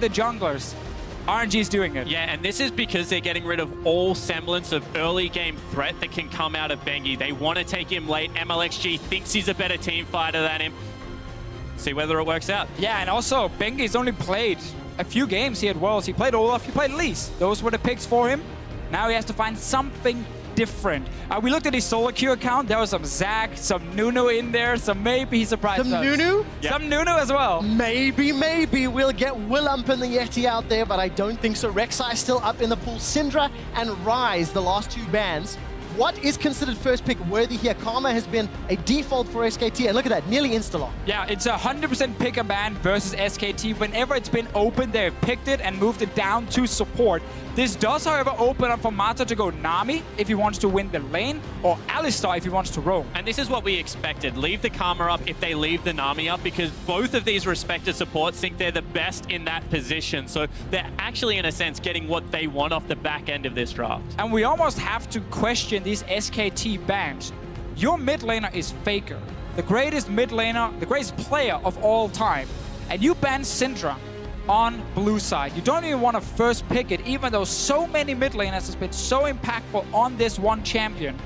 the junglers. RNG's doing it. Yeah, and this is because they're getting rid of all semblance of early game threat that can come out of Bengi. They want to take him late. MLXG thinks he's a better team fighter than him. See whether it works out. Yeah, and also, Bengi's only played a few games here at Worlds. He played Olaf, he played Elise. Those were the picks for him. Now he has to find something different. We looked at his solo queue account. There was some Zac, some Nunu in there, so maybe he surprised us. Some Nunu? Yeah. Some Nunu as well. Maybe we'll get Willump and the Yeti out there, but I don't think so. Rek'Sai still up in the pool. Syndra and Ryze, the last two bans. What is considered first pick worthy here? Karma has been a default for SKT, and look at that, nearly insta-lock. Yeah, it's 100% pick a ban versus SKT. Whenever it's been open, they've picked it and moved it down to support. This does, however, open up for Mata to go Nami if he wants to win the lane, or Alistar if he wants to roam. And this is what we expected. Leave the Karma up if they leave the Nami up, because both of these respected supports think they're the best in that position. So they're actually, in a sense, getting what they want off the back end of this draft. And we almost have to question these SKT bans. Your mid laner is Faker, the greatest mid laner, the greatest player of all time. And you ban Syndra on blue side. You don't even want to first pick it, even though so many mid laners has been so impactful on this one champion.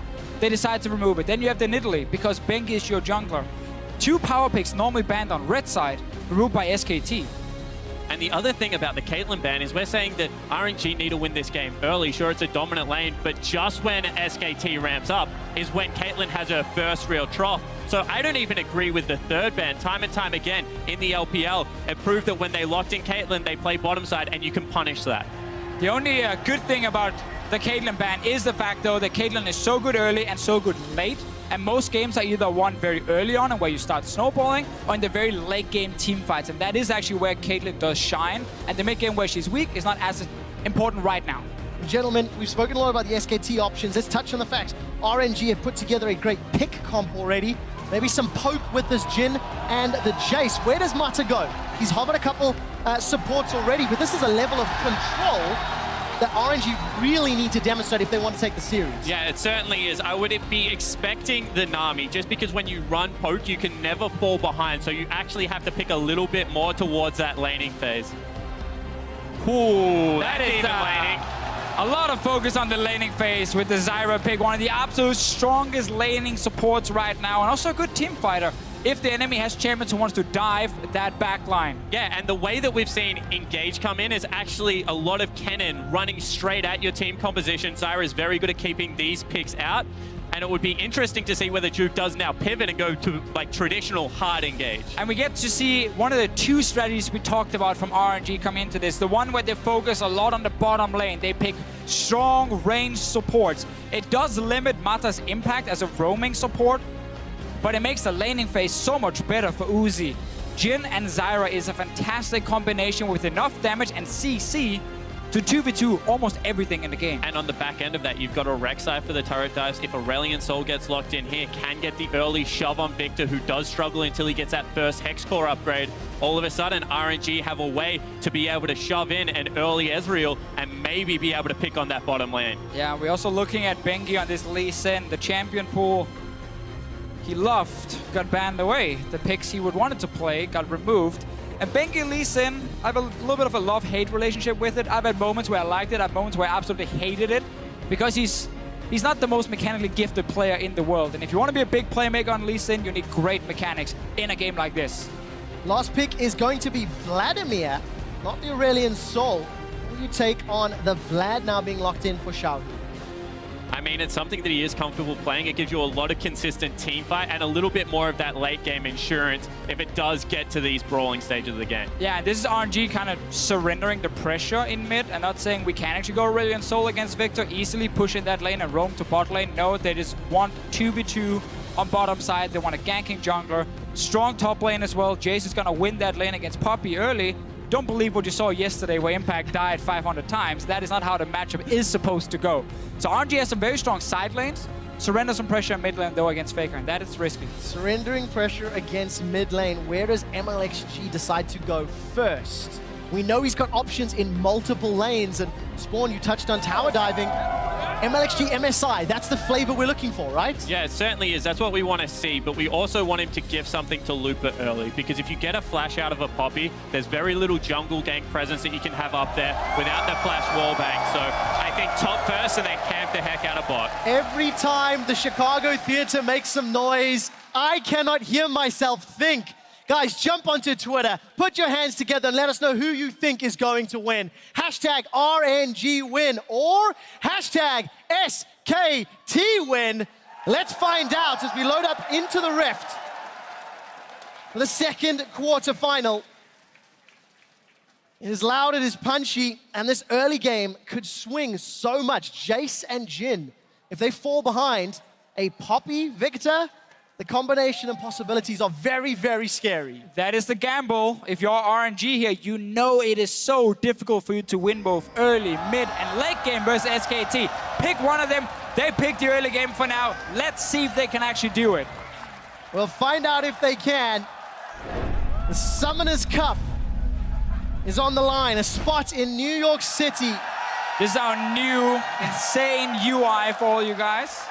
They decide to remove it. Then you have the Nidalee, because Bengi is your jungler. Two power picks normally banned on red side, removed by SKT. And the other thing about the Caitlyn ban is we're saying that RNG need to win this game early. Sure, it's a dominant lane, but just when SKT ramps up is when Caitlyn has her first real trough. So I don't even agree with the third ban. Time and time again in the LPL, it proved that when they locked in Caitlyn, they play bottom side, and you can punish that. The only good thing about the Caitlyn ban is the fact, though, that Caitlyn is so good early and so good late. And most games are either won very early on and where you start snowballing, or in the very late game team fights. And that is actually where Caitlyn does shine. And the mid game where she's weak is not as important right now. Gentlemen, we've spoken a lot about the SKT options. Let's touch on the facts. RNG have put together a great pick comp already. Maybe some poke with this Jhin and the Jace. Where does Mata go? He's hovered a couple supports already, but this is a level of control that RNG really need to demonstrate if they want to take the series. Yeah, it certainly is. I would be expecting the Nami, just because when you run poke, you can never fall behind, so you actually have to pick a little bit more towards that laning phase. Ooh, that is laning. A lot of focus on the laning phase with the Zyra pick, one of the absolute strongest laning supports right now, and also a good team fighter if the enemy has champions who wants to dive that back line. Yeah, and the way that we've seen Engage come in is actually a lot of Kennen running straight at your team composition. Zyra is very good at keeping these picks out, and it would be interesting to see whether Juke does now pivot and go to like traditional hard engage. And we get to see one of the two strategies we talked about from RNG come into this. The one where they focus a lot on the bottom lane. They pick strong range supports. It does limit Mata's impact as a roaming support, but it makes the laning phase so much better for Uzi. Jhin and Zyra is a fantastic combination with enough damage and CC to 2v2 almost everything in the game. And on the back end of that, you've got a Rek'Sai for the turret dives. If Aurelion Sol gets locked in here, can get the early shove on Victor, who does struggle until he gets that first Hex Core upgrade. All of a sudden, RNG have a way to be able to shove in an early Ezreal and maybe be able to pick on that bottom lane. Yeah, we're also looking at Bengi on this Lee Sin, the champion pool he loved got banned away. The picks he would wanted to play got removed. And Bengi Lee Sin, I have a little bit of a love-hate relationship with it. I've had moments where I liked it, I've had moments where I absolutely hated it, because he's not the most mechanically gifted player in the world. And if you want to be a big playmaker on Lee Sin, you need great mechanics in a game like this. Last pick is going to be Vladimir, not the Aurelion Sol. Who will you take on the Vlad now being locked in for Shao? I mean, it's something that he is comfortable playing. It gives you a lot of consistent team fight and a little bit more of that late game insurance if it does get to these brawling stages of the game. Yeah, and this is RNG kind of surrendering the pressure in mid and not saying we can actually go Aurelion Sol against Victor, easily push in that lane and roam to bot lane. No, they just want 2v2 on bottom side. They want a ganking jungler. Strong top lane as well. Jace is going to win that lane against Poppy early. Don't believe what you saw yesterday where Impact died 500 times. That is not how the matchup is supposed to go. So RNG has some very strong side lanes. Surrender some pressure in mid lane though against Faker, and that is risky. Surrendering pressure against mid lane. Where does MLXG decide to go first? We know he's got options in multiple lanes, and Spawn, you touched on tower diving. MLXG MSI, that's the flavor we're looking for, right? Yeah, it certainly is. That's what we want to see, but we also want him to give something to Looper early, because if you get a flash out of a Poppy, there's very little jungle gank presence that you can have up there without the flash wallbang. So I think top first and then camp the heck out of bot. Every time the Chicago Theater makes some noise, I cannot hear myself think. Guys, jump onto Twitter, put your hands together and let us know who you think is going to win. Hashtag RNG win or hashtag SKT win. Let's find out as we load up into the Rift for the second quarterfinal. It is loud, it is punchy, and this early game could swing so much. Jace and Jhin, if they fall behind a Poppy Victor, the combination and possibilities are very, very scary. That is the gamble. If you're RNG here, you know it is so difficult for you to win both early, mid, and late game versus SKT. Pick one of them. They picked the early game for now. Let's see if they can actually do it. We'll find out if they can. The Summoners Cup is on the line, a spot in New York City. This is our new insane UI for all you guys.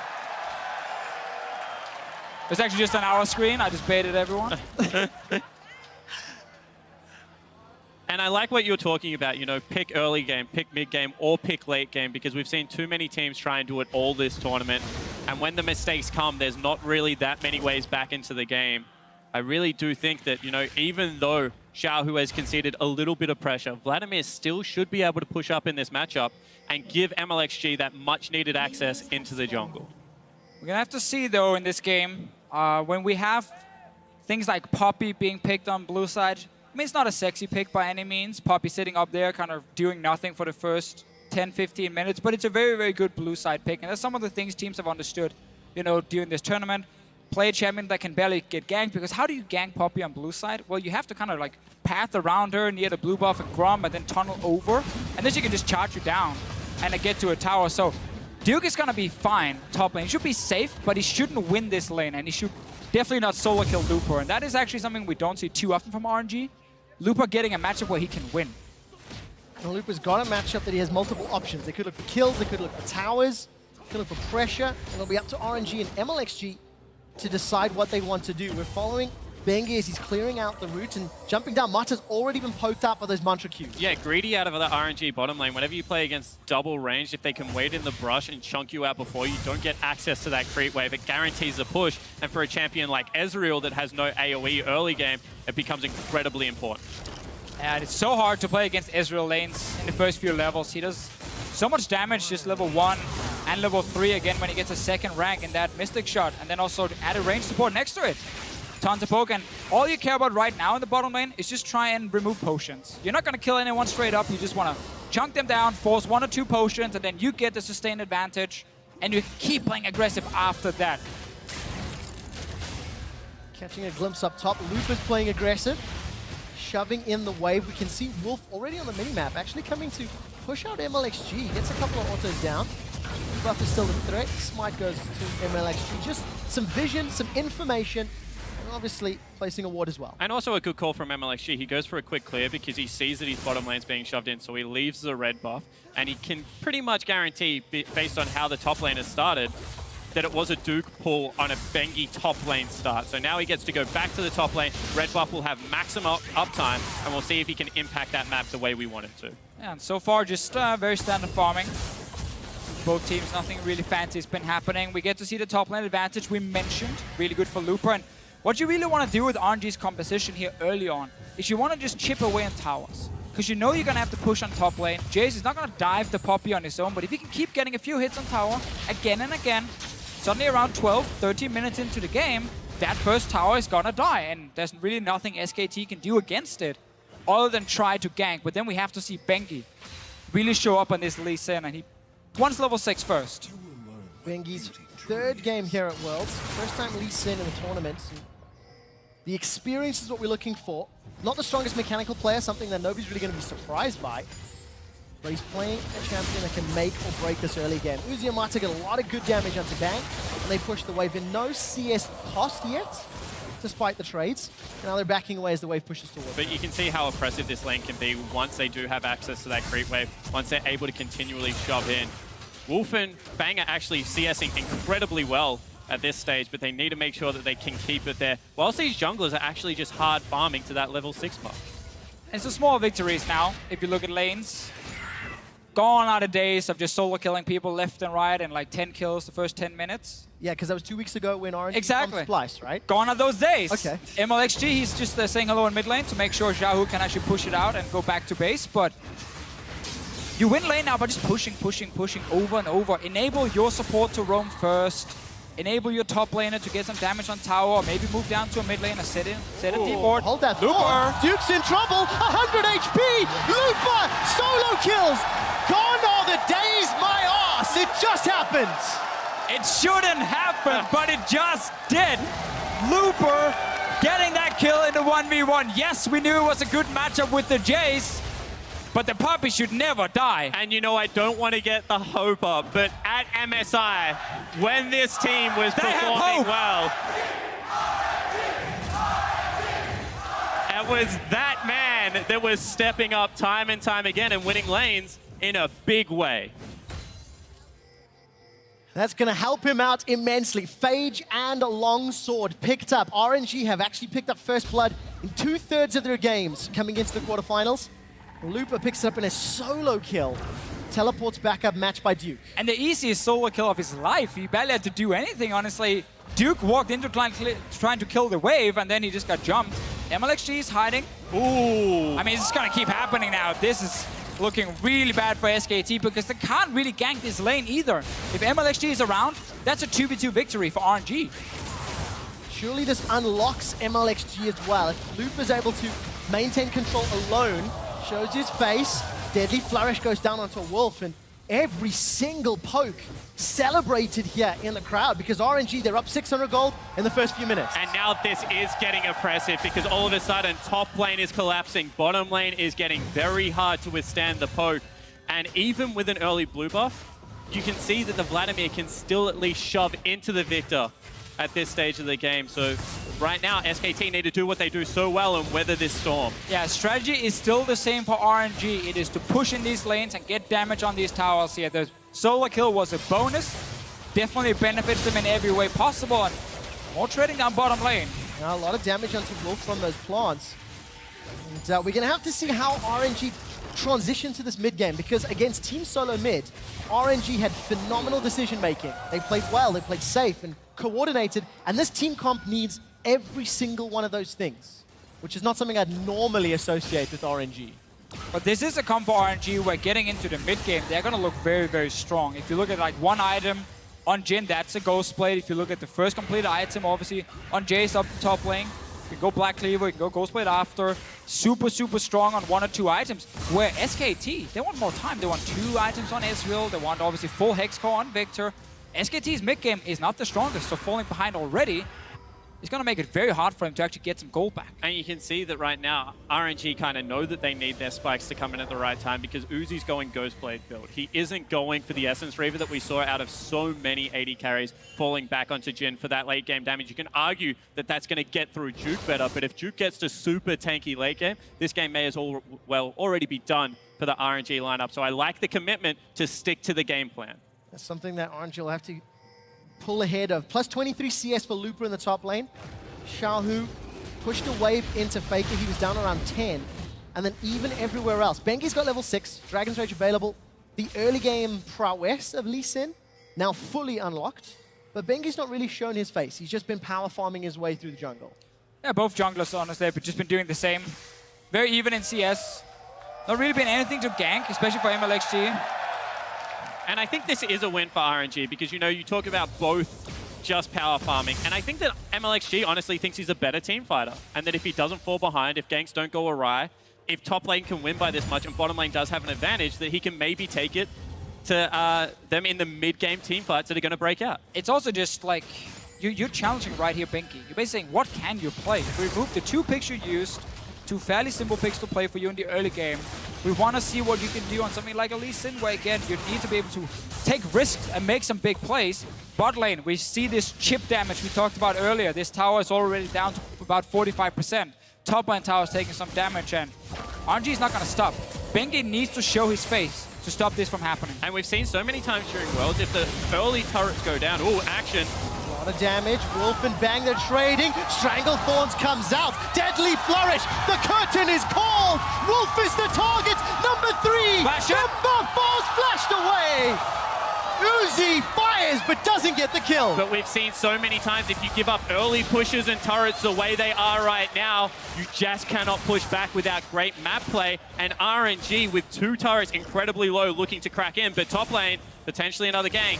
It's actually just on our screen. I just baited everyone. And I like what you're talking about, you know, pick early game, pick mid game, or pick late game, because we've seen too many teams try and do it all this tournament. And when the mistakes come, there's not really that many ways back into the game. I really do think that, you know, even though Xiaohu has conceded a little bit of pressure, Vladimir still should be able to push up in this matchup and give MLXG that much needed access into the jungle. We're gonna have to see though in this game, when we have things like Poppy being picked on blue side. I mean, it's not a sexy pick by any means. Poppy sitting up there kind of doing nothing for the first 10-15 minutes, but it's a very, very good blue side pick. And that's some of the things teams have understood, you know, during this tournament. Play a champion that can barely get ganked, because how do you gank Poppy on blue side? Well, you have to kind of like path around her near the blue buff and Grom and then tunnel over, and then she can just charge you down and get to a tower. So Duke is gonna be fine top lane. He should be safe, but he shouldn't win this lane, and he should definitely not solo kill Looper. And that is actually something we don't see too often from RNG. Looper getting a matchup where he can win. And Looper's got a matchup that he has multiple options. They could look for kills, they could look for towers, they could look for pressure, and it'll be up to RNG and MLXG to decide what they want to do. We're following Bengi as he's clearing out the route and jumping down. Mata's already been poked up by those mantra cubes. Yeah, greedy out of the RNG bottom lane. Whenever you play against double range, if they can wait in the brush and chunk you out before you don't get access to that creep wave, it guarantees a push. And for a champion like Ezreal that has no AoE early game, it becomes incredibly important. And it's so hard to play against Ezreal lanes in the first few levels. He does so much damage just level 1 and level 3 again when he gets a second rank in that Mystic Shot. And then also added range support next to it. Tons of poke, and all you care about right now in the bottom lane is just try and remove potions. You're not going to kill anyone straight up. You just want to chunk them down, force 1 or 2 potions, and then you get the sustained advantage, and you keep playing aggressive after that. Catching a glimpse up top. Looper's playing aggressive, shoving in the wave. We can see Wolf already on the minimap, actually coming to push out MLXG. Gets a couple of autos down. Buff is still a threat. Smite goes to MLXG. Just some vision, some information, and obviously placing a ward as well. And also a good call from MLXG. He goes for a quick clear because he sees that his bottom lane's being shoved in, so he leaves the red buff, and he can pretty much guarantee, based on how the top lane has started, that it was a Duke pull on a Bengi top lane start. So now he gets to go back to the top lane. Red buff will have maximum uptime, and we'll see if he can impact that map the way we want it to. Yeah, and so far just very standard farming. Both teams, nothing really fancy has been happening. We get to see the top lane advantage we mentioned. Really good for Looper. And what you really want to do with RNG's composition here early on is you want to just chip away on towers. Because you know you're going to have to push on top lane. Jace is not going to dive the Poppy on his own, but if he can keep getting a few hits on tower again and again, suddenly around 12, 13 minutes into the game, that first tower is going to die. And there's really nothing SKT can do against it other than try to gank. But then we have to see Bengi really show up on this Lee Sin, and he wants level 6 first. Bengi's third game here at Worlds. First time Lee Sin in the tournament. The experience is what we're looking for. Not the strongest mechanical player, something that nobody's really going to be surprised by. But he's playing a champion that can make or break this early game. Uzi and Mata get a lot of good damage onto Bang, and they push the wave in. No CS cost yet, despite the trades. And now they're backing away as the wave pushes towards. But you can see how oppressive this lane can be once they do have access to that creep wave, once they're able to continually shove in. Wolf and Fang are actually CSing incredibly well at this stage, but they need to make sure that they can keep it there. Whilst these junglers are actually just hard farming to that level 6 mark. It's the small victories now, if you look at lanes. Gone are the days of just solo killing people left and right and like 10 kills the first 10 minutes. Yeah, because that was 2 weeks ago when RNG Exactly. Splice, right? Gone are those days. Okay. MLXG, he's just saying hello in mid lane to make sure Xiaohu can actually push it out and go back to base, but you win lane now by just pushing over and over. Enable your support to roam first. Enable your top laner to get some damage on tower, or maybe move down to a mid lane and set a deep ward. Hold that Looper. thought. Duke's in trouble. 100 HP. Looper. Solo kills. Gone are the days, my arse. It just happened. It shouldn't happen, but it just did. Looper getting that kill in the 1v1. Yes, we knew it was a good matchup with the Jays, but the puppy should never die. And you know, I don't want to get the hope up, but at MSI, when this team was performing well, it was that man that was stepping up time and time again and winning lanes in a big way. That's going to help him out immensely. Phage and Longsword picked up. RNG have actually picked up first blood in 2/3 of their games coming into the quarterfinals. Looper picks it up in a solo kill. Teleports back up, matched by Duke. And the easiest solo kill of his life. He barely had to do anything, honestly. Duke walked into trying to kill the wave, and then he just got jumped. MLXG is hiding. Ooh. I mean, it's just gonna keep happening now. This is looking really bad for SKT because they can't really gank this lane either. If MLXG is around, that's a 2v2 victory for RNG. Surely this unlocks MLXG as well. If Looper's able to maintain control alone, shows his face, Deadly Flourish goes down onto a Wolf, and every single poke celebrated here in the crowd because RNG, they're up 600 gold in the first few minutes. And now this is getting oppressive because all of a sudden top lane is collapsing, bottom lane is getting very hard to withstand the poke. And even with an early blue buff, you can see that the Vladimir can still at least shove into the Victor at this stage of the game. So right now, SKT need to do what they do so well and weather this storm. Yeah, strategy is still the same for RNG. It is to push in these lanes and get damage on these towers here. The solo kill was a bonus. Definitely benefits them in every way possible. And more trading down bottom lane. Now, a lot of damage onto Wolf from those plants. And we're going to have to see how RNG transition to this mid game because against Team Solo mid, RNG had phenomenal decision making. They played well, they played safe and coordinated, and this team comp needs every single one of those things, which is not something I'd normally associate with RNG. But this is a comp for RNG where getting into the mid game, they're going to look very, very strong. If you look at like one item on Jin, that's a Ghost Blade. If you look at the first completed item, obviously on Jace up top lane, you can go Black Cleaver, you can go Ghost Blade after. Super, super strong on 1 or 2 items. Where SKT, they want more time. They want 2 items on Ezreal. They want obviously full Hex Core on Victor. SKT's mid game is not the strongest, so falling behind already is going to make it very hard for him to actually get some gold back. And you can see that right now, RNG kind of know that they need their spikes to come in at the right time because Uzi's going Ghostblade build. He isn't going for the Essence Reaver that we saw out of so many AD carries falling back onto Jin for that late game damage. You can argue that that's going to get through Juke better, but if Juke gets to super tanky late game, this game may as well already be done for the RNG lineup. So I like the commitment to stick to the game plan. That's something that RNG will have to pull ahead of. Plus 23 CS for Looper in the top lane. Xiaohu pushed a wave into Faker. He was down around 10. And then even everywhere else. Bengi's got level 6. Dragon's Rage available. The early game prowess of Lee Sin now fully unlocked. But Bengi's not really shown his face. He's just been power farming his way through the jungle. Yeah, both junglers, honestly, have just been doing the same. Very even in CS. Not really been anything to gank, especially for MLXG. And I think this is a win for RNG because, you know, you talk about both just power farming. And I think that MLXG honestly thinks he's a better team fighter. And that if he doesn't fall behind, if ganks don't go awry, if top lane can win by this much and bottom lane does have an advantage, that he can maybe take it to them in the mid-game team fights that are going to break out. It's also just like, you're challenging right here, Bengi. You're basically saying, what can you play? If we remove the 2 picks you used, 2 fairly simple picks to play for you in the early game, we want to see what you can do on something like a Lee Sin, where again, you need to be able to take risks and make some big plays. Bot lane, we see this chip damage we talked about earlier. This tower is already down to about 45%. Top lane tower is taking some damage, and RNG is not going to stop. Bengi needs to show his face. to stop this from happening. And we've seen so many times during Worlds, if the early turrets go down, action. A lot of damage. Wolf and Bang, they're trading. Strangle Thorns comes out. Deadly Flourish. The curtain is called. Wolf is the target. Number 3. Flash it. Number 4's flashed away. Uzi fires but doesn't get the kill. But we've seen so many times, if you give up early pushes and turrets the way they are right now, you just cannot push back without great map play. And RNG with 2 turrets incredibly low looking to crack in, but top lane, potentially another gank.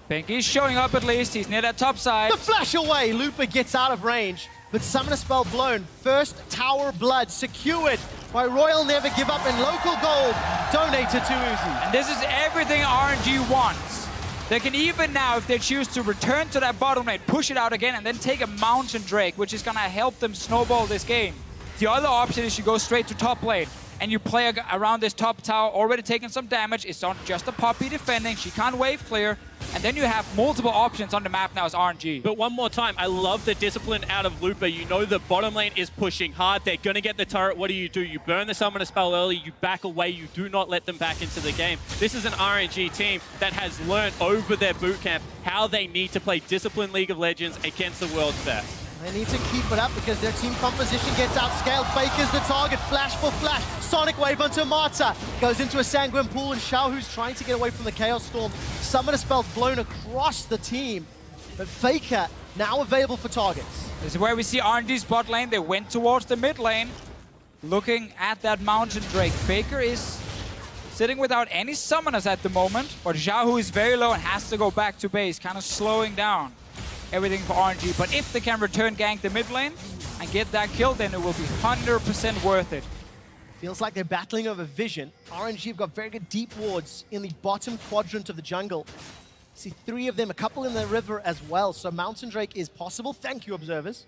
Pinky's showing up at least. He's near that top side. The flash away. Looper gets out of range, but Summoner Spell blown. First Tower Blood secured by Royal Never Give Up, and local gold donated to Uzi. And this is everything RNG wants. They can even now, if they choose to return to that bottom lane, push it out again and then take a Mountain Drake, which is going to help them snowball this game. The other option is you go straight to top lane and you play around this top tower, already taking some damage. It's not just a Poppy defending. She can't wave clear. And then you have multiple options on the map now as RNG. But one more time, I love the discipline out of Looper. You know the bottom lane is pushing hard. They're going to get the turret. What do? You burn the Summoner Spell early. You back away. You do not let them back into the game. This is an RNG team that has learned over their bootcamp how they need to play disciplined League of Legends against the world's best. They need to keep it up because their team composition gets outscaled. Faker's the target, flash for flash. Sonic Wave onto Marta. Goes into a Sanguine Pool, and Xiaohu's trying to get away from the Chaos Storm. Summoner Spell's blown across the team. But Faker now available for targets. This is where we see RNG's bot lane. They went towards the mid lane, looking at that Mountain Drake. Faker is sitting without any summoners at the moment, but Xiaohu is very low and has to go back to base, kind of slowing down everything for RNG. But if they can return gank the mid lane and get that kill, then it will be 100% worth it. Feels like they're battling over vision. RNG have got very good deep wards in the bottom quadrant of the jungle. See 3 of them, a couple in the river as well. So Mountain Drake is possible. Thank you, observers.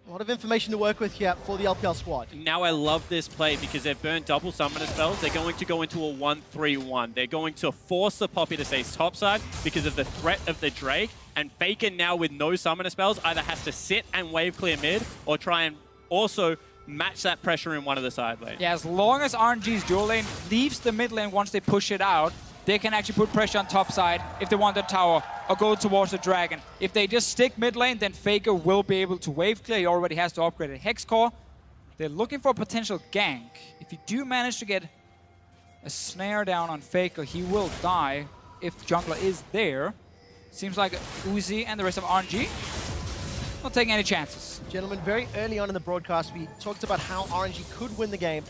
A lot of information to work with here for the LPL squad. Now I love this play because they've burned double Summoner Spells. They're going to go into a 1-3-1. They're going to force the Poppy to stay topside because of the threat of the Drake. And Faker now with no Summoner Spells either has to sit and wave clear mid or try and also match that pressure in one of the side lanes. Yeah, as long as RNG's dual lane leaves the mid lane once they push it out, they can actually put pressure on top side if they want the tower or go towards the dragon. If they just stick mid lane, then Faker will be able to wave clear. He already has to upgrade a Hex Core. They're looking for a potential gank. If you do manage to get a snare down on Faker, he will die if jungler is there. Seems like Uzi and the rest of RNG not taking any chances. Gentlemen, very early on in the broadcast, we talked about how RNG could win the game.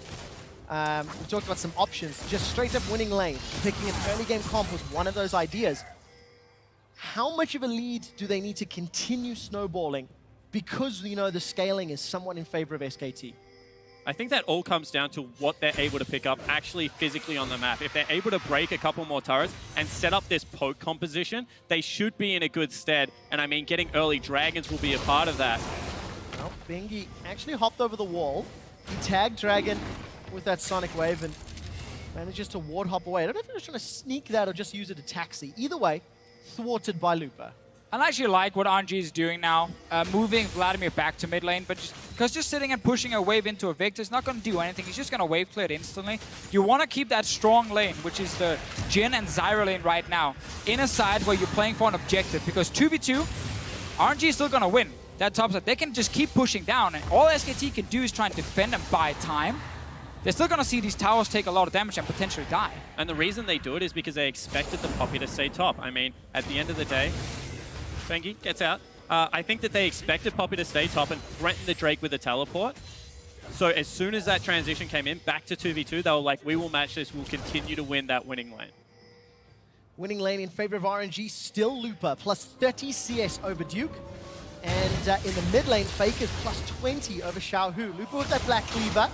We talked about some options. Just straight up winning lane, picking an early game comp was one of those ideas. How much of a lead do they need to continue snowballing because, you know, the scaling is somewhat in favor of SKT? I think that all comes down to what they're able to pick up actually physically on the map. If they're able to break a couple more turrets and set up this poke composition, they should be in a good stead. And I mean, getting early dragons will be a part of that. Well, Bengi actually hopped over the wall. He tagged Dragon with that Sonic Wave and manages to ward hop away. I don't know if he was trying to sneak that or just use it to taxi. Either way, thwarted by Looper. I actually like what RNG is doing now, moving Vladimir back to mid lane, but because just sitting and pushing a wave into a Victor is not going to do anything. He's just going to wave clear it instantly. You want to keep that strong lane, which is the Jhin and Zyra lane right now, in a side where you're playing for an objective, because 2v2, RNG is still going to win. That top side, they can just keep pushing down, and all SKT can do is try and defend and buy time. They're still going to see these towers take a lot of damage and potentially die. And the reason they do it is because they expected the Poppy to stay top. I mean, at the end of the day, Fengi gets out. I think that they expected Poppy to stay top and threaten the Drake with a teleport. So as soon as that transition came in, back to 2v2, they were like, we will match this, we'll continue to win that winning lane. Winning lane in favor of RNG, still Looper, plus 30 CS over Duke. And in the mid lane, Faker's plus 20 over Xiaohu. Looper with that Black Cleaver,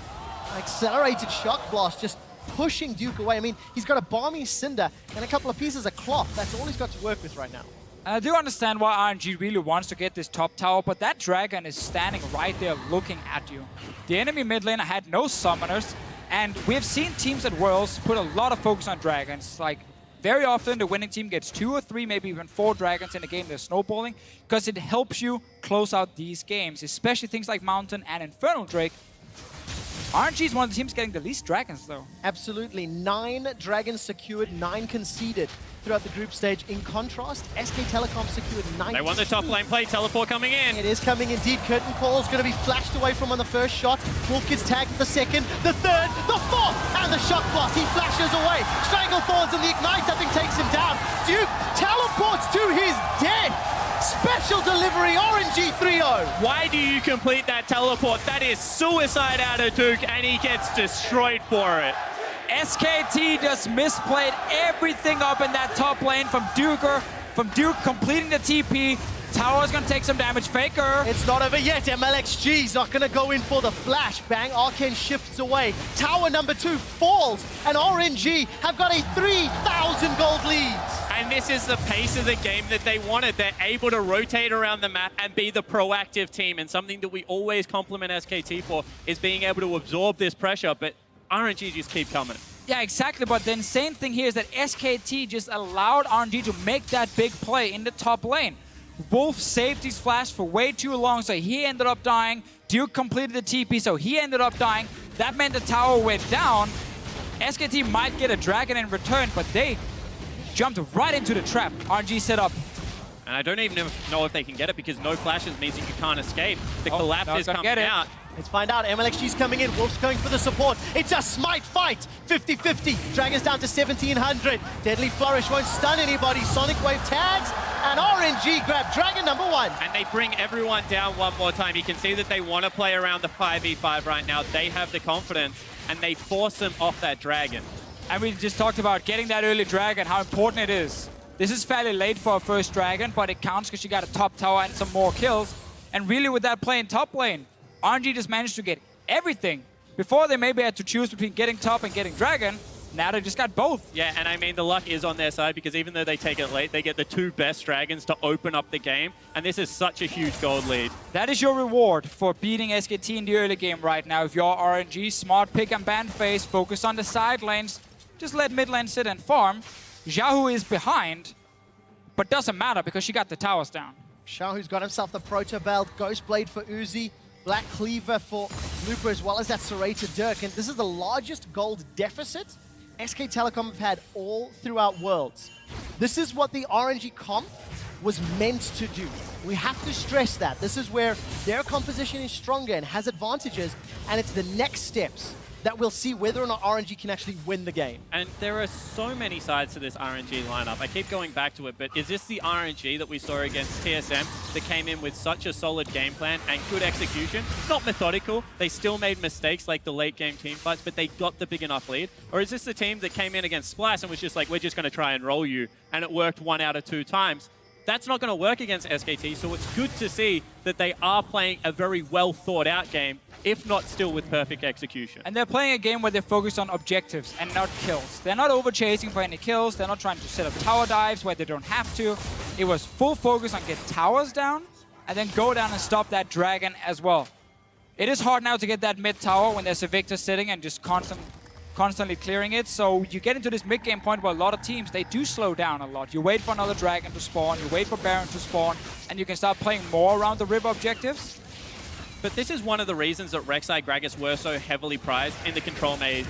accelerated Shock Blast, just pushing Duke away. I mean, he's got a Balmy Cinder and a couple of pieces of cloth. That's all he's got to work with right now. I do understand why RNG really wants to get this top tower, but that dragon is standing right there looking at you. The enemy mid laner had no summoners, and we have seen teams at Worlds put a lot of focus on dragons. Like, very often the winning team gets 2 or 3, maybe even 4 dragons in a game they're snowballing, because it helps you close out these games, especially things like Mountain and Infernal Drake. RNG is one of the teams getting the least dragons, though. Absolutely. 9 dragons secured, 9 conceded throughout the group stage. In contrast, SK Telecom secured 9. They won the top lane play. Teleport coming in. It is coming indeed. Curtain Call is going to be flashed away from on the first shot. Wolf gets tagged the second, the third, the fourth, and the shock blast. He flashes away. Stranglethorns and the Ignite, I think, takes him down. Duke teleports to his death. Special delivery, RNG 3-0. Why do you complete that teleport? That is suicide out of Duke, and he gets destroyed for it. SKT just misplayed everything up in that top lane from Duke completing the TP. Tower's gonna take some damage. Faker. It's not over yet. MLXG's not gonna go in for the flash. Bang, Arcane shifts away. Tower number 2 falls, and RNG have got a 3,000 gold lead. And this is the pace of the game that they wanted. They're able to rotate around the map and be the proactive team. And something that we always compliment SKT for is being able to absorb this pressure, but RNG just keep coming. Yeah, exactly. But the insane thing here is that SKT just allowed RNG to make that big play in the top lane. Wolf saved his flash for way too long, so he ended up dying. Duke completed the TP, so he ended up dying. That meant the tower went down. SKT might get a dragon in return, but they jumped right into the trap RNG set up. And I don't even know if they can get it because no flashes means that you can't escape. The collapse is coming out. Let's find out. MLXG's coming in. Wolf's going for the support. It's a smite fight. 50-50. Dragons down to 1,700. Deadly Flourish won't stun anybody. Sonic Wave tags. And RNG grab dragon number 1. And they bring everyone down one more time. You can see that they want to play around the 5v5 right now. They have the confidence, and they force them off that dragon. And we just talked about getting that early dragon, how important it is. This is fairly late for a first dragon, but it counts because you got a top tower and some more kills. And really with that play in top lane, RNG just managed to get everything. Before they maybe had to choose between getting top and getting dragon, now they just got both. Yeah, and I mean, the luck is on their side because even though they take it late, they get the 2 best dragons to open up the game. And this is such a huge gold lead. That is your reward for beating SKT in the early game right now. If you're RNG, smart pick and ban phase, focus on the side lanes, just let mid lane sit and farm. Xiaohu is behind, but doesn't matter because she got the towers down. Xiaohu's got himself the Proto Belt, Ghost Blade for Uzi, Black Cleaver for Looper, as well as that Serrated Dirk. And this is the largest gold deficit SK Telecom have had all throughout Worlds. This is what the RNG comp was meant to do. We have to stress that. This is where their composition is stronger and has advantages, and it's the next steps that we'll see whether or not RNG can actually win the game. And there are so many sides to this RNG lineup. I keep going back to it, but is this the RNG that we saw against TSM that came in with such a solid game plan and good execution? Not methodical. They still made mistakes like the late game team fights, but they got the big enough lead. Or is this the team that came in against Splice and was just like, we're just going to try and roll you, and it worked 1 out of 2 times? That's not going to work against SKT, so it's good to see that they are playing a very well thought out game, if not still with perfect execution. And they're playing a game where they're focused on objectives and not kills. They're not over-chasing for any kills. They're not trying to set up tower dives where they don't have to. It was full focus on get towers down and then go down and stop that dragon as well. It is hard now to get that mid tower when there's a Victor sitting and just constantly clearing it. So you get into this mid-game point where a lot of teams, they do slow down a lot. You wait for another dragon to spawn, you wait for Baron to spawn, and you can start playing more around the river objectives. But this is one of the reasons that Rek'Sai Gragas were so heavily prized in the control maze.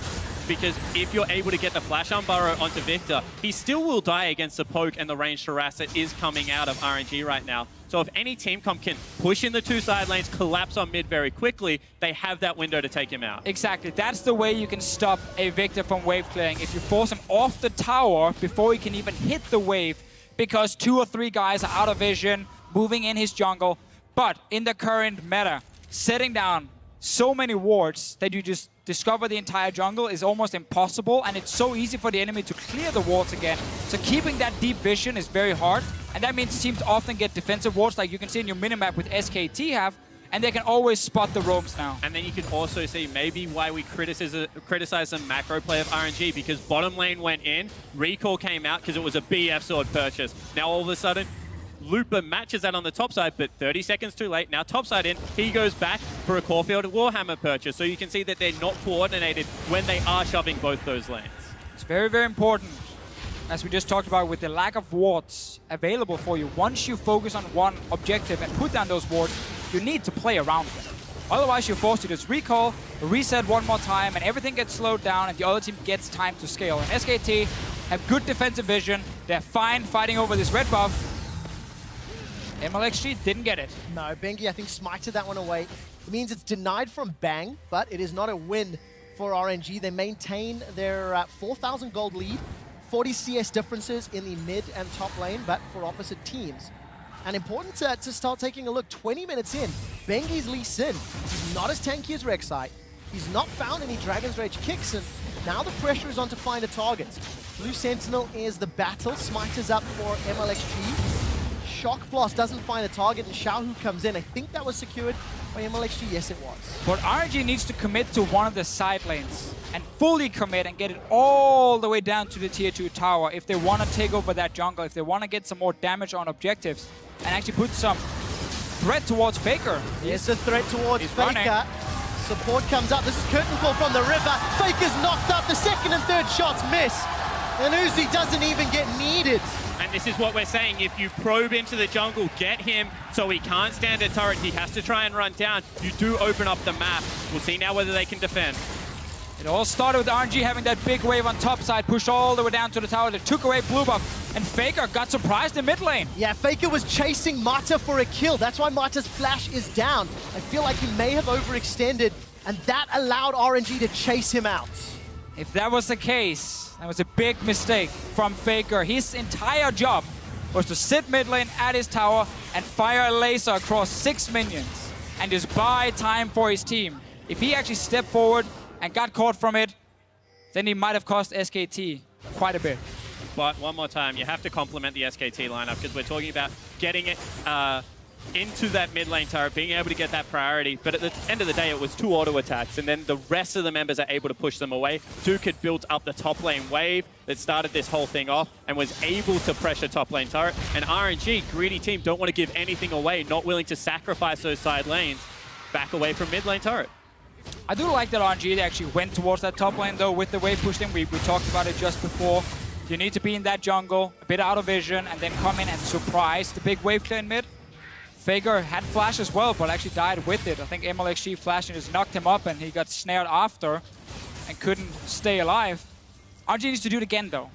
Because if you're able to get the Flash on Burrow onto Victor, he still will die against the poke and the ranged harass that is coming out of RNG right now. So if any team comp can push in the 2 side lanes, collapse on mid very quickly, they have that window to take him out. Exactly. That's the way you can stop a Victor from wave clearing. If you force him off the tower before he can even hit the wave, because 2 or 3 guys are out of vision, moving in his jungle. But in the current meta, setting down so many wards that you just discover the entire jungle is almost impossible, and it's so easy for the enemy to clear the wards again. So keeping that deep vision is very hard, and that means teams often get defensive wards like you can see in your minimap with SKT have, and they can always spot the roams now. And then you can also see maybe why we criticize the macro play of RNG, because bottom lane went in, recall came out because it was a BF sword purchase. Now all of a sudden, Looper matches that on the top side, but 30 seconds too late. Now top side in, he goes back for a Caulfield Warhammer purchase. So you can see that they're not coordinated when they are shoving both those lanes. It's very, very important, as we just talked about, with the lack of wards available for you. Once you focus on one objective and put down those wards, you need to play around them. Otherwise, you're forced to just recall, reset one more time, and everything gets slowed down, and the other team gets time to scale. And SKT have good defensive vision. They're fine fighting over this red buff. MLXG didn't get it. No, Bengi, I think, smited that one away. It means it's denied from Bang, but it is not a win for RNG. They maintain their 4,000 gold lead, 40 CS differences in the mid and top lane, but for opposite teams. And important to start taking a look, 20 minutes in, Bengi's Lee Sin. He's not as tanky as Rek'Sai. He's not found any Dragon's Rage kicks, and now the pressure is on to find a target. Blue Sentinel is the battle. Smite is up for MLXG. Shock Blast doesn't find a target, and Xiaohu comes in. I think that was secured by MLXG. Yes, it was. But RNG needs to commit to one of the side lanes and fully commit and get it all the way down to the tier 2 tower if they want to take over that jungle, if they want to get some more damage on objectives and actually put some threat towards Faker. Here's a threat towards Faker. Running. Support comes up. This is curtain call from the river. Faker's knocked up. The second and third shots miss. And Uzi doesn't even get needed. And this is what we're saying. If you probe into the jungle, get him so he can't stand a turret. He has to try and run down. You do open up the map. We'll see now whether they can defend. It all started with RNG having that big wave on top side, pushed all the way down to the tower. They took away blue buff, and Faker got surprised in mid lane. Yeah, Faker was chasing Mata for a kill. That's why Mata's flash is down. I feel like he may have overextended, and that allowed RNG to chase him out. If that was the case, that was a big mistake from Faker. His entire job was to sit mid lane at his tower and fire a laser across 6 minions and just buy time for his team. If he actually stepped forward and got caught from it, then he might have cost SKT quite a bit. But one more time, you have to compliment the SKT lineup because we're talking about getting it into that mid lane turret, being able to get that priority. But at the end of the day, it was 2 auto attacks, and then the rest of the members are able to push them away. Duke had built up the top lane wave that started this whole thing off and was able to pressure top lane turret. And RNG, greedy team, don't want to give anything away, not willing to sacrifice those side lanes, back away from mid lane turret. I do like that RNG they actually went towards that top lane though with the wave push in. We talked about it just before. You need to be in that jungle, a bit out of vision, and then come in and surprise the big wave clear in mid. Faker had flash as well, but actually died with it. I think MLXG flash and just knocked him up, and he got snared after and couldn't stay alive. RNG needs to do it again though.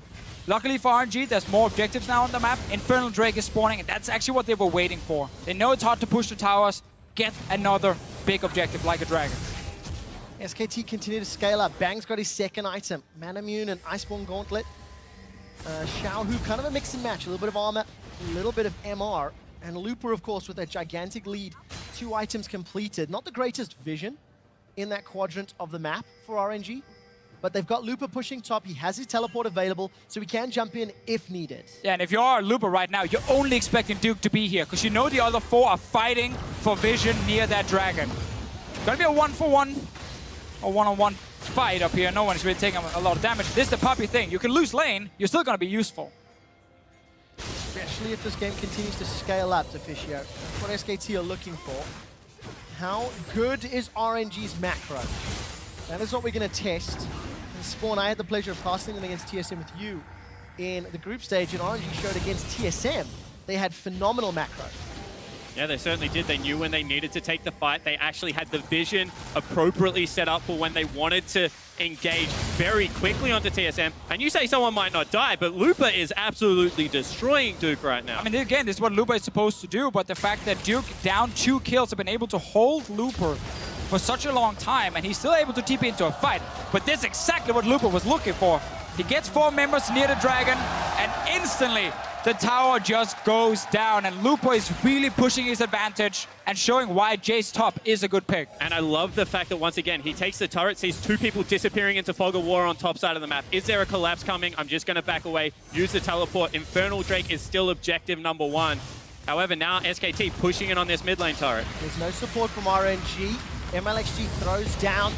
Luckily for RNG, there's more objectives now on the map. Infernal Drake is spawning, and that's actually what they were waiting for. They know it's hard to push the towers, get another big objective like a dragon. SKT continue to scale up. Bang's got his second item, Manamune and Iceborne Gauntlet. Xiaohu, kind of a mix and match, a little bit of armor, a little bit of MR. And Looper, of course, with a gigantic lead, 2 items completed. Not the greatest vision in that quadrant of the map for RNG, but they've got Looper pushing top. He has his teleport available, so he can jump in if needed. Yeah, and if you are Looper right now, you're only expecting Duke to be here, because you know the other 4 are fighting for vision near that dragon. Gonna be a 1-for-1 or 1-on-1 fight up here. No one's really taking a lot of damage. This is the puppy thing. You can lose lane, you're still gonna be useful. Especially if this game continues to scale up, Deficio. That's what SKT are looking for. How good is RNG's macro? That is what we're going to test. And Spawn, I had the pleasure of casting them against TSM with you in the group stage, and RNG showed against TSM. They had phenomenal macro. Yeah, they certainly did. They knew when they needed to take the fight. They actually had the vision appropriately set up for when they wanted to engage very quickly onto TSM. And you say someone might not die, but Lupa is absolutely destroying Duke right now. I mean, again, this is what Lupa is supposed to do, but the fact that Duke down 2 kills have been able to hold Lupa for such a long time, and he's still able to TP into a fight. But this is exactly what Lupa was looking for. He gets 4 members near the dragon, and instantly the tower just goes down, and Lupa is really pushing his advantage and showing why Jace top is a good pick. And I love the fact that once again, he takes the turret, sees 2 people disappearing into Fog of War on top side of the map. Is there a collapse coming? I'm just going to back away, use the teleport. Infernal Drake is still objective number 1. However, now SKT pushing in on this mid lane turret. There's no support from RNG. MLXG throws down,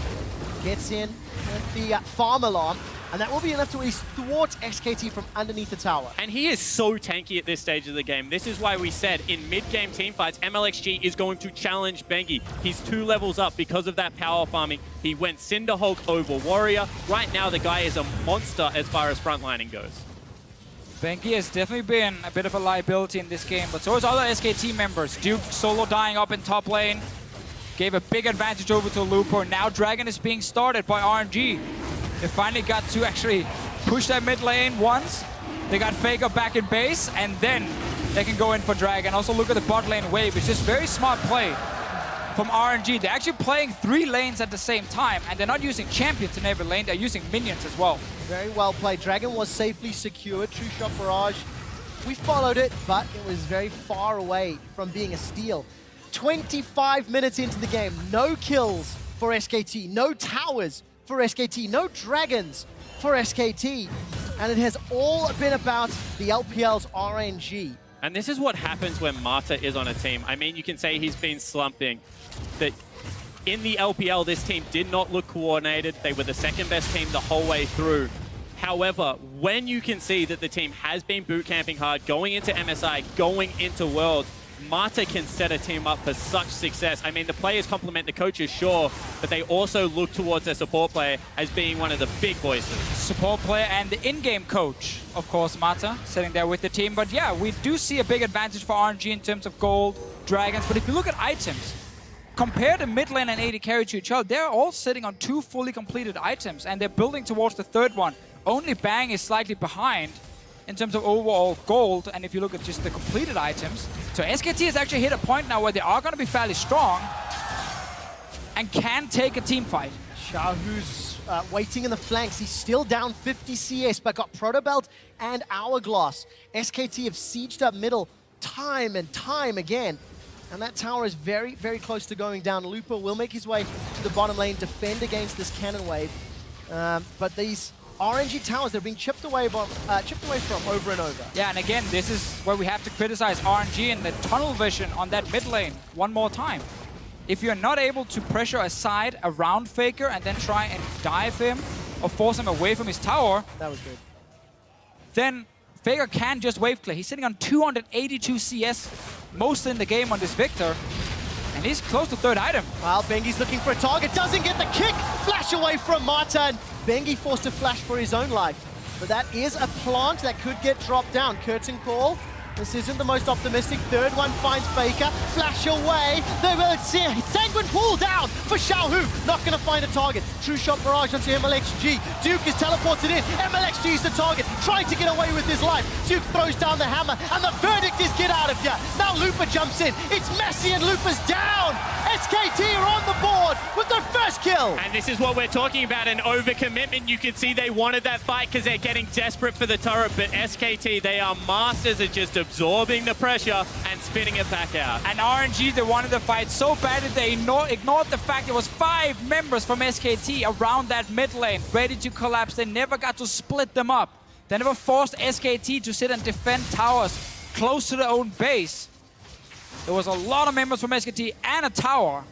gets in with the farm alarm, and that will be enough to at least thwart SKT from underneath the tower. And he is so tanky at this stage of the game. This is why we said in mid-game teamfights, MLXG is going to challenge Bengi. He's 2 levels up because of that power farming. He went Cinderhulk over Warrior. Right now, the guy is a monster as far as frontlining goes. Bengi has definitely been a bit of a liability in this game, but so is other SKT members. Duke solo dying up in top lane. Gave a big advantage over to Lupo. Now Dragon is being started by RNG. They finally got to actually push that mid lane once. They got Faker back in base, and then they can go in for Dragon. Also look at the bot lane wave. It's just very smart play from RNG. They're actually playing 3 lanes at the same time, and they're not using champions in every lane. They're using minions as well. Very well played. Dragon was safely secured. True shot barrage. We followed it, but it was very far away from being a steal. 25 minutes into the game, no kills for SKT, no towers for SKT, no dragons for SKT, and it has all been about the LPL's RNG. And this is what happens when Mata is on a team. I mean, you can say he's been slumping. That in the LPL, this team did not look coordinated. They were the second best team the whole way through. However, when you can see that the team has been boot camping hard, going into MSI, going into Worlds, Mata can set a team up for such success. I mean, the players compliment the coaches, sure, but they also look towards their support player as being one of the big voices. Support player and the in-game coach, of course, Mata, sitting there with the team. But yeah, we do see a big advantage for RNG in terms of gold, dragons. But if you look at items, compare the mid lane and AD carry to each other, they're all sitting on 2 fully completed items, and they're building towards the 3rd one. Only Bang is slightly behind in terms of overall gold, and if you look at just the completed items. So SKT has actually hit a point now where they are going to be fairly strong and can take a team fight. Xiaohu's waiting in the flanks. He's still down 50 CS, but got Proto Belt and Hourglass. SKT have sieged up middle time and time again. And that tower is very, very close to going down. Lupo will make his way to the bottom lane, defend against this cannon wave. But these RNG towers, they're being chipped away from over and over. Yeah, and again, this is where we have to criticize RNG and the tunnel vision on that mid lane one more time. If you're not able to pressure aside around Faker and then try and dive him or force him away from his tower, that was good. Then Faker can just wave clear. He's sitting on 282 CS most in the game on this Victor, and he's close to 3rd item. Well, Bengi's looking for a target, doesn't get the kick. Flash away from Mata, and Bengi forced to flash for his own life. But that is a plant that could get dropped down. Curtain call. This isn't the most optimistic. 3rd one finds Faker. Flash away. They will see Sanguine pull down for Xiaohu. Not going to find a target. True shot barrage onto MLXG. Duke is teleported in. MLXG is the target. Trying to get away with his life. Duke throws down the hammer. And the verdict is get out of here. Now Lupa jumps in. It's Messi and Lupa's down. SKT are on the board with their first kill. And this is what we're talking about, an overcommitment. You can see they wanted that fight because they're getting desperate for the turret. But SKT, they are masters at just absorbing the pressure and spinning it back out. And RNG, they wanted the fight so bad that they ignored the fact there was 5 members from SKT around that mid lane, ready to collapse. They never got to split them up. They never forced SKT to sit and defend towers close to their own base. There was a lot of members from SKT and a tower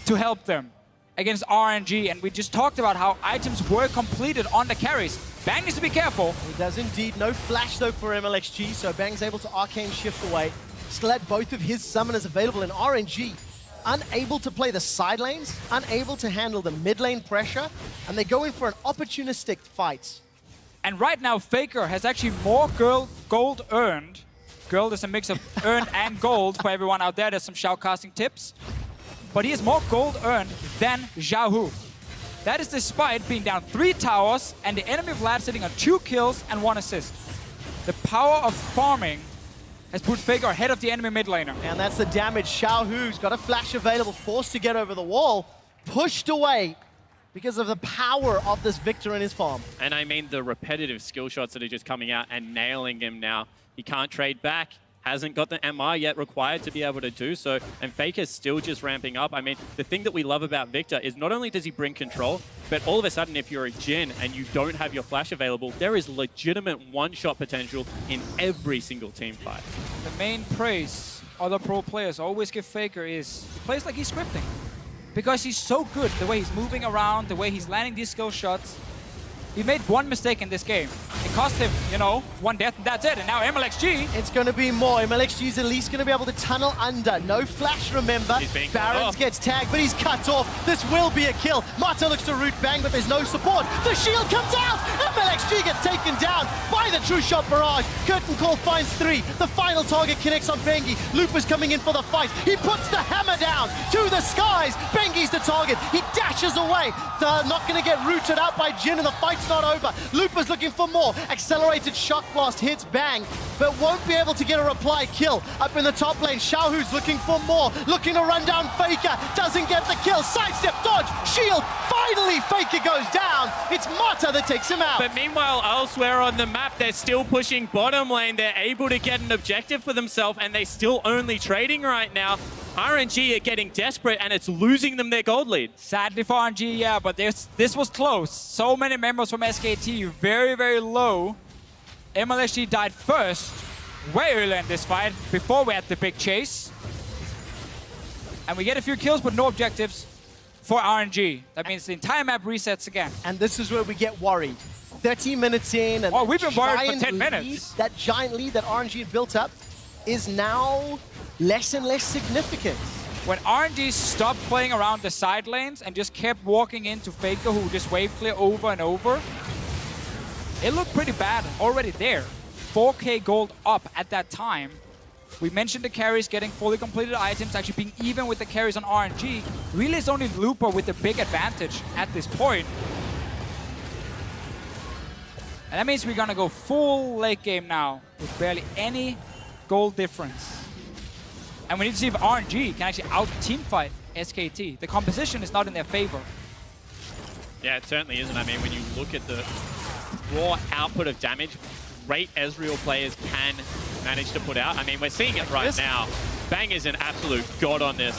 to help them against RNG. And we just talked about how items were completed on the carries. Bang needs to be careful. He does indeed. No flash though for MLXG, so Bang's able to arcane shift away. Still had both of his summoners available, in RNG unable to play the side lanes, unable to handle the mid lane pressure, and they go in for an opportunistic fight. And right now, Faker has actually more gold earned. Gold is a mix of earned and gold for everyone out there. There's some shoutcasting tips. But he has more gold earned than Xiaohu. That is despite being down 3 towers and the enemy Vlad sitting on 2 kills and 1 assist. The power of farming has put Faker ahead of the enemy mid laner. And that's the damage. Xiaohu's got a flash available, forced to get over the wall, pushed away because of the power of this Victor in his farm. And I mean the repetitive skill shots that are just coming out and nailing him now. He can't trade back. Hasn't got the MR yet required to be able to do so, and Faker's still just ramping up. I mean, the thing that we love about Victor is not only does he bring control, but all of a sudden, if you're a Jhin and you don't have your flash available, there is legitimate one-shot potential in every single team fight. The main praise other pro players always give Faker is he plays like he's scripting. Because he's so good, the way he's moving around, the way he's landing these skill shots. He made 1 mistake in this game. It cost him, you know, one death and that's it. And now MLXG. It's going to be more. MLXG is at least going to be able to tunnel under. No flash, remember. He's being cut Barons off. gets tagged, but he's cut off. This will be a kill. Mata looks to root Bang, but there's no support. The shield comes out. MLXG gets taken down by the True Shot Barrage. Curtain Call finds 3. The final target connects on Bengi. Looper's coming in for the fight. He puts the hammer down to the skies. Bengi's the target. He dashes away. They're not going to get rooted out by Jin, and the fight's not over. Looper's looking for more. Accelerated Shock Blast hits Bang, but won't be able to get a reply kill. Up in the top lane, Xiaohu's looking for more. Looking to run down Faker. Doesn't get the kill. Sidestep, dodge, shield. Finally, Faker goes down. It's Mata that takes him out. But meanwhile, elsewhere on the map, they're still pushing bottom lane. They're able to get an objective for themselves, and they're still only trading right now. RNG are getting desperate, and it's losing them their gold lead. Sadly for RNG, yeah, but this was close. So many members from SKT, very, very low. MLSG died first, way earlier in this fight, before we had the big chase. And we get a few kills, but no objectives for RNG. That means the entire map resets again. And this is where we get worried. 13 minutes in, and oh, we've been worried for 10 lead, minutes. That giant lead that RNG had built up is now less and less significant. When RNG stopped playing around the side lanes and just kept walking into Faker, who just wave clear over and over, it looked pretty bad already there. 4K gold up at that time. We mentioned the carries getting fully completed items, actually being even with the carries on RNG. Really, it's only Looper with the big advantage at this point. And that means we're gonna go full late game now with barely any gold difference. And we need to see if RNG can actually out-teamfight SKT. The composition is not in their favor. Yeah, it certainly isn't. I mean, when you look at the raw output of damage, great Ezreal players can manage to put out. I mean, we're seeing it right now. Bang is an absolute god on this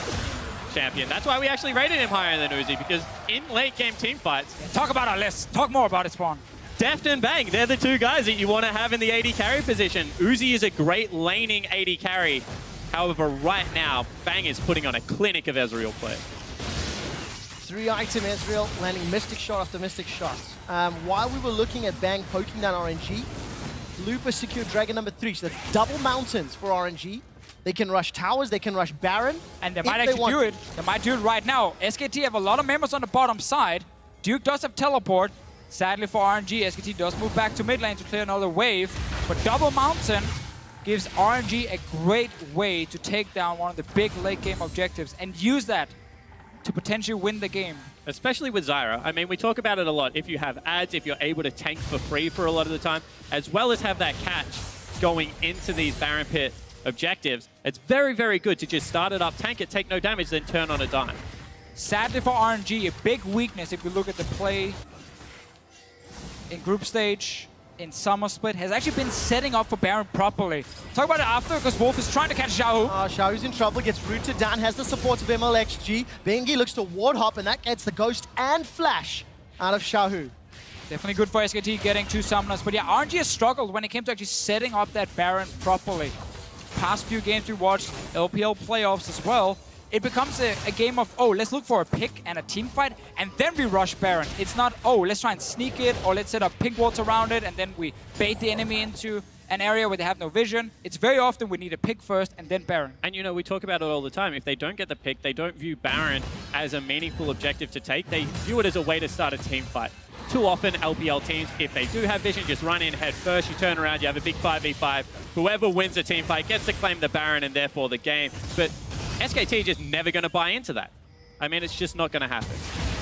champion. That's why we actually rated him higher than Uzi, because in late game team fights... Talk about our list. Talk more about it, Spawn. Deft and Bang, they're the two guys that you want to have in the AD carry position. Uzi is a great laning AD carry. However, right now, Bang is putting on a clinic of Ezreal play. 3-item Ezreal landing Mystic Shot after Mystic Shot. While we were looking at Bang poking down RNG, Looper secured Dragon number 3, so that's double mountains for RNG. They can rush towers, they can rush Baron. And they might actually do it. They might do it right now. SKT have a lot of members on the bottom side. Duke does have teleport. Sadly for RNG, SKT does move back to mid lane to clear another wave. But double mountain gives RNG a great way to take down one of the big late game objectives and use that to potentially win the game. Especially with Zyra. I mean, we talk about it a lot. If you have ads, if you're able to tank for free for a lot of the time, as well as have that catch going into these Baron Pit objectives, it's very, very good to just start it up, tank it, take no damage, then turn on a dime. Sadly for RNG, a big weakness if you look at the play in group stage, in summer split, has actually been setting up for Baron properly. Talk about it after, because Wolf is trying to catch Xiaohu. Xiaohu's in trouble, gets rooted down, has the support of MLXG. Bengi looks to ward hop, and that gets the Ghost and Flash out of Xiaohu. Definitely good for SKT getting 2 summoners. But yeah, RNG has struggled when it came to actually setting up that Baron properly. Past few games we watched, LPL playoffs as well, it becomes a game of, oh, let's look for a pick and a team fight, and then we rush Baron. It's not, oh, let's try and sneak it, or let's set up pink wards around it, and then we bait the enemy into an area where they have no vision. It's very often we need a pick first, and then Baron. And, you know, we talk about it all the time. If they don't get the pick, they don't view Baron as a meaningful objective to take. They view it as a way to start a team fight. Too often, LPL teams, if they do have vision, just run in head first, you turn around, you have a big 5v5. Whoever wins the team fight gets to claim the Baron and therefore the game. But SKT just never going to buy into that. I mean, it's just not going to happen.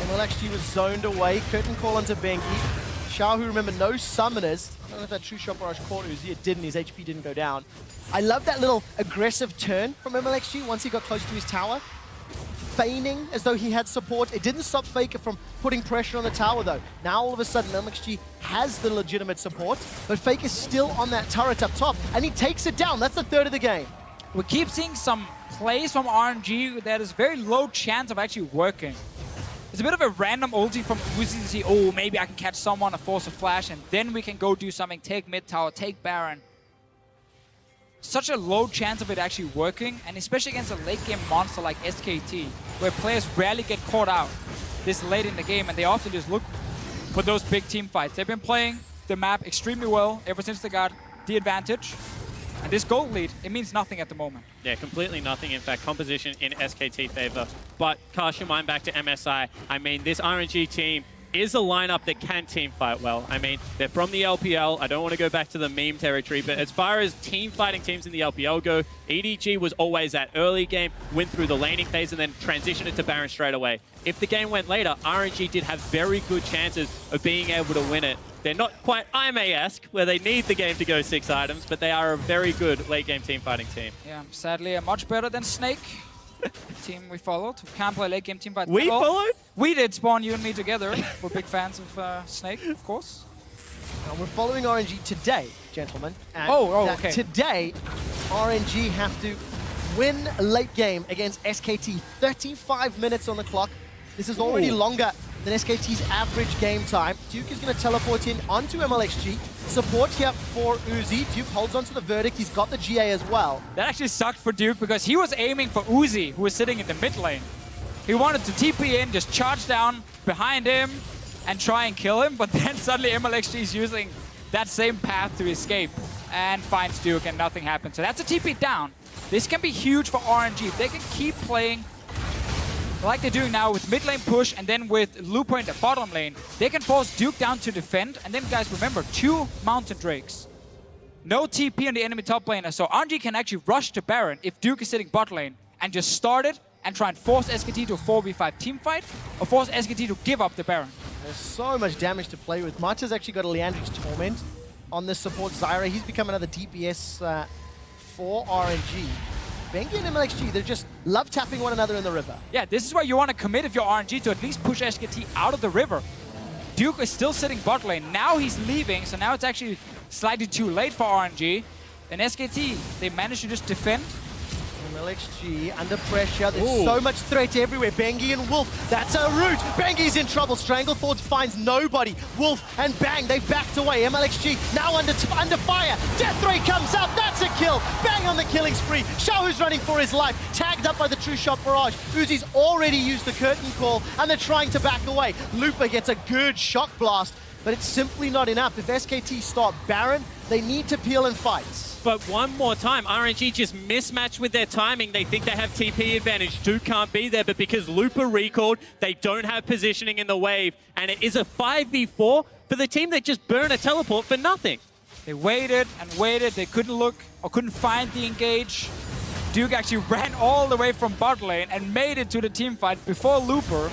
MLXG was zoned away. Curtain call onto Bengi. Xiaohu, remember, no summoners. I don't know if that True Shot Barrage caught Uzi. It didn't. His HP didn't go down. I love that little aggressive turn from MLXG once he got close to his tower. Feigning as though he had support. It didn't stop Faker from putting pressure on the tower, though. Now, all of a sudden, MLXG has the legitimate support, but Faker's still on that turret up top, and he takes it down. That's the third of the game. We keep seeing some plays from RNG that is very low chance of actually working. It's a bit of a random ulti from Uzi to see, oh, maybe I can catch someone, a force of flash, and then we can go do something, take mid tower, take Baron. Such a low chance of it actually working, and especially against a late game monster like SKT, where players rarely get caught out this late in the game, and they often just look for those big team fights. They've been playing the map extremely well ever since they got the advantage. And this gold lead, it means nothing at the moment. Yeah, completely nothing. In fact, composition in SKT favor. But cast your mind back to MSI. I mean, this RNG team is a lineup that can team fight well. I mean, they're from the LPL. I don't want to go back to the meme territory, but as far as team fighting teams in the LPL go, EDG was always that early game, went through the laning phase, and then transitioned it to Baron straight away. If the game went later, RNG did have very good chances of being able to win it. They're not quite IMA-esque, where they need the game to go 6 items, but they are a very good late-game team fighting team. Yeah, sadly, much better than Snake. Team we followed. We can't play late game team fight. We followed? We did, Spawn, you and me together. We're big fans of Snake, of course. Now we're following RNG today, gentlemen. And okay. Today, RNG have to win a late game against SKT. 35 minutes on the clock. This is already longer than SKT's average game time. Duke is going to teleport in onto MLXG. Support here for Uzi. Duke holds onto the verdict. He's got the GA as well. That actually sucked for Duke because he was aiming for Uzi, who was sitting in the mid lane. He wanted to TP in, just charge down behind him and try and kill him, but then suddenly MLXG is using that same path to escape and finds Duke and nothing happens. So that's a TP down. This can be huge for RNG. If they can keep playing like they're doing now with mid lane push and then with Lupo in the bottom lane, they can force Duke down to defend. And then guys, remember, 2 Mountain Drakes. No TP on the enemy top laner, so RNG can actually rush to Baron if Duke is sitting bot lane and just start it and try and force SKT to a 4v5 team fight or force SKT to give up the Baron. There's so much damage to play with. Mata's actually got a Leandrix Torment on this support Zyra. He's become another DPS for RNG. Bengi and MLXG, they just love tapping one another in the river. Yeah, this is where you want to commit if you're RNG to at least push SKT out of the river. Duke is still sitting bot lane. Now he's leaving, so now it's actually slightly too late for RNG. And SKT, they managed to just defend. MLXG under pressure. There's so much threat everywhere. Bengi and Wolf, that's a root. Bengi's in trouble. Stranglethorn finds nobody. Wolf and Bang, they backed away. MLXG now under fire. Death Ray comes out. That's a kill. Bang on the killing spree. Xiaohu's running for his life. Tagged up by the True Shot Barrage. Uzi's already used the curtain call and they're trying to back away. Lupa gets a good shock blast, but it's simply not enough. If SKT start Baron, they need to peel and fight. But one more time, RNG just mismatched with their timing. They think they have TP advantage. Duke can't be there, but because Lupa recalled, they don't have positioning in the wave. And it is a 5v4 for the team that just burned a teleport for nothing. They waited and waited. They couldn't look or couldn't find the engage. Duke actually ran all the way from bot lane and made it to the team fight before Looper,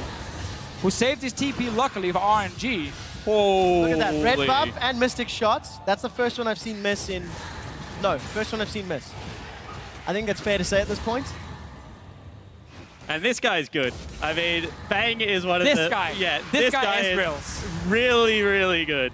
who saved his TP luckily for RNG. Look at that, red buff and mystic shots. That's the first one I've seen miss in... No, first one I've seen miss. I think that's fair to say at this point. And this guy's good. I mean, Bang is one of this guy. Yeah, this guy is really, really good.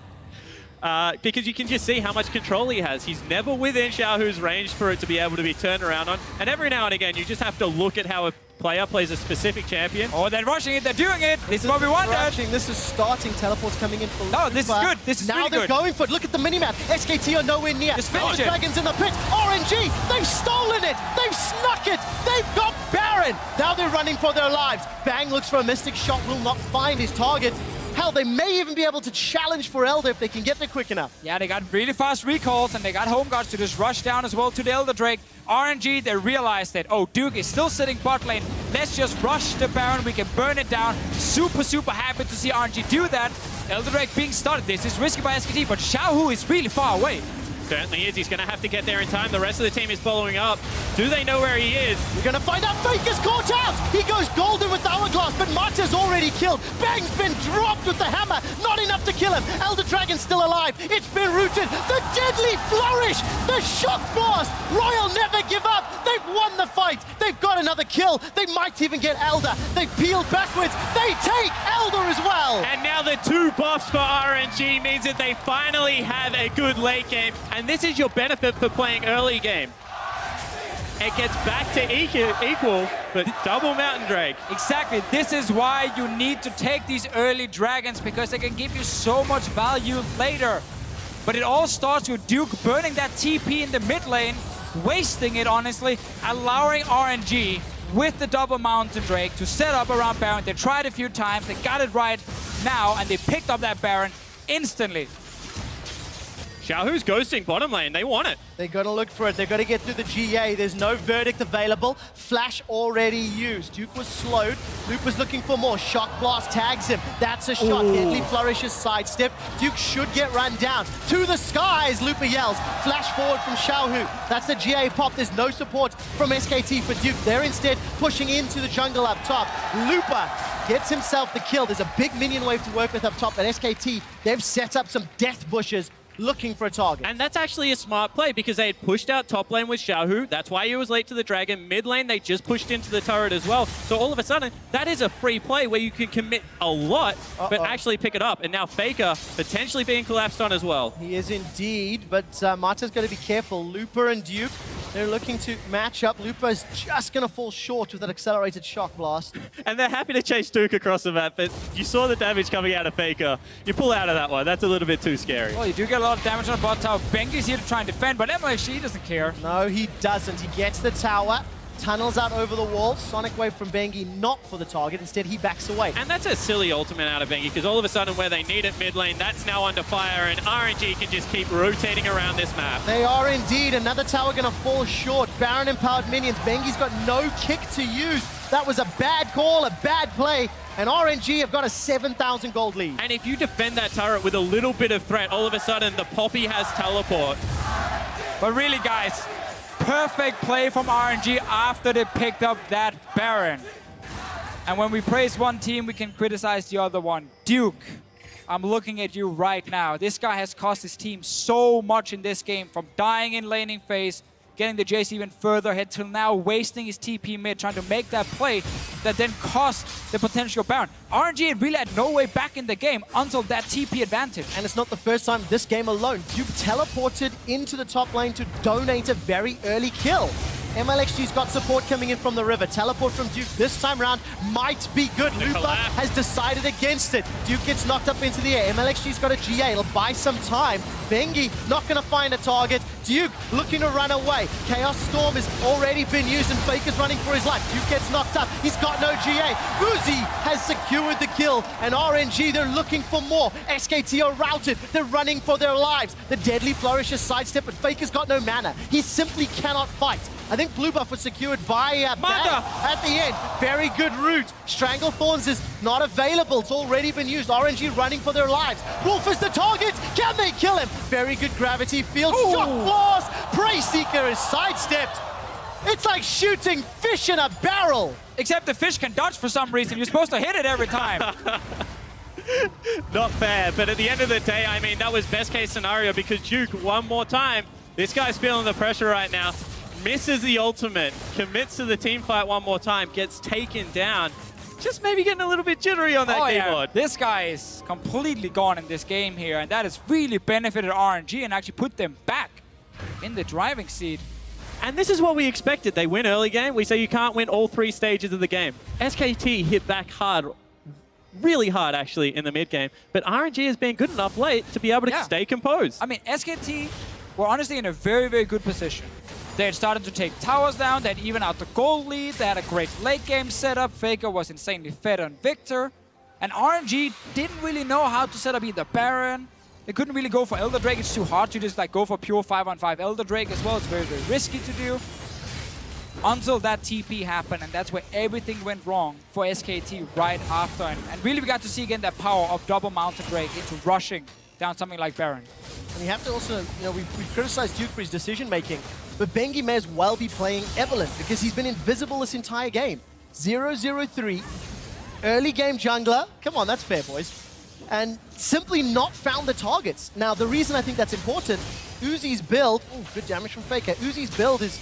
Because you can just see how much control he has. He's never within Xiaohu's range for it to be able to be turned around on. And every now and again, you just have to look at how a player plays a specific champion. Oh, they're rushing it. They're doing it. This is what we wanted. This is starting. Teleports coming in for No, this is good. This is now really they're good. going for it. Look at the minimap. SKT are nowhere near. Just finish it. Dragons in the pit. RNG, they've stolen it. They've snuck it. They've got Baron. Now they're running for their lives. Bang looks for a mystic shot. Will not find his target. Hell, they may even be able to challenge for Elder if they can get there quick enough. Yeah, they got really fast recalls and they got home guards to just rush down as well to the Elder Drake. RNG, they realized that, oh, Duke is still sitting bot lane. Let's just rush the Baron. We can burn it down. Super, super happy to see RNG do that. Elder Drake being started. This is risky by SKT, but Xiaohu is really far away. Certainly is. He's going to have to get there in time. The rest of the team is following up. Do they know where he is? We're going to find out. Faker's caught out. He goes golden with the hourglass, but Mata's already killed. Bang's been dropped with the hammer. Not enough to kill him. Elder Dragon's still alive. It's been rooted. The deadly flourish. The shock blast. Royal never give up. They've won the fight. They've got another kill. They might even get Elder. They've peeled backwards. They take Elder as well. And now the 2 buffs for RNG means that they finally have a good late game. And this is your benefit for playing early game. It gets back to equal, but double Mountain Drake. Exactly. This is why you need to take these early dragons, because they can give you so much value later. But it all starts with Duke burning that TP in the mid lane, wasting it, honestly, allowing RNG with the double Mountain Drake to set up around Baron. They tried a few times, they got it right now, and they picked up that Baron instantly. Xiaohu's ghosting bottom lane. They want it. They're going to look for it. They're going to get through the GA. There's no verdict available. Flash already used. Duke was slowed. Luke was looking for more. Shock Blast tags him. That's a shot. Deadly Flourish is sidestep. Duke should get run down. To the skies, Lupa yells. Flash forward from Xiaohu. That's the GA pop. There's no support from SKT for Duke. They're instead pushing into the jungle up top. Lupa gets himself the kill. There's a big minion wave to work with up top, but SKT, they've set up some death bushes looking for a target. And that's actually a smart play because they had pushed out top lane with Xiaohu. That's why he was late to the dragon. Mid lane, they just pushed into the turret as well. So all of a sudden, that is a free play where you can commit a lot, but actually pick it up. And now Faker potentially being collapsed on as well. He is indeed, but Mata's got to be careful. Lupa and Duke, they're looking to match up. Lupa is just going to fall short with that accelerated shock blast. And they're happy to chase Duke across the map, but you saw the damage coming out of Faker. You pull out of that one. That's a little bit too scary. Well, you do get a lot of damage on the bot tower. Bengi's here to try and defend, but MLHG doesn't care. No, he doesn't. He gets the tower, tunnels out over the wall. Sonic Wave from Bengi, not for the target. Instead, he backs away. And that's a silly ultimate out of Bengi, because all of a sudden where they need it mid lane, that's now under fire, and RNG can just keep rotating around this map. They are indeed. Another tower going to fall short. Baron empowered minions. Bengi's got no kick to use. That was a bad call, a bad play. And RNG have got a 7,000 gold lead. And if you defend that turret with a little bit of threat, all of a sudden the Poppy has teleport. But really, guys, perfect play from RNG after they picked up that Baron. And when we praise one team, we can criticize the other one. Duke, I'm looking at you right now. This guy has cost his team so much in this game, from dying in laning phase, getting the Jace even further ahead, till now wasting his TP mid, trying to make that play that then cost the potential Baron. RNG really had no way back in the game until that TP advantage. And it's not the first time this game alone. Duke teleported into the top lane to donate a very early kill. MLXG's got support coming in from the river. Teleport from Duke this time round might be good. Lupa has decided against it. Duke gets knocked up into the air. MLXG's got a GA. It'll buy some time. Bengi not going to find a target. Duke looking to run away. Chaos Storm has already been used and Faker's running for his life. Duke gets knocked up. He's got no GA. Uzi has secured the kill, and RNG, they're looking for more. SKT are routed. They're running for their lives. The Deadly Flourish is sidestep, but Faker's got no mana. He simply cannot fight. I think blue buff was secured by Bang at the end. Very good route. Strangle Thorns is not available. It's already been used. RNG running for their lives. Wolf is the target. Can they kill him? Very good gravity field. Shock blast. Prey Seeker is sidestepped. It's like shooting fish in a barrel. Except the fish can dodge for some reason. You're supposed to hit it every time. Not fair, but at the end of the day, I mean, that was best case scenario because Duke, one more time, this guy's feeling the pressure right now. Misses the ultimate, commits to the team fight one more time, gets taken down. Just maybe getting a little bit jittery on that keyboard. Yeah. This guy is completely gone in this game here, and that has really benefited RNG and actually put them back in the driving seat. And this is what we expected. They win early game. We say you can't win all three stages of the game. SKT hit back hard, really hard actually, in the mid game, but RNG has been good enough late to be able to stay composed. I mean, SKT were honestly in a very, very good position. They had started to take towers down, they had even out the gold lead, they had a great late game setup, Faker was insanely fed on Victor, and RNG didn't really know how to set up either Baron. They couldn't really go for Elder Drake, it's too hard to just like go for pure 5-on-5 Elder Drake as well, it's very, very risky to do. Until that TP happened, and that's where everything went wrong for SKT right after, and really we got to see again that power of double Mountain Drake into rushing down something like Baron. And you have to also, you know, we've criticized Duke for his decision-making, but Bengi may as well be playing Evelyn because he's been invisible this entire game. 0-0-3, early game jungler, come on, that's fair, boys, and simply not found the targets. Now, the reason I think that's important, Uzi's build, good damage from Faker, Uzi's build is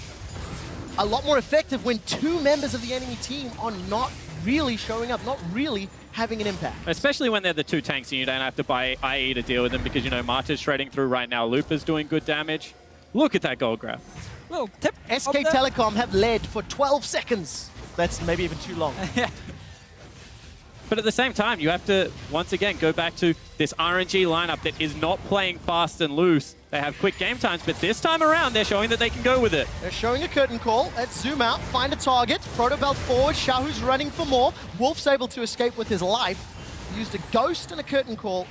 a lot more effective when two members of the enemy team are not really showing up, not really having an impact. Especially when they're the two tanks and you don't have to buy IE to deal with them because, you know, Marta's shredding through right now. Lupa's doing good damage. Look at that gold graph. Little tip. SK Telecom have led for 12 seconds. That's maybe even too long. Yeah. But at the same time, you have to, once again, go back to this RNG lineup that is not playing fast and loose. They have quick game times, but this time around, they're showing that they can go with it. They're showing a curtain call. Let's zoom out, find a target. Protobelt forward, Xiaohu's running for more. Wolf's able to escape with his life. Used a ghost and a curtain call.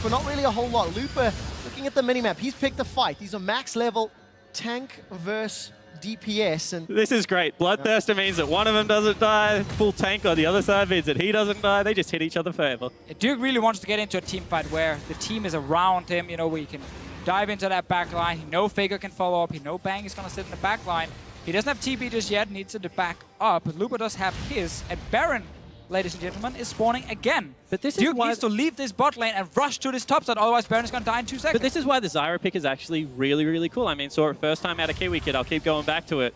for not really a whole lot. Lupa, looking at the minimap, he's picked a fight. These are max level tank versus DPS. And this is great. Bloodthirster means that one of them doesn't die. Full tank on the other side means that he doesn't die. They just hit each other forever. Duke really wants to get into a team fight where the team is around him, you know, where he can dive into that back line. He knows Faker can follow up. He knows Bang is going to sit in the back line. He doesn't have TP just yet, needs it to back up. Lupa does have his, and Baron, ladies and gentlemen, is spawning again. But this Duke is why needs to leave this bot lane and rush to this top side, otherwise Baron is going to die in 2 seconds. But this is why the Zyra pick is actually really, really cool. I mean, saw it first time out of Kiwi Kid. I'll keep going back to it.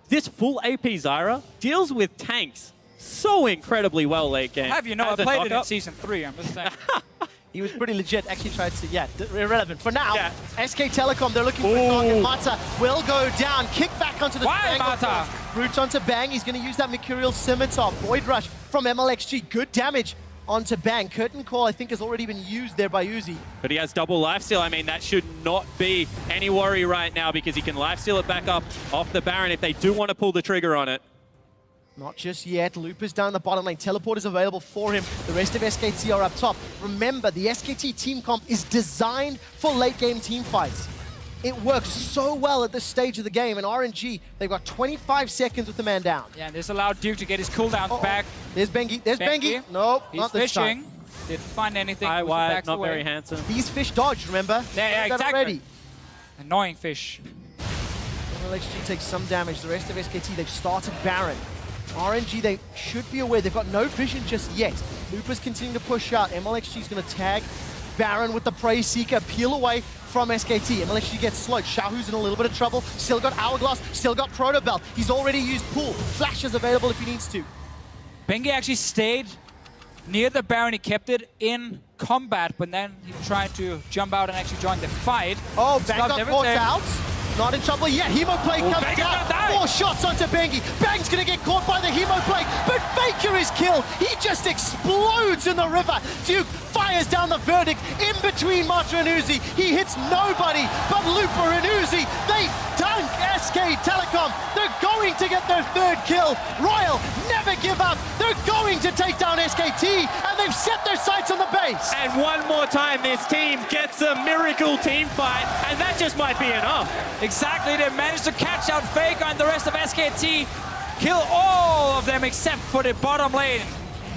This full AP Zyra deals with tanks so incredibly well late game. Have you know, I played it in Season 3, I'm just saying. he was pretty legit. Actually tried to, yeah, irrelevant. For now, Yeah. SK Telecom, they're looking for a target. Mata will go down. Kick back onto the Why, triangle. Mata? Roots onto Bang. He's going to use that Mercurial Scimitar. Void Rush from MLXG. Good damage onto Bang. Curtain Call, I think, has already been used there by Uzi. But he has double lifesteal. I mean, that should not be any worry right now because he can lifesteal it back up off the Baron if they do want to pull the trigger on it. Not just yet. Lupa's down the bottom lane. Teleport is available for him. The rest of SKT are up top. Remember, the SKT team comp is designed for late game team fights. It works so well at this stage of the game. And RNG, they've got 25 seconds with the man down. Yeah, and this allowed Duke to get his cooldowns back. There's Bengi. There's Bengi. Nope, He's not this fishing. time. Didn't find anything. High Pushes wide, backs not away. very handsome. These fish dodge, remember? Yeah, Did that exactly. already. Annoying fish. MLXG takes some damage. The rest of SKT, they've started Baron. RNG, they should be aware. They've got no vision just yet. Lupa's continuing to push out. MLXG's going to tag Baron with the Prey Seeker. Peel away from SKT. MLXG gets slowed. Shahu's in a little bit of trouble. Still got Hourglass. Still got Proto Belt. He's already used Pool. Flash is available if he needs to. Bengi actually stayed near the Baron. He kept it in combat, but then he tried to jump out and actually join the fight. Oh, Bang Stopped got everything. caught out. Not in trouble yet. Hemoplay comes Bengi's down. gonna die. 4 shots onto Bengi. Bang's gonna get caught by the Hemoplay, but Faker is killed. He just explodes in the river. Duke fires down the verdict in between Mata and Uzi. He hits nobody but Lupa and Uzi. They dunk SK Telecom. They're going to get their 3rd kill. Royal never give up. They're going to take down SKT, and they've set their sights on the base. And one more time, this team gets a miracle team fight, and that just might be enough. Exactly, they managed to catch out Faker and the rest of SKT. Kill all of them except for the bottom lane.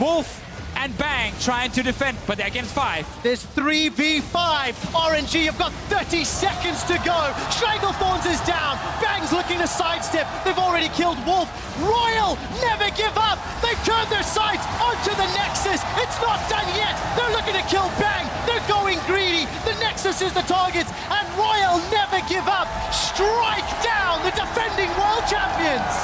Wolf and Bang trying to defend, but they're against 5. There's 3v5. RNG have got 30 seconds to go. Stranglethorns is down. Bang's looking to sidestep. They've already killed Wolf. Royal never give up. They've turned their sights onto the Nexus. It's not done yet. They're looking to kill Bang. They're going greedy. The Nexus is the target, and Royal never give up. Strike down the defending world champions.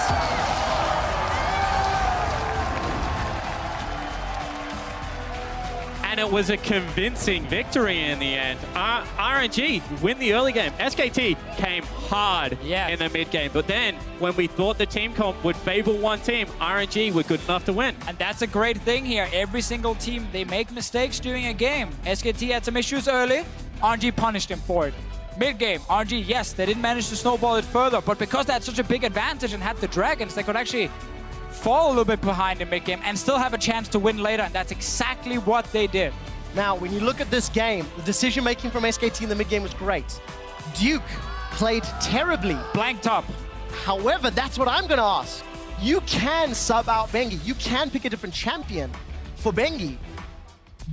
And it was a convincing victory in the end. RNG win the early game. SKT came hard in the mid game, but then when we thought the team comp would favor one team, RNG were good enough to win. And that's a great thing here. Every single team, they make mistakes during a game. SKT had some issues early. RNG punished them for it. Mid-game, RNG, yes, they didn't manage to snowball it further, but because they had such a big advantage and had the Dragons, they could actually fall a little bit behind in mid-game and still have a chance to win later, and that's exactly what they did. Now, when you look at this game, the decision-making from SKT in the mid-game was great. Duke played terribly. Blanked up. However, that's what I'm going to ask. You can sub out Bengi. You can pick a different champion for Bengi.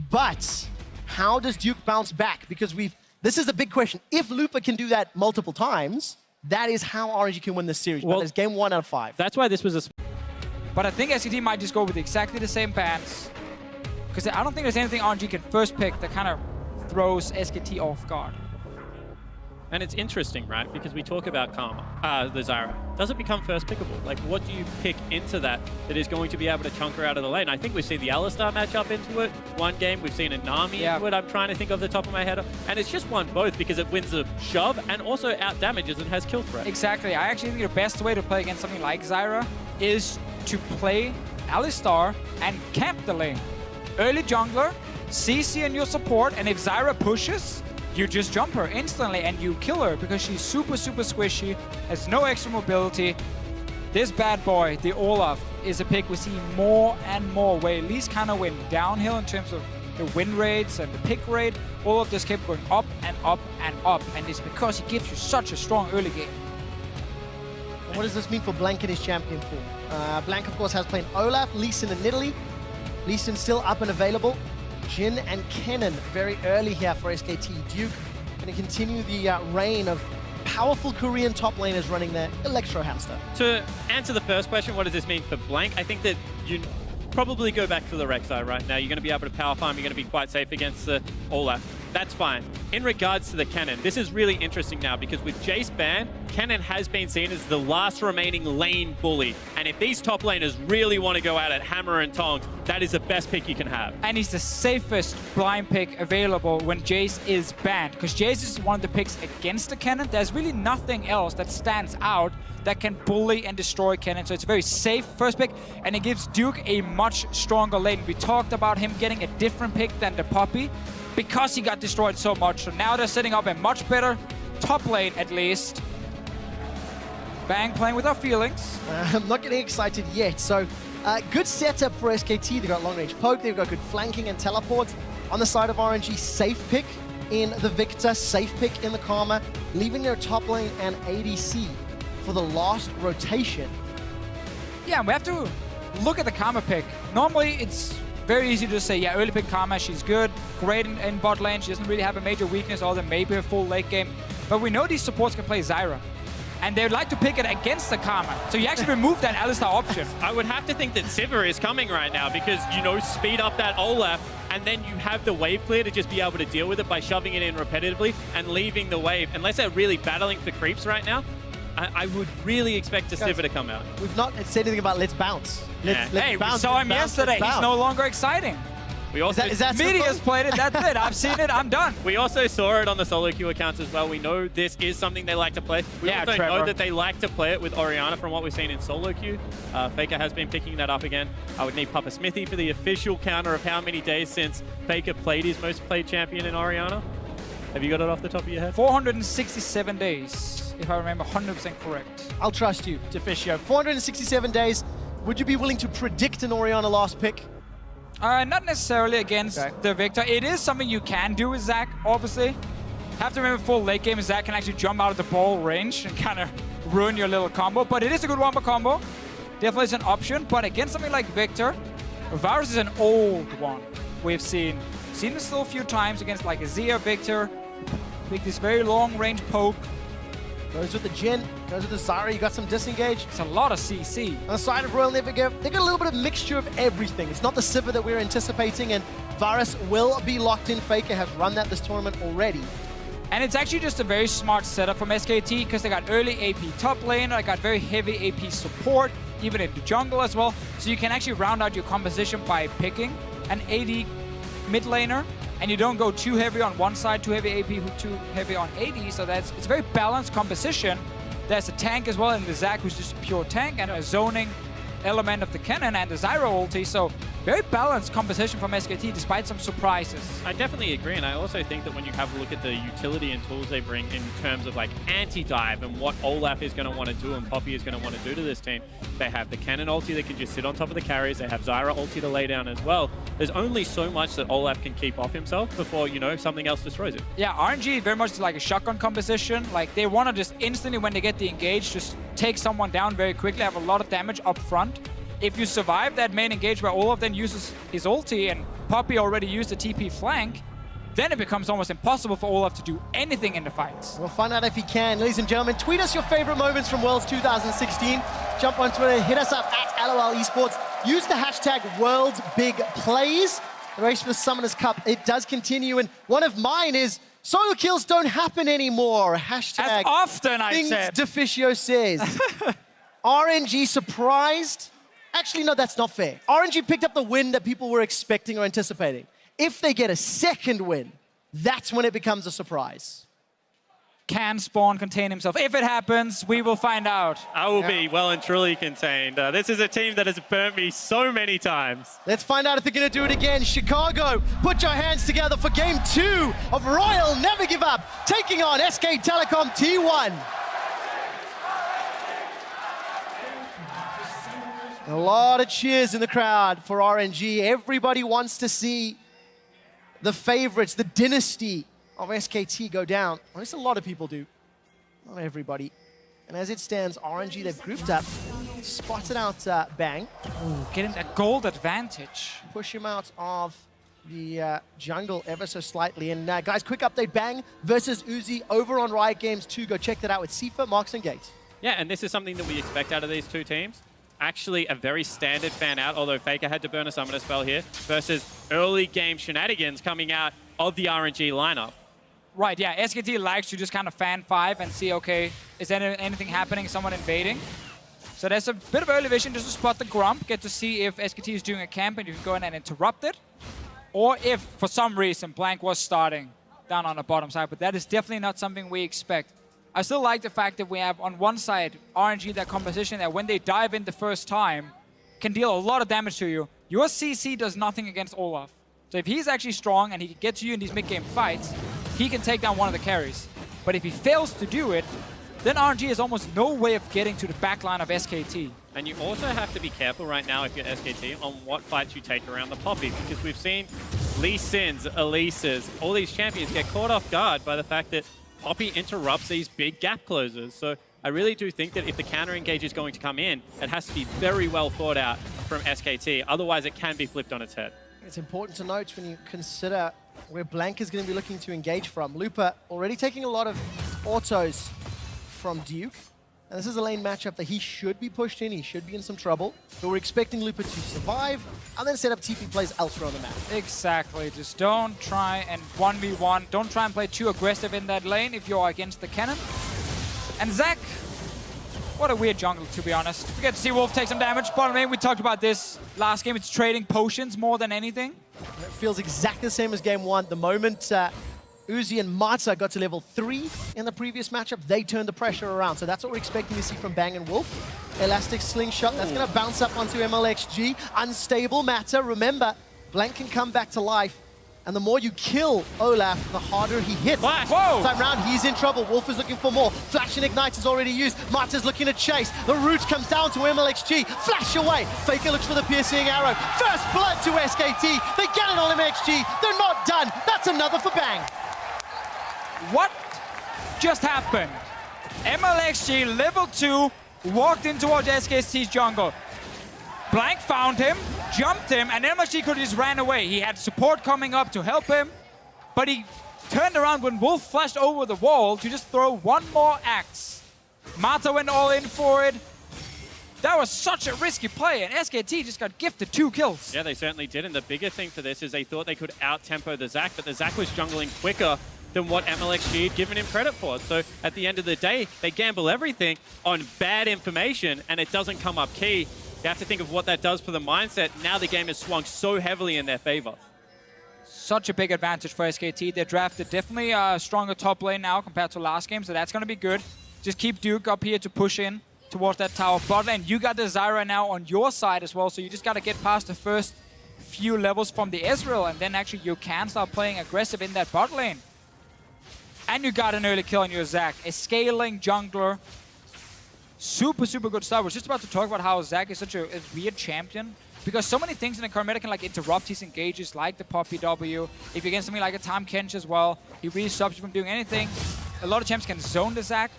But how does Duke bounce back? Because this is a big question. If Lupa can do that multiple times, that is how RNG can win this series. Well, that is game 1 out of 5. That's why this was a... But I think SKT might just go with exactly the same bans. Because I don't think there's anything RNG can first pick that kind of throws SKT off guard. And it's interesting, right? Because we talk about Karma, the Zyra. Does it become first pickable? Like, what do you pick into that is going to be able to chunk her out of the lane? I think we've seen the Alistar match up into it. One game, we've seen a Nami into it. I'm trying to think off the top of my head. And it's just won both because it wins a shove and also out damages and has kill threat. Exactly. I actually think the best way to play against something like Zyra is to play Alistar and camp the lane. Early jungler, CC in your support, and if Zyra pushes, you just jump her instantly and you kill her because she's super, super squishy, has no extra mobility. This bad boy, the Olaf, is a pick we see more and more, where at least kind of went downhill in terms of the win rates and the pick rate, all of this kept going up and up and up. And it's because he gives you such a strong early game. And what does this mean for Blank in his champion pool? Blank, of course, has played Olaf, Lee Sin, and Nidalee. Lee Sin still up and available. Jin and Kennen very early here for SKT. Duke going to continue the reign of powerful Korean top laners running their Electro Hamster. To answer the first question, what does this mean for Blank? I think that you probably go back to the Rek'Sai right now. You're going to be able to power farm. You're going to be quite safe against the Olaf. That's fine. In regards to the Kennen, this is really interesting now because with Jace banned, Kennen has been seen as the last remaining lane bully. And if these top laners really want to go at it, hammer and tongs, that is the best pick you can have. And he's the safest blind pick available when Jace is banned, because Jace is one of the picks against the Kennen. There's really nothing else that stands out that can bully and destroy Kennen. So it's a very safe first pick, and it gives Duke a much stronger lane. We talked about him getting a different pick than the Poppy because he got destroyed so much. So now they're setting up a much better top lane, at least. Bang playing with our feelings. I'm not getting excited yet. So good setup for SKT. They've got long range poke. They've got good flanking and teleport. On the side of RNG, safe pick in the Victor, safe pick in the Karma, leaving their top lane and ADC for the last rotation. Yeah, we have to look at the Karma pick. Normally, it's very easy to say, yeah, early pick Karma, she's good, great in bot lane. She doesn't really have a major weakness other than maybe a full late game. But we know these supports can play Zyra. And they would like to pick it against the Karma. So you actually remove that Alistar option. I would have to think that Sivir is coming right now because, you know, speed up that Olaf, and then you have the wave clear to just be able to deal with it by shoving it in repetitively and leaving the wave. Unless they're really battling for creeps right now, I would really expect a Sivir to come out. We've not said anything about let's bounce. Let's Hey, bounce, we saw him yesterday. He's no longer exciting. We also Is that Media's played it, that's it. I've seen it, I'm done. We also saw it on the solo queue accounts as well. We know this is something they like to play. We also know that they like to play it with Orianna from what we've seen in solo queue. Faker has been picking that up again. I would need Papa Smithy for the official counter of how many days since Faker played his most played champion in Orianna. Have you got it off the top of your head? 467 days, if I remember 100% correct. I'll trust you, Deficio. 467 days. Would you be willing to predict an Orianna last pick? Not necessarily against the Victor. It is something you can do with Zac, obviously. Have to remember full late game, Zac can actually jump out of the ball range and kind of ruin your little combo. But it is a good wombo combo. Definitely is an option. But against something like Victor, Varus is an old one. We've seen this still a few times against like a Zia Victor. Make this very long range poke. Goes with the Jin, goes with the Zyra, you got some disengage. It's a lot of CC. On the side of Royal Nevergive, they got a little bit of mixture of everything. It's not the Sivir that we're anticipating, and Varus will be locked in. Faker has run that this tournament already. And it's actually just a very smart setup from SKT because they got early AP top laner, they got very heavy AP support, even in the jungle as well. So you can actually round out your composition by picking an AD mid laner, and you don't go too heavy on one side, too heavy AP, too heavy on AD. So it's a very balanced composition. There's a tank as well in the Zac, who's just a pure tank, and a zoning element of the Kennen and the Zyra ulti. So very balanced composition from SKT despite some surprises. I definitely agree, and I also think that when you have a look at the utility and tools they bring in terms of like anti-dive and what Olaf is going to want to do and Poppy is going to want to do to this team, they have the Kennen ulti that can just sit on top of the carries, they have Zyra ulti to lay down as well. There's only so much that Olaf can keep off himself before, you know, something else destroys it. Yeah, RNG very much like a shotgun composition. Like they want to just instantly, when they get the engage, just take someone down very quickly, have a lot of damage up front. If you survive that main engage where Olaf then uses his ulti and Poppy already used the TP flank, then it becomes almost impossible for Olaf to do anything in the fights. We'll find out if he can. Ladies and gentlemen, tweet us your favorite moments from Worlds 2016. Jump on Twitter, hit us up at LOL Esports. Use the hashtag WorldsBigPlays. The race for the Summoners Cup, it does continue, and one of mine is solo kills don't happen anymore. Hashtag as often I things said. Deficio says. RNG surprised. Actually, no, that's not fair. RNG picked up the win that people were expecting or anticipating. If they get a second win, that's when it becomes a surprise. Can Spawn contain himself? If it happens, we will find out. I will be well and truly contained. This is a team that has burnt me so many times. Let's find out if they're going to do it again. Chicago, put your hands together for Game 2 of Royal Never Give Up, taking on SK Telecom T1. A lot of cheers in the crowd for RNG. Everybody wants to see the favorites, the dynasty of SKT go down. At least a lot of people do. Not everybody. And as it stands, RNG, they've grouped up, spotted out Bang. Ooh, getting that gold advantage. Push him out of the jungle ever so slightly. And guys, quick update, Bang versus Uzi over on Riot Games 2. Go check that out with Sifa, Marks, and Gates. Yeah, and this is something that we expect out of these two teams. Actually, a very standard fan out, although Faker had to burn a summoner spell here, versus early game shenanigans coming out of the RNG lineup. Right, yeah, SKT likes to just kind of fan 5 and see, okay, is there anything happening, someone invading? So there's a bit of early vision just to spot the Grump, get to see if SKT is doing a camp and you can go in and interrupt it. Or if, for some reason, Blank was starting down on the bottom side, but that is definitely not something we expect. I still like the fact that we have, on one side, RNG, that composition that when they dive in the first time, can deal a lot of damage to you. Your CC does nothing against Olaf. So if he's actually strong and he can get to you in these mid-game fights, he can take down one of the carries. But if he fails to do it, then RNG has almost no way of getting to the backline of SKT. And you also have to be careful right now if you're SKT on what fights you take around the Poppy, because we've seen Lee Sins, Elises, all these champions get caught off guard by the fact that Poppy interrupts these big gap closers. So I really do think that if the counter engage is going to come in, it has to be very well thought out from SKT. Otherwise, it can be flipped on its head. It's important to note when you consider where Blank is going to be looking to engage from. Looper already taking a lot of autos from Duke. And this is a lane matchup that he should be pushed in. He should be in some trouble. But we're expecting Looper to survive and then set up TP plays elsewhere on the map. Exactly. Just don't try and 1v1. Don't try and play too aggressive in that lane if you're against the cannon. And Zach, what a weird jungle, to be honest. We get to see Wolf take some damage. Bottom lane, we talked about this last game. It's trading potions more than anything. And it feels exactly the same as game 1. The moment Uzi and Mata got to level 3 in the previous matchup, they turned the pressure around. So that's what we're expecting to see from Bang and Wolf. Elastic slingshot, that's going to bounce up onto MLXG. Unstable Mata. Remember, Blank can come back to life. And the more you kill Olaf, the harder he hits. Flash. Whoa. Time round, he's in trouble. Wolf is looking for more. Flash and Ignite is already used. Mata's looking to chase. The root comes down to MLXG. Flash away. Faker looks for the piercing arrow. First blood to SKT. They get it on MLXG. They're not done. That's another for Bang. What just happened? MLXG level 2 walked in towards SKT's jungle. Blank found him, jumped him, and MLXG could have just ran away. He had support coming up to help him, but he turned around when Wolf flashed over the wall to just throw one more axe. Mata went all in for it. That was such a risky play, and SKT just got gifted 2 kills. Yeah, they certainly did, and the bigger thing for this is they thought they could out-tempo the Zac, but the Zac was jungling quicker than what MLXG had given him credit for. So at the end of the day, they gamble everything on bad information, and it doesn't come up key. You have to think of what that does for the mindset. Now the game has swung so heavily in their favor. Such a big advantage for SKT. They drafted definitely a stronger top lane now compared to last game, so that's going to be good. Just keep Duke up here to push in towards that tower. Bot lane, you got the Zyra now on your side as well, so you just got to get past the first few levels from the Ezreal, and then actually you can start playing aggressive in that bot lane. And you got an early kill on your Zac. A scaling jungler. Super, super good start. I was just about to talk about how Zac is such a weird champion. Because so many things in the current meta can like interrupt his engages, like the Poppy W. If you're against something like a Tahm Kench as well, he really stops you from doing anything. A lot of champs can zone the Zac.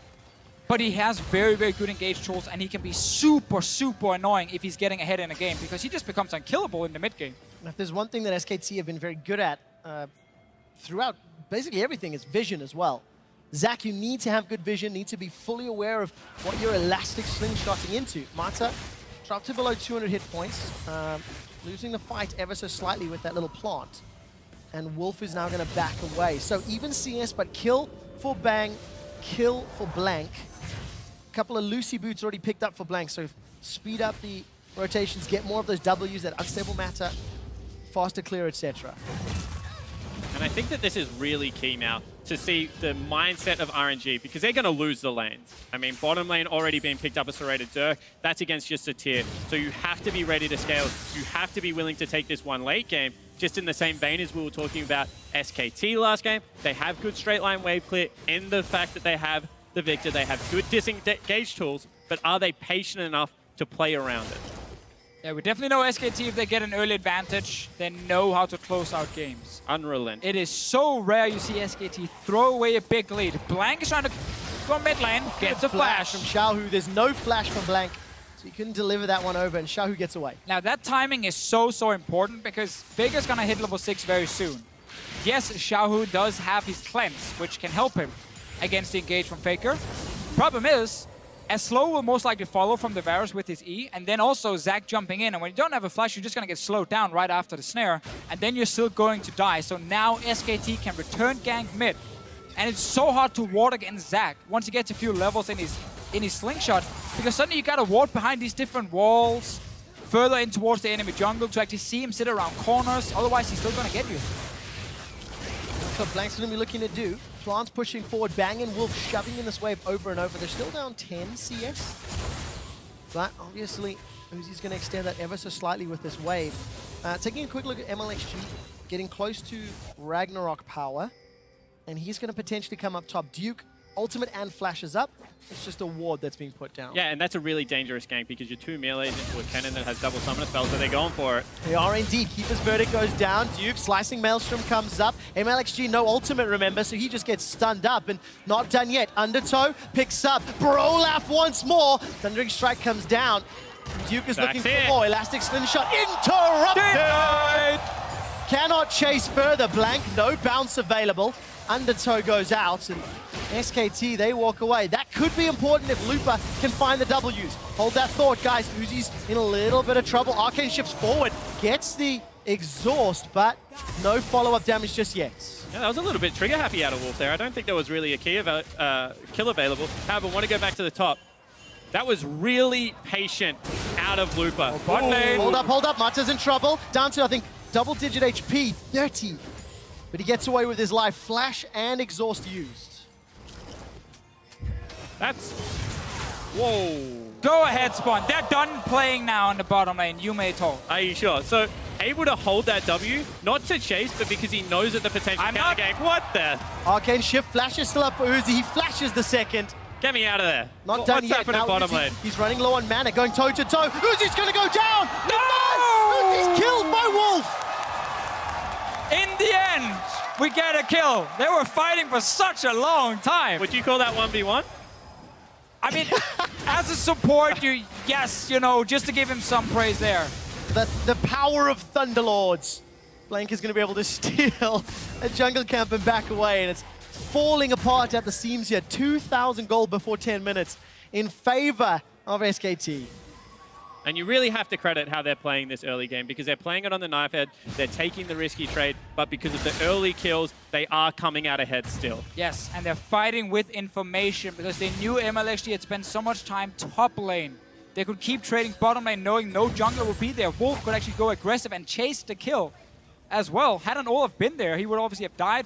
But he has very, very good engage tools, and he can be super, super annoying if he's getting ahead in a game, because he just becomes unkillable in the mid game. And if there's one thing that SKT have been very good at throughout basically everything, is vision as well. Zac, you need to have good vision, need to be fully aware of what you're elastic slingshotting into. Mata dropped to below 200 hit points, losing the fight ever so slightly with that little plant. And Wolf is now going to back away. So even CS, but kill for Bang, kill for Blank. A couple of Lucy boots already picked up for Blank, so speed up the rotations, get more of those Ws, that unstable Mata, faster clear, etc. And I think that this is really key now to see the mindset of RNG, because they're going to lose the lanes. I mean, bottom lane already being picked up a serrated Dirk. That's against just a tier. So you have to be ready to scale. You have to be willing to take this one late game. Just in the same vein as we were talking about SKT last game, they have good straight line wave clear in the fact that they have the Victor. They have good disengage tools, but are they patient enough to play around it? Yeah, we definitely know SKT, if they get an early advantage, they know how to close out games. Unrelenting. It is so rare you see SKT throw away a big lead. Blank is trying to go mid lane, gets a flash. From Xiaohu. There's no flash from Blank, so he couldn't deliver that one over, and Xiaohu gets away. Now that timing is so important because Faker's gonna hit level 6 very soon. Yes, Xiaohu does have his cleanse, which can help him against the engage from Faker. Problem is, as slow will most likely follow from the Varus with his E, and then also Zac jumping in, and when you don't have a flash, you're just gonna get slowed down right after the snare, and then you're still going to die. So now SKT can return gank mid, and it's so hard to ward against Zac once he gets a few levels in his slingshot, because suddenly you gotta ward behind these different walls, further in towards the enemy jungle to actually see him sit around corners, otherwise he's still gonna get you. That's what Blank's gonna be looking to do. Plants pushing forward, Bang and Wolf shoving in this wave over and over. They're still down 10 CS. But obviously, Uzi's gonna extend that ever so slightly with this wave. Taking a quick look at MLXG, getting close to Ragnarok power. And he's gonna potentially come up top. Duke, ultimate and flashes up. It's just a ward that's being put down. Yeah, and that's a really dangerous gank because you're 2 melees into a cannon that has double summoner spells, so they're going for it. They are indeed. Keeper's Verdict goes down. Duke, Slicing Maelstrom comes up. MLXG, no ultimate, remember, so he just gets stunned up and not done yet. Undertow picks up. Brolaf once more. Thundering Strike comes down. Duke is looking for more. Elastic Slingshot interrupted! Cannot chase further. Blank, no bounce available. Undertow goes out, and SKT, they walk away. That could be important if Lupa can find the W's. Hold that thought, guys. Uzi's in a little bit of trouble. Arcane shifts forward, gets the exhaust, but no follow-up damage just yet. Yeah, that was a little bit trigger happy out of Wolf there. I don't think there was really a kill available. However, want to go back to the top. That was really patient out of Lupa. Hold up. Mata's in trouble. Down to, I think, double-digit HP, 30. But he gets away with his life. Flash and exhaust used. That's... Whoa. Go ahead, Spawn. They're done playing now in the bottom lane. You may talk. Are you sure? So, able to hold that W, not to chase, but because he knows that the potential counter game. What the? Arcane shift, flash is still up for Uzi. He flashes the second. Get me out of there. Not done What's yet. happening Now bottom Uzi, lane? he's running low on mana, going toe-to-toe. Uzi's gonna go down! No! Uzi's killed by Wolf! In the end, we get a kill. They were fighting for such a long time. Would you call that 1v1? I mean, as a support, yes, you know, just to give him some praise there. The power of Thunderlords. Blank is going to be able to steal a jungle camp and back away, and it's falling apart at the seams here. 2,000 gold before 10 minutes in favor of SKT. And you really have to credit how they're playing this early game because they're playing it on the knife edge, they're taking the risky trade, but because of the early kills, they are coming out ahead still. Yes, and they're fighting with information because they knew MLXG had spent so much time top lane. They could keep trading bottom lane knowing no jungler would be there. Wolf could actually go aggressive and chase the kill as well. Hadn't Olaf been there, he would obviously have died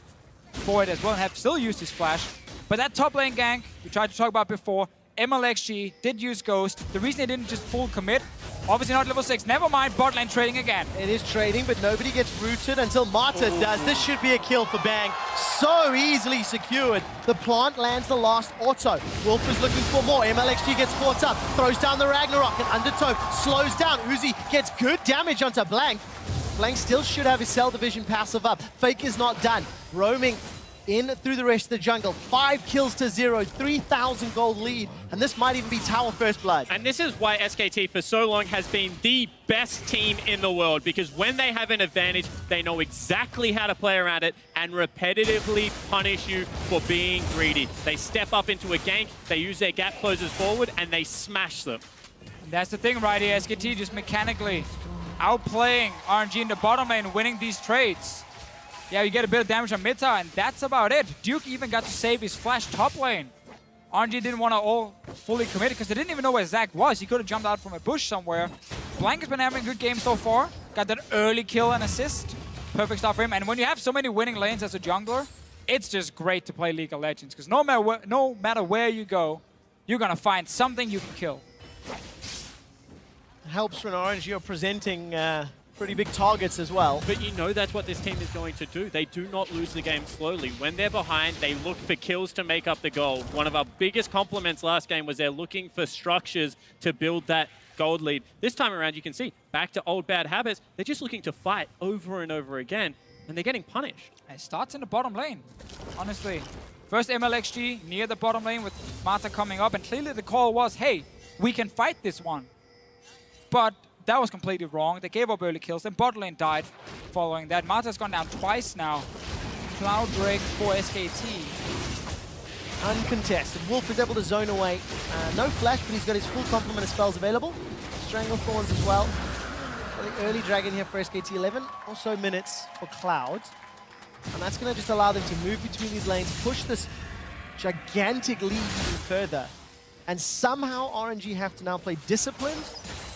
for it as well and have still used his flash. But that top lane gank, we tried to talk about before, MLXG did use Ghost. The reason they didn't just full commit, obviously not level 6. Never mind, bot lane trading again. It is trading, but nobody gets rooted until Mata does. This should be a kill for Bang. So easily secured. The plant lands the last auto. Wolf is looking for more. MLXG gets caught up, throws down the Ragnarok, and Undertow slows down. Uzi gets good damage onto Blank. Blank still should have his Cell Division passive up. Fake is not done. Roaming in through the rest of the jungle. 5 kills to 0, 3,000 gold lead, and this might even be tower first blood. And this is why SKT for so long has been the best team in the world, because when they have an advantage, they know exactly how to play around it and repetitively punish you for being greedy. They step up into a gank, they use their gap closers forward, and they smash them. And that's the thing right here, SKT just mechanically outplaying RNG in the bottom lane, winning these trades. Yeah, you get a bit of damage on mid tower, and that's about it. Duke even got to save his flash top lane. RNG didn't want to all fully commit because they didn't even know where Zac was. He could have jumped out from a bush somewhere. Blank has been having a good game so far. Got that early kill and assist. Perfect stuff for him. And when you have so many winning lanes as a jungler, it's just great to play League of Legends because no matter where you go, you're going to find something you can kill. Helps when RNG are presenting Pretty big targets as well. But you know that's what this team is going to do. They do not lose the game slowly. When they're behind, they look for kills to make up the goal. One of our biggest compliments last game was they're looking for structures to build that gold lead. This time around, you can see, back to old bad habits. They're just looking to fight over and over again, and they're getting punished. It starts in the bottom lane, honestly. First MLXG near the bottom lane with Mata coming up, and clearly the call was, hey, we can fight this one. But that was completely wrong. They gave up early kills, then bot lane died following that. Mata's gone down twice now. Cloud Drake for SKT. Uncontested. Wolf is able to zone away. No flash, but he's got his full complement of spells available. Strangle Thorns as well. The early dragon here for SKT 11. Also minutes for Cloud. And that's going to just allow them to move between these lanes, push this gigantic lead even further. And somehow RNG have to now play disciplined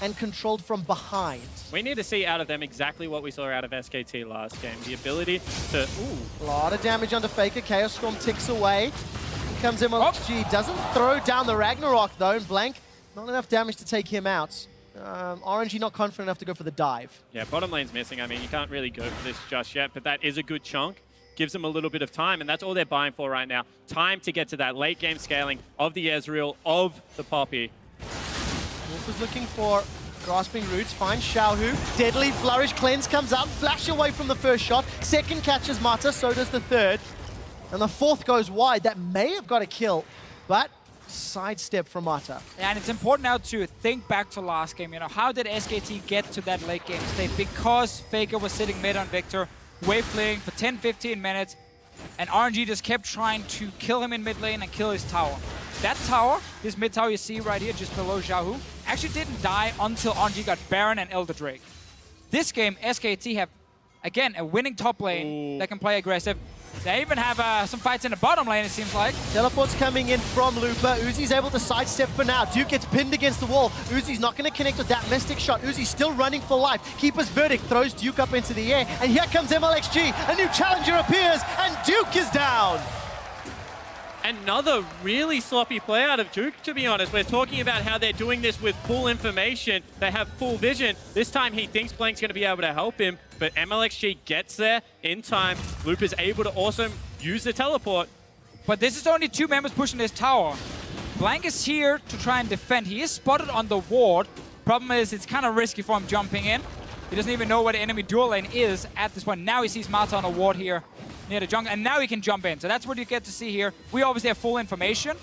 and controlled from behind. We need to see out of them exactly what we saw out of SKT last game. The ability to... Ooh. A lot of damage under Faker. Chaos Storm ticks away. Here comes MLXG. Doesn't throw down the Ragnarok though. And Blank, not enough damage to take him out. RNG not confident enough to go for the dive. Yeah, bottom lane's missing. I mean, you can't really go for this just yet, but that is a good chunk. Gives them a little bit of time, and that's all they're buying for right now. Time to get to that late game scaling of the Ezreal, of the Poppy. Wolf is looking for Grasping Roots, finds Xiaohu. Deadly Flourish Cleanse comes out, flash away from the first shot. Second catches Mata, so does the third. And the fourth goes wide. That may have got a kill, but sidestep from Mata. And it's important now to think back to last game. You know, how did SKT get to that late game state? Because Faker was sitting mid on Victor, wave playing for 10-15 minutes, and RNG just kept trying to kill him in mid lane and kill his tower. That tower, this mid tower you see right here just below Xiaohu, actually didn't die until RNG got Baron and Elder Drake. This game, SKT have, again, a winning top lane that can play aggressive. They even have some fights in the bottom lane, it seems like. Teleport's coming in from Looper. Uzi's able to sidestep for now. Duke gets pinned against the wall. Uzi's not going to connect with that Mystic shot. Uzi's still running for life. Keeper's Verdict throws Duke up into the air. And here comes MLXG. A new challenger appears, and Duke is down. Another really sloppy play out of Duke, to be honest. We're talking about how they're doing this with full information. They have full vision. This time he thinks Blank's going to be able to help him, but MLXG gets there in time. Loop is able to also use the teleport. But this is only two members pushing this tower. Blank is here to try and defend. He is spotted on the ward. Problem is, it's kind of risky for him jumping in. He doesn't even know where the enemy dual lane is at this point. Now he sees Mata on a ward here near the jungle, and now he can jump in. So that's what you get to see here. We obviously have full information.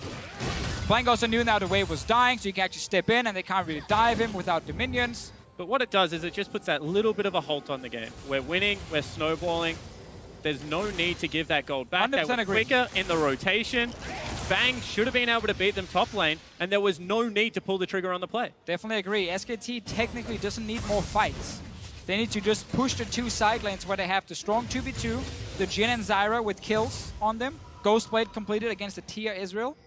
Blank also knew now the wave was dying, so you can actually step in, and they can't really dive him without the minions. But what it does is it just puts that little bit of a halt on the game. We're winning, we're snowballing. There's no need to give that gold back. They were quicker in the rotation. Bang should have been able to beat them top lane, and there was no need to pull the trigger on the play. Definitely agree. SKT technically doesn't need more fights. They need to just push the two side lanes where they have the strong 2v2, the Jhin and Zyra with kills on them, Ghostblade completed against the tier Israel,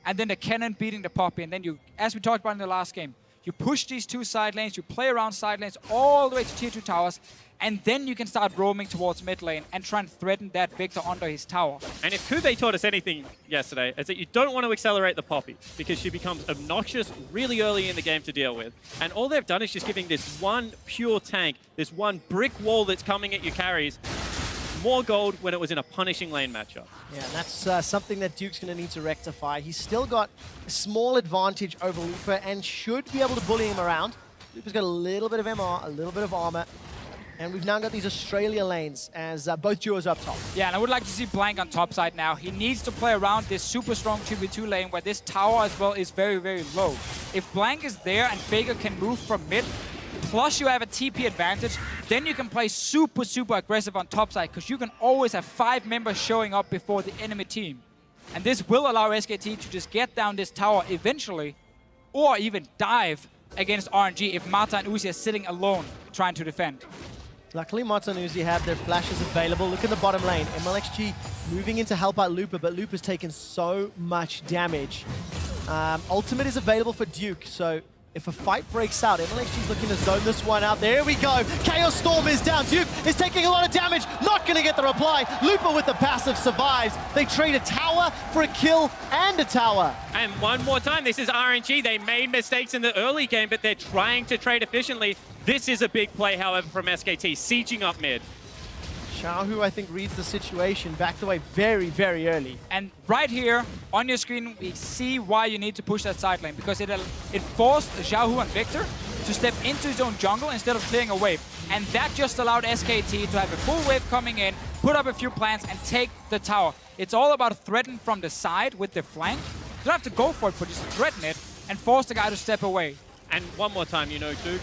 and then the Cannon beating the Poppy. And then you, as we talked about in the last game, you push these two side lanes, you play around side lanes all the way to tier 2 towers, and then you can start roaming towards mid lane and try and threaten that Victor under his tower. And if Kube taught us anything yesterday, it's that you don't want to accelerate the Poppy because she becomes obnoxious really early in the game to deal with. And all they've done is just giving this one pure tank, this one brick wall that's coming at your carries, more gold when it was in a punishing lane matchup. Yeah, and that's something that Duke's going to need to rectify. He's still got a small advantage over Looper and should be able to bully him around. Looper's got a little bit of MR, a little bit of armor. And we've now got these Australia lanes as both duos up top. Yeah, and I would like to see Blank on top side now. He needs to play around this super strong 2v2 lane where this tower as well is very, very low. If Blank is there and Faker can move from mid, plus you have a TP advantage, then you can play super, super aggressive on top side because you can always have 5 members showing up before the enemy team. And this will allow SKT to just get down this tower eventually or even dive against RNG if Mata and Uzi are sitting alone trying to defend. Luckily, Mata and Uzi have their flashes available. Look at the bottom lane. MLXG moving in to help out Looper, but Looper's taken so much damage. Ultimate is available for Duke, so if a fight breaks out, MLHG's looking to zone this one out. There we go. Chaos Storm is down. Duke is taking a lot of damage. Not going to get the reply. Looper with the passive survives. They trade a tower for a kill and a tower. And one more time, this is RNG. They made mistakes in the early game, but they're trying to trade efficiently. This is a big play, however, from SKT, sieging up mid. Xiaohu, I think, reads the situation, backed away very, very early. And right here on your screen, we see why you need to push that side lane, because it forced Xiaohu and Victor to step into his own jungle instead of clearing a wave. And that just allowed SKT to have a full wave coming in, put up a few plants, and take the tower. It's all about threaten from the side with the flank. You don't have to go for it, but just threaten it and force the guy to step away. And one more time, you know, Duke,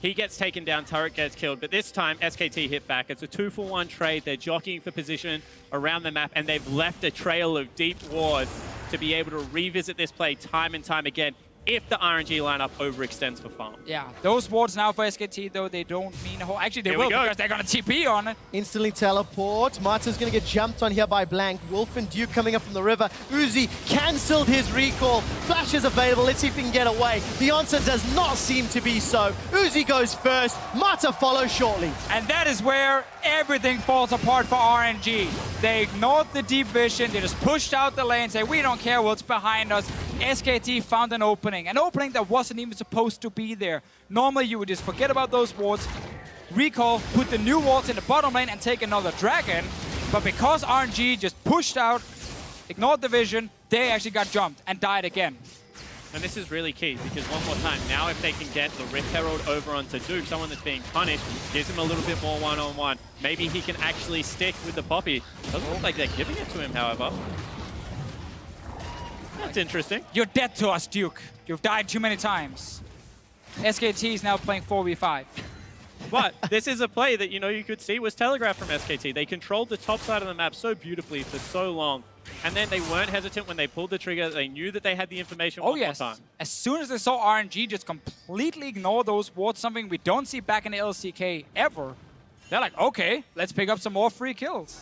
he gets taken down, turret gets killed, but this time SKT hit back. It's a 2-for-1 trade. They're jockeying for position around the map, and they've left a trail of deep wards to be able to revisit this play time and time again if the RNG lineup overextends for farm. Yeah, those wards now for SKT, though, they don't mean a whole... Actually, they will, because they're going to TP on it. Instantly teleport. Mata's going to get jumped on here by Blank. Wolf and Duke coming up from the river. Uzi cancelled his recall. Flash is available. Let's see if he can get away. The answer does not seem to be so. Uzi goes first. Mata follows shortly. And that is where everything falls apart for RNG. They ignored the deep vision. They just pushed out the lane, say, we don't care what's behind us. SKT found an opening that wasn't even supposed to be there. Normally, you would just forget about those wards, recall, put the new wards in the bottom lane, and take another dragon. But because RNG just pushed out, ignored the vision, they actually got jumped and died again. And this is really key, because one more time, now if they can get the Rift Herald over onto Duke, someone that's being punished, gives him a little bit more one-on-one. Maybe he can actually stick with the Poppy. Doesn't look like they're giving it to him, however. That's interesting. You're dead to us, Duke. You've died too many times. SKT is now playing 4v5. But this is a play that, you know, you could see was telegraphed from SKT. They controlled the top side of the map so beautifully for so long. And then they weren't hesitant when they pulled the trigger. They knew that they had the information one more time. As soon as they saw RNG just completely ignore those wards, something we don't see back in the LCK ever, they're like, okay, let's pick up some more free kills.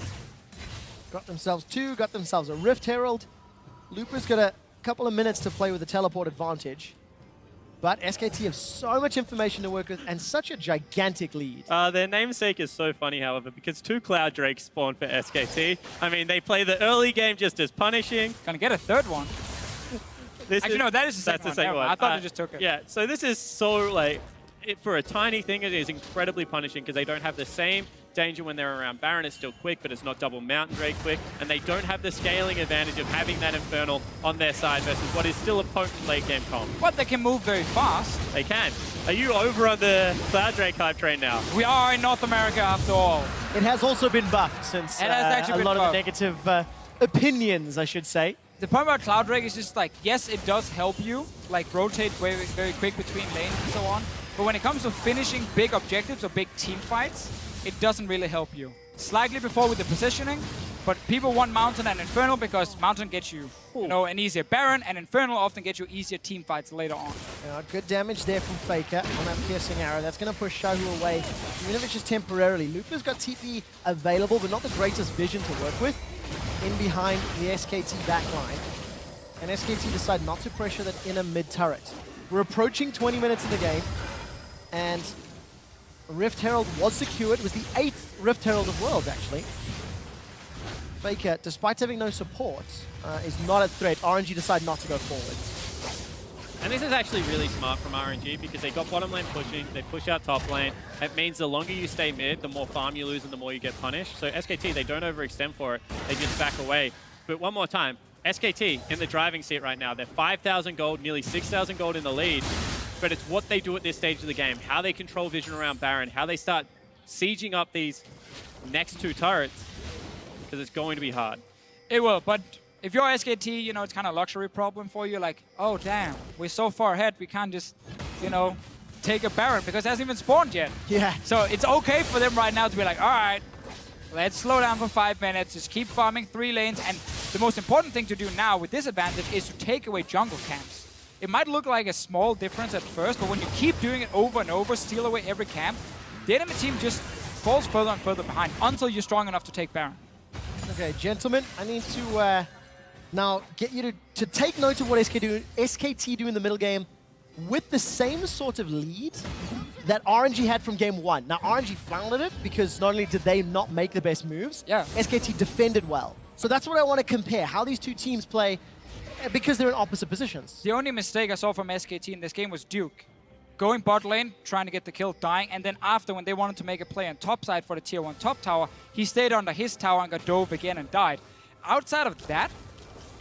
Got themselves two, got themselves a Rift Herald. Looper's got a couple of minutes to play with the teleport advantage. But SKT have so much information to work with and such a gigantic lead. Their namesake is so funny, however, because 2 Cloud Drakes spawned for SKT. I mean, they play the early game just as punishing. Gonna get a third one. Actually, no, that is the second one. I thought they just took it. Yeah, so this is so, like, for a tiny thing, it is incredibly punishing because they don't have the same danger when they're around Baron. It's still quick, but it's not double Mountain Drake quick. And they don't have the scaling advantage of having that Infernal on their side versus what is still a potent late game comp. But they can move very fast. They can. Are you over on the Cloud Drake hype train now? We are in North America after all. It has also been buffed since it has actually a lot of the negative opinions, I should say. The point about Cloud Drake is just like, yes, it does help you, like rotate very, very quick between lanes and so on. But when it comes to finishing big objectives or big team fights, it doesn't really help you. Slightly before with the positioning, but people want Mountain and Infernal because Mountain gets you, you know, an easier Baron, and Infernal often gets you easier team fights later on. Good damage there from Faker on that piercing arrow. That's going to push Xiaohu away, even if it's just temporarily. Looper's got TP available, but not the greatest vision to work with in behind the SKT backline. And SKT decide not to pressure that inner mid turret. We're approaching 20 minutes in the game, and Rift Herald was secured. It was the 8th Rift Herald of Worlds, actually. Faker, despite having no support, is not a threat. RNG decide not to go forward. And this is actually really smart from RNG because they got bottom lane pushing, they push out top lane. It means the longer you stay mid, the more farm you lose and the more you get punished. So SKT, they don't overextend for it. They just back away. But one more time, SKT in the driving seat right now. They're 5,000 gold, nearly 6,000 gold in the lead. But it's what they do at this stage of the game, how they control vision around Baron, how they start sieging up these next 2 turrets, because it's going to be hard. It will, but if you're SKT, you know, it's kind of a luxury problem for you. Like, oh, damn, we're so far ahead, we can't just, you know, take a Baron because it hasn't even spawned yet. Yeah. So it's okay for them right now to be like, all right, let's slow down for 5 minutes, just keep farming 3 lanes. And the most important thing to do now with this advantage is to take away jungle camps. It might look like a small difference at first, but when you keep doing it over and over, steal away every camp, the enemy team just falls further and further behind until you're strong enough to take Baron. Okay, gentlemen, I need to now get you to take note of what SKT do in the middle game with the same sort of lead that RNG had from game 1. Now, RNG floundered it because not only did they not make the best moves, SKT defended well. So that's what I want to compare, how these two teams play, because they're in opposite positions. The only mistake I saw from SKT in this game was Duke. Going bot lane, trying to get the kill, dying, and then after, when they wanted to make a play on top side for the tier 1 top tower, he stayed under his tower and got dove again and died. Outside of that,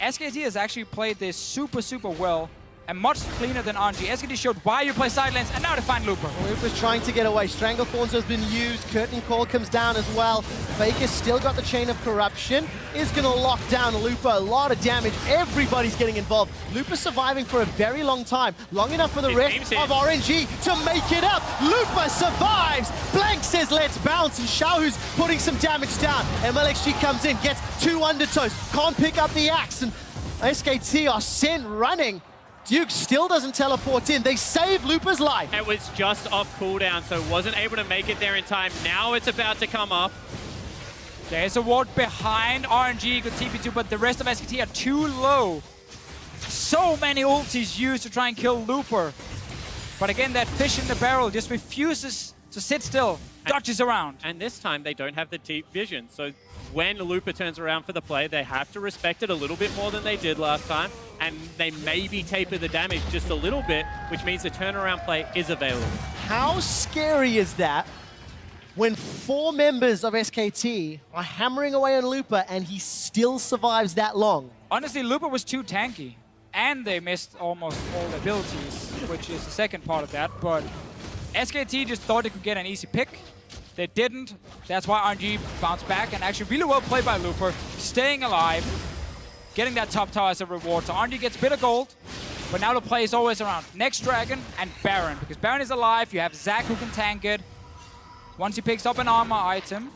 SKT has actually played this super, super well and much cleaner than RNG. SKT showed why you play side lanes, and now they find Looper. Looper's trying to get away. Stranglethorns has been used. Curtain Call comes down as well. Faker's still got the Chain of Corruption. Is going to lock down Looper. A lot of damage. Everybody's getting involved. Looper surviving for a very long time. Long enough for the rest of RNG to make it up. Looper survives. Blank says, let's bounce. And Xiaohu's putting some damage down. MLXG comes in, gets 2 undertows. Can't pick up the axe. And SKT are sent running. Duke still doesn't teleport in. They saved Looper's life. It was just off cooldown, so wasn't able to make it there in time. Now it's about to come up. There's a ward behind RNG, good TP2, but the rest of SKT are too low. So many ultis used to try and kill Looper. But again, that fish in the barrel just refuses to sit still, dodges around. And this time they don't have the deep vision, so when Looper turns around for the play, they have to respect it a little bit more than they did last time, and they maybe taper the damage just a little bit, which means the turnaround play is available. How scary is that when 4 members of SKT are hammering away on Looper and he still survives that long? Honestly, Looper was too tanky, and they missed almost all the abilities, which is the second part of that, but SKT just thought they could get an easy pick. They didn't. That's why RNG bounced back, and actually really well played by Looper, staying alive, getting that top tower as a reward. So RNG gets a bit of gold, but now the play is always around next Dragon and Baron, because Baron is alive. You have Zac who can tank it. Once he picks up an armor item,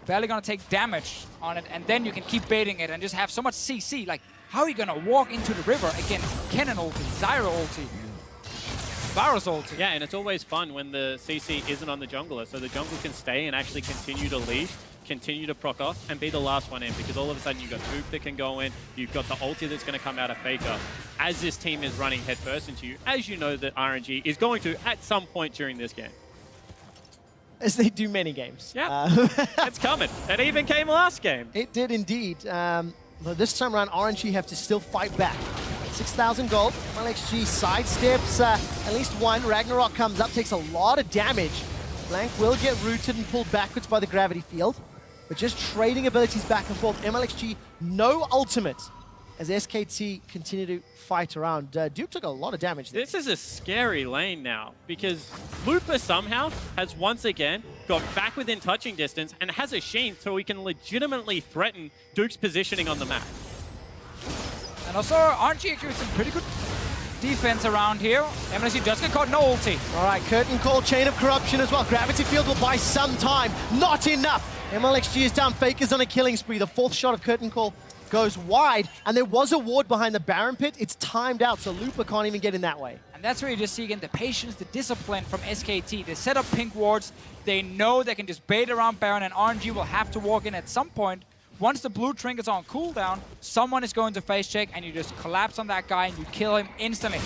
barely gonna take damage on it, and then you can keep baiting it and just have so much CC. Like, how are you gonna walk into the river against Kennen ulti, Zyra ulti, Varus ulti? Yeah, and it's always fun when the CC isn't on the jungler, so the jungler can stay and actually continue to lead, continue to proc off, and be the last one in, because all of a sudden you've got Moop that can go in, you've got the ulti that's going to come out of Faker. As this team is running headfirst into you, as you know that RNG is going to at some point during this game. As they do many games. Yeah, it's coming. It even came last game. It did indeed. But this time around, RNG have to still fight back. 6,000 gold. MLXG sidesteps at least one. Ragnarok comes up, takes a lot of damage. Blank will get rooted and pulled backwards by the gravity field. But just trading abilities back and forth. MLXG, no ultimate as SKT continue to fight around. Duke took a lot of damage there. This is a scary lane now, because Looper somehow has once again got back within touching distance and has a Sheen so he can legitimately threaten Duke's positioning on the map. And also, RNG actually with some pretty good defense around here. MLXG just get caught, no ulti. All right, Curtain Call, Chain of Corruption as well. Gravity Field will buy some time. Not enough. MLXG is down. Faker's on a killing spree. The 4th shot of Curtain Call goes wide, and there was a ward behind the Baron pit. It's timed out, so Looper can't even get in that way. And that's where you just see again the patience, the discipline from SKT. They set up pink wards. They know they can just bait around Baron, and RNG will have to walk in at some point. Once the blue trinket's on cooldown, someone is going to face check, and you just collapse on that guy and you kill him instantly.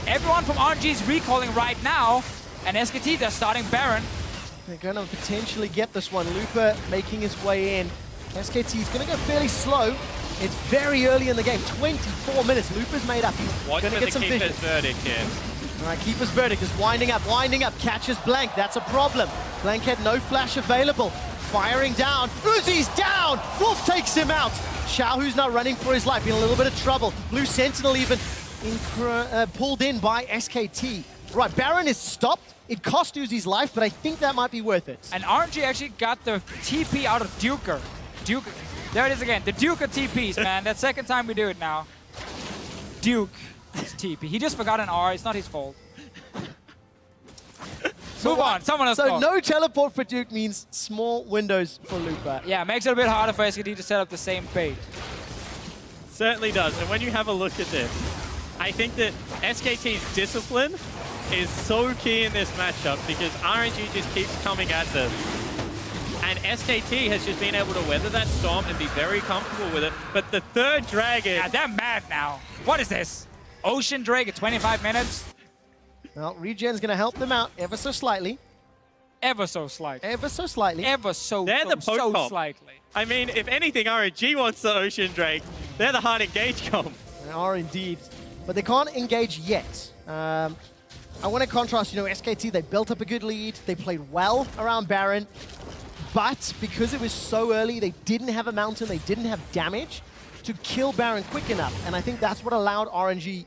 Everyone from RNG is recalling right now, and SKT, they're starting Baron. They're going to potentially get this one. Looper making his way in. SKT is going to go fairly slow. It's very early in the game, 24 minutes. Looper's made up. He's going to get some vision. Keeper's verdict here. All right, Keeper's verdict is winding up, catches Blank. That's a problem. Blank had no flash available. Firing down. Uzi's down! Wolf takes him out. Xiaohu's now running for his life, in a little bit of trouble. Blue Sentinel even pulled in by SKT. Right, Baron is stopped. It cost Uzi's life, but I think that might be worth it. And RNG actually got the TP out of Duker. There it is again, the Duke of TPs, man. That's second time we do it now. Duke is TP. He just forgot an R, it's not his fault. Move on, someone else. So no teleport for Duke means small windows for Looper. Yeah, makes it a bit harder for SKT to set up the same bait. Certainly does, and when you have a look at this, I think that SKT's discipline is so key in this matchup, because RNG just keeps coming at them. And SKT has just been able to weather that storm and be very comfortable with it. But the 3rd dragon... Yeah, they're mad now. What is this? Ocean Drake at 25 minutes? Well, regen's going to help them out ever so slightly. Ever so slightly. Ever so slightly. Ever so, They're the poke so comp. slightly. I mean, if anything, RNG wants the Ocean Drake. They're the hard engage comp. They are indeed. But they can't engage yet. I want to contrast, SKT, they built up a good lead. They played well around Baron. But because it was so early, they didn't have a mountain, they didn't have damage to kill Baron quick enough. And I think that's what allowed RNG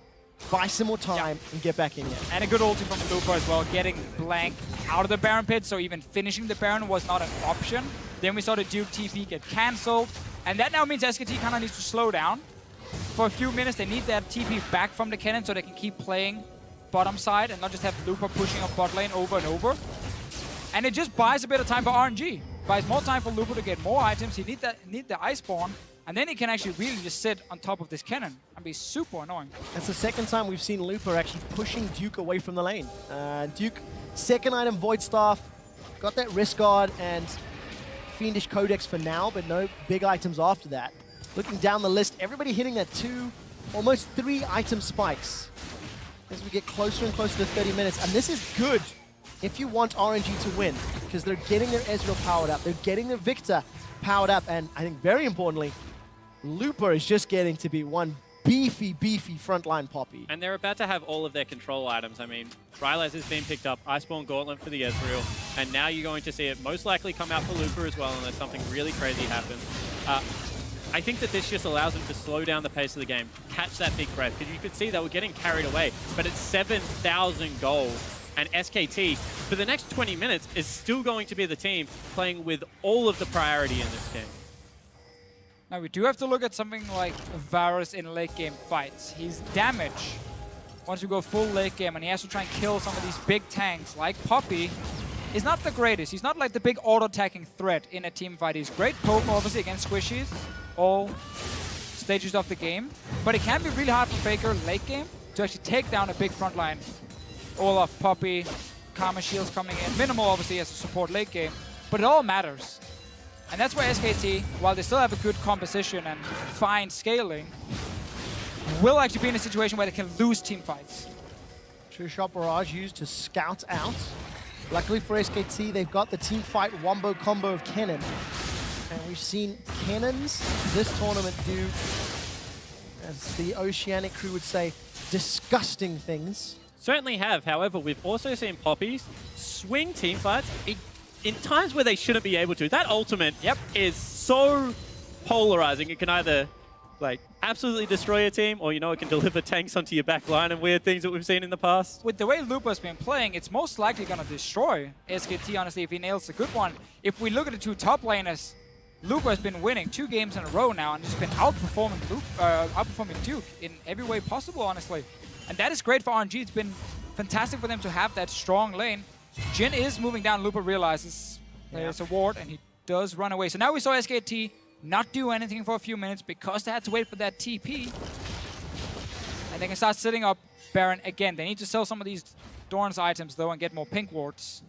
buy some more time and get back in here. And a good ulti from Lupa as well, getting Blank out of the Baron pit, so even finishing the Baron was not an option. Then we saw the Duke TP get cancelled, and that now means SKT kind of needs to slow down. For a few minutes, they need that TP back from the cannon so they can keep playing bottom side and not just have Lupa pushing up bot lane over and over. And it just buys a bit of time for RNG. Buys more time for Lupa to get more items. He need the Iceborne, and then he can actually really just sit on top of this cannon and be super annoying. That's the second time we've seen Lupa actually pushing Duke away from the lane. Duke, second item, Void Staff, got that Wrist Guard and Fiendish Codex for now, but no big items after that. Looking down the list, everybody hitting that 2, almost 3 item spikes as we get closer and closer to 30 minutes. And this is good if you want RNG to win, because they're getting their Ezreal powered up, they're getting their Victor powered up, and I think very importantly, Lupa is just getting to be one beefy frontline Poppy. And they're about to have all of their control items. I mean, Rylai's has been picked up, Iceborne Gauntlet for the Ezreal, and now you're going to see it most likely come out for Lupa as well unless something really crazy happens. I think that this just allows them to slow down the pace of the game, catch that big breath, because you could see they were getting carried away, but it's 7,000 gold, and SKT, for the next 20 minutes, is still going to be the team playing with all of the priority in this game. Now we do have to look at something like Varus in late game fights. His damage, once you go full late game and he has to try and kill some of these big tanks like Poppy, is not the greatest. He's not like the big auto-attacking threat in a team fight. He's great poke, obviously, against squishies, all stages of the game. But it can be really hard for Faker late game to actually take down a big front line. Olaf, Poppy, Karma Shields coming in. Minimal, obviously, as a support late game. But it all matters. And that's where SKT, while they still have a good composition and fine scaling, will actually be in a situation where they can lose team fights. True Shot Barrage used to scout out. Luckily for SKT, they've got the team fight wombo combo of Cannon. And we've seen Cannons this tournament do, as the Oceanic crew would say, disgusting things. Certainly have. However, we've also seen Poppies swing team fights in times where they shouldn't be able to. That ultimate is so polarizing. It can either absolutely destroy a team, or it can deliver tanks onto your back line and weird things that we've seen in the past. With the way Lupa's been playing, it's most likely going to destroy SKT, honestly, if he nails a good one. If we look at the two top laners, Lupa has been winning 2 games in a row now and just been outperforming Duke in every way possible, honestly. And that is great for RNG. It's been fantastic for them to have that strong lane. Jhin is moving down. Lupa realizes there's a ward, and he does run away. So now we saw SKT not do anything for a few minutes because they had to wait for that TP. And they can start setting up Baron again. They need to sell some of these Dorn's items, though, and get more pink wards.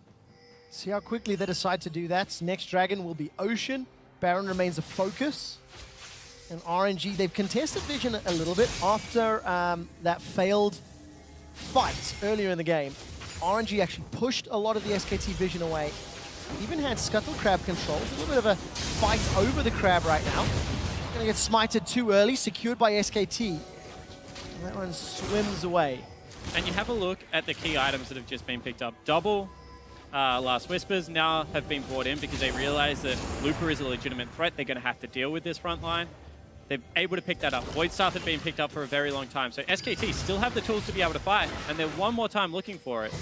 See how quickly they decide to do that. Next dragon will be Ocean. Baron remains a focus. And RNG, they've contested Vision a little bit after that failed fight earlier in the game. RNG actually pushed a lot of the SKT Vision away. Even had Scuttle Crab controls. A little bit of a fight over the Crab right now. Gonna get smited too early, secured by SKT. And that one swims away. And you have a look at the key items that have just been picked up. Double Last Whispers now have been brought in because they realize that Lupa is a legitimate threat. They're going to have to deal with this front line. They're able to pick that up. Void Staff had been picked up for a very long time. So SKT still have the tools to be able to fight, and they're one more time looking for it.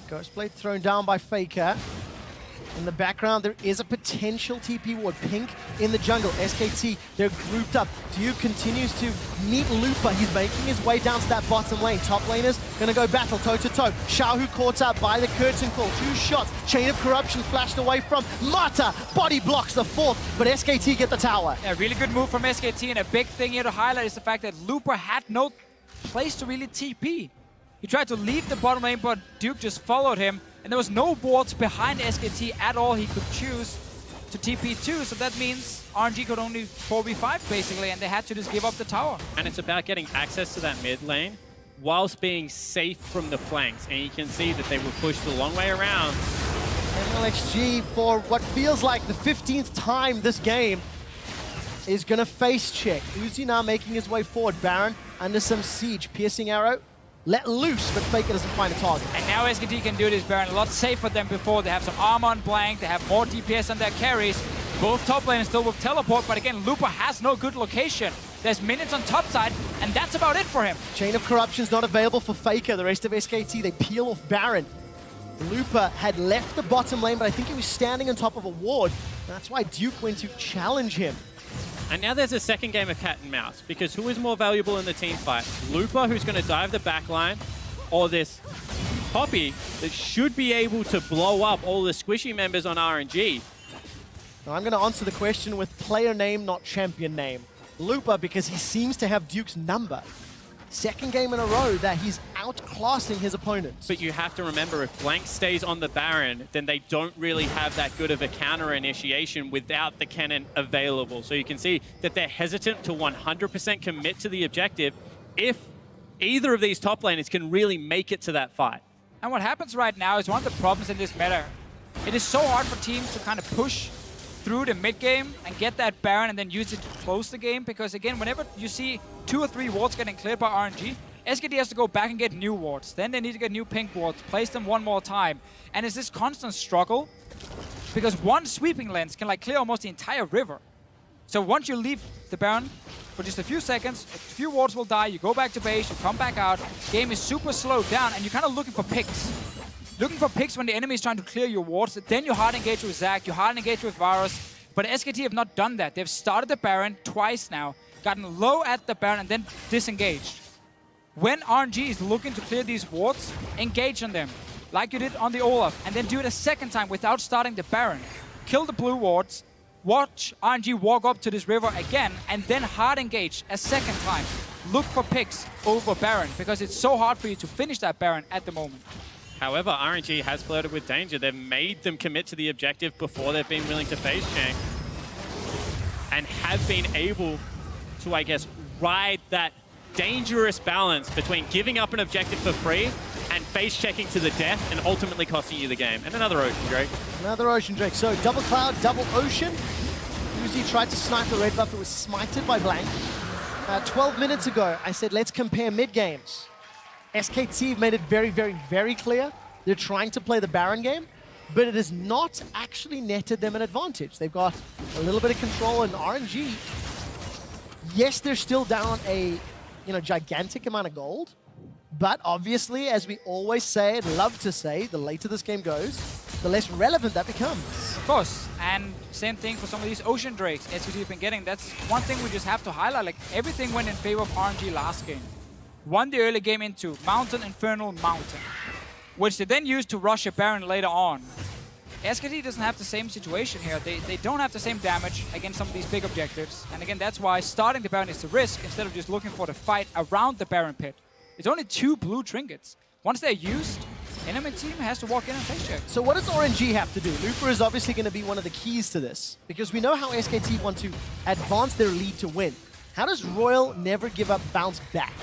Ghostblade thrown down by Faker. In the background, there is a potential TP ward. Pink in the jungle. SKT, they're grouped up. Duke continues to meet Lupa. He's making his way down to that bottom lane. Top laners gonna go battle toe-to-toe. Xiaohu caught up by the curtain call. 2 shots. Chain of Corruption flashed away from Mata. Body blocks the 4th, but SKT get the tower. Yeah, really good move from SKT, and a big thing here to highlight is the fact that Lupa had no place to really TP. He tried to leave the bottom lane, but Duke just followed him. And there was no wards behind SKT at all he could choose to TP to, so that means RNG could only 4v5 basically, and they had to just give up the tower. And it's about getting access to that mid lane whilst being safe from the flanks. And you can see that they were pushed a long way around. MLXG, for what feels like the 15th time this game, is going to face check. Uzi now making his way forward. Baron under some siege. Piercing arrow let loose, but Faker doesn't find a target. And now SKT can do this, Baron, a lot safer than before. They have some armor on blank. They have more DPS on their carries. Both top lane still with teleport, but again, Looper has no good location. There's minutes on top side, and that's about it for him. Chain of Corruption's not available for Faker. The rest of SKT, they peel off Baron. Looper had left the bottom lane, but I think he was standing on top of a ward. That's why Duke went to challenge him. And now there's a second game of cat and mouse, because who is more valuable in the team fight? Looper, who's going to dive the backline, or this Poppy that should be able to blow up all the squishy members on RNG? Now I'm going to answer the question with player name, not champion name. Looper, because he seems to have Duke's number. Second game in a row that he's outclassing his opponents. But you have to remember, if Blank stays on the Baron, then they don't really have that good of a counter initiation without the cannon available. So you can see that they're hesitant to 100% commit to the objective if either of these top laners can really make it to that fight. And what happens right now is one of the problems in this meta. It is so hard for teams to kind of push through the mid game and get that Baron and then use it to close the game, because again, whenever you see 2 or 3 wards getting cleared by RNG, SKT has to go back and get new wards. Then they need to get new pink wards, place them one more time. And it's this constant struggle, because one sweeping lens can like clear almost the entire river. So once you leave the Baron for just a few seconds, a few wards will die, you go back to base, you come back out, game is super slowed down, and you're kind of looking for picks. Looking for picks when the enemy is trying to clear your wards. Then you hard engage with Zac, you hard engage with Varus. But SKT have not done that. They've started the Baron twice now, gotten low at the Baron, and then disengaged. When RNG is looking to clear these wards, engage on them, like you did on the Olaf, and then do it a second time without starting the Baron. Kill the blue wards, watch RNG walk up to this river again, and then hard engage a second time. Look for picks over Baron, because it's so hard for you to finish that Baron at the moment. However, RNG has flirted with danger. They've made them commit to the objective before they've been willing to face check, and have been able to, I guess, ride that dangerous balance between giving up an objective for free and face checking to the death and ultimately costing you the game. And another Ocean Drake. Another Ocean Drake. So double Cloud, double Ocean. Uzi tried to snipe the red buff. It was smited by Blank. 12 minutes ago, I said, let's compare mid games. SKT made it very, very, very clear they're trying to play the Baron game, but it has not actually netted them an advantage. They've got a little bit of control in RNG. Yes, they're still down a gigantic amount of gold, but obviously, as we always say and love to say, the later this game goes, the less relevant that becomes. Of course, and same thing for some of these Ocean Drakes SKT have been getting. That's one thing we just have to highlight. Like, everything went in favor of RNG last game. Won the early game into Mountain, Infernal, Mountain, which they then used to rush a Baron later on. SKT doesn't have the same situation here. They don't have the same damage against some of these big objectives. And again, that's why starting the Baron is the risk instead of just looking for the fight around the Baron pit. It's only 2 blue trinkets. Once they're used, enemy team has to walk in and face check. So what does RNG have to do? Looper is obviously going to be one of the keys to this, because we know how SKT want to advance their lead to win. How does Royal never give up bounce back?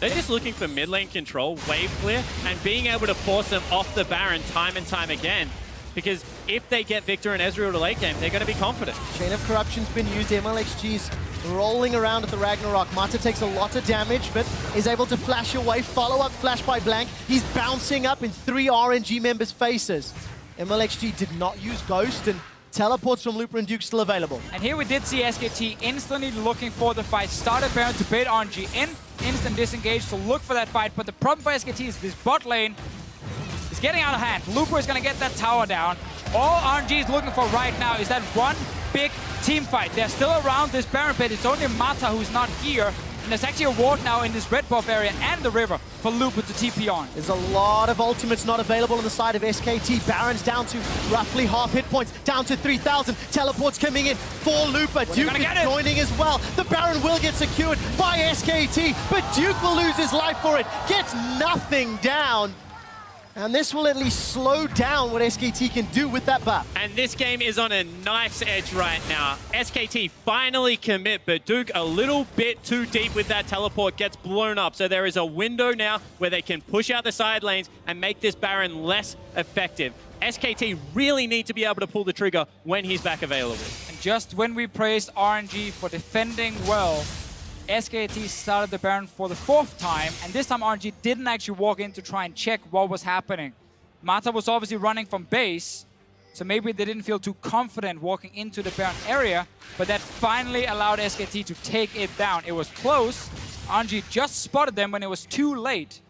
They're just looking for mid lane control, wave clear, and being able to force them off the Baron time and time again. Because if they get Victor and Ezreal to late game, they're going to be confident. Chain of Corruption's been used. MLXG's rolling around at the Ragnarok. Mata takes a lot of damage, but is able to flash away. Follow-up flash by Blank. He's bouncing up in 3 RNG members' faces. MLXG did not use Ghost, and teleports from Looper and Duke still available. And here we did see SKT instantly looking for the fight. Started Baron to bait RNG in. Instant disengage to look for that fight. But the problem for SKT is this bot lane is getting out of hand. Looper is going to get that tower down. All RNG is looking for right now is that one big team fight. They're still around this Baron pit. It's only Mata who's not here. And there's actually a ward now in this red buff area and the river for Looper to TP on. There's a lot of ultimates not available on the side of SKT. Baron's down to roughly half hit points, down to 3,000. Teleports coming in for Looper. Duke is joining as well. The Baron will get secured by SKT, but Duke will lose his life for it. Gets nothing down. And this will at least slow down what SKT can do with that buff. And this game is on a knife's edge right now. SKT finally commit, but Duke a little bit too deep with that teleport, gets blown up. So there is a window now where they can push out the side lanes and make this Baron less effective. SKT really need to be able to pull the trigger when he's back available. And just when we praised RNG for defending well, SKT started the Baron for the 4th time, and this time RNG didn't actually walk in to try and check what was happening. Mata was obviously running from base, so maybe they didn't feel too confident walking into the Baron area, but that finally allowed SKT to take it down. It was close. RNG just spotted them when it was too late.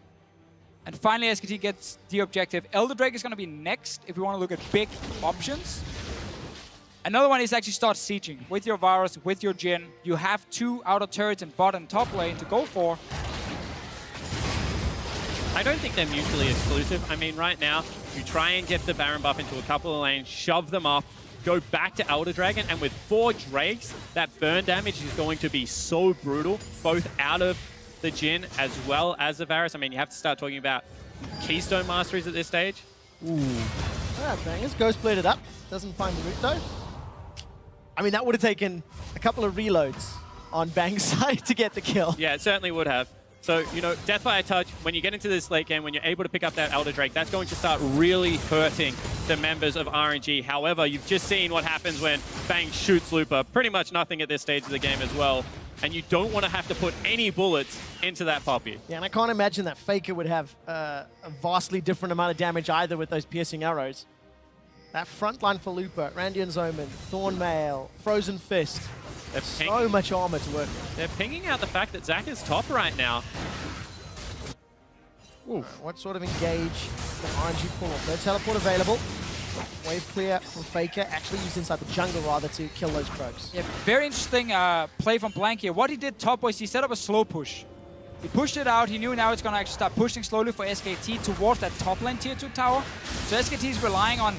And finally SKT gets the objective. Elder Drake is going to be next if we want to look at big options. Another one is actually start sieging. With your Varus, with your Jhin, you have 2 outer turrets in bot and top lane to go for. I don't think they're mutually exclusive. I mean, right now, you try and get the Baron buff into a couple of lanes, shove them off, go back to Elder Dragon, and with 4 Drakes, that burn damage is going to be so brutal, both out of the Jhin as well as the Varus. I mean, you have to start talking about Keystone Masteries at this stage. Ooh. Ah, bangers. Ghost played it up. Doesn't find the root, though. I mean, that would have taken a couple of reloads on Bang's side to get the kill. Yeah, it certainly would have. So, you know, Death by a Touch, when you get into this late game, when you're able to pick up that Elder Drake, that's going to start really hurting the members of RNG. However, you've just seen what happens when Bang shoots Looper. Pretty much nothing at this stage of the game as well. And you don't want to have to put any bullets into that Poppy. Yeah, and I can't imagine that Faker would have a vastly different amount of damage either with those piercing arrows. That front line for Looper, Randian's Omen, Thornmail, Frozen Fist. So much armor to work with. They're pinging out the fact that Zac is top right now. What sort of engage can RNG pull off? No teleport available. Wave clear from Faker, actually used inside the jungle rather to kill those Krogs. Yeah, very interesting play from Blank here. What he did top was he set up a slow push. He pushed it out. He knew now it's going to actually start pushing slowly for SKT towards that top lane tier 2 tower. So SKT is relying on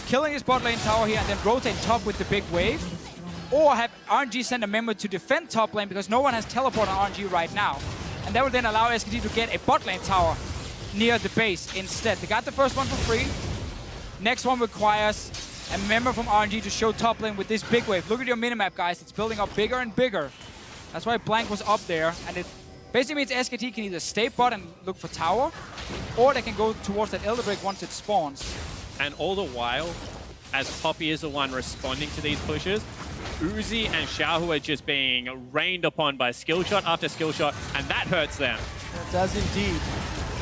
killing his bot lane tower here and then rotate top with the big wave. Or have RNG send a member to defend top lane because no one has teleport on RNG right now. And that will then allow SKT to get a bot lane tower near the base instead. They got the first one for free. Next one requires a member from RNG to show top lane with this big wave. Look at your minimap, guys. It's building up bigger and bigger. That's why Blank was up there. And it basically means SKT can either stay bot and look for tower, or they can go towards that Elder Drake once it spawns. And all the while, as Poppy is the one responding to these pushes, Uzi and Xiaohu are just being rained upon by skill shot after skill shot, and that hurts them. It does indeed.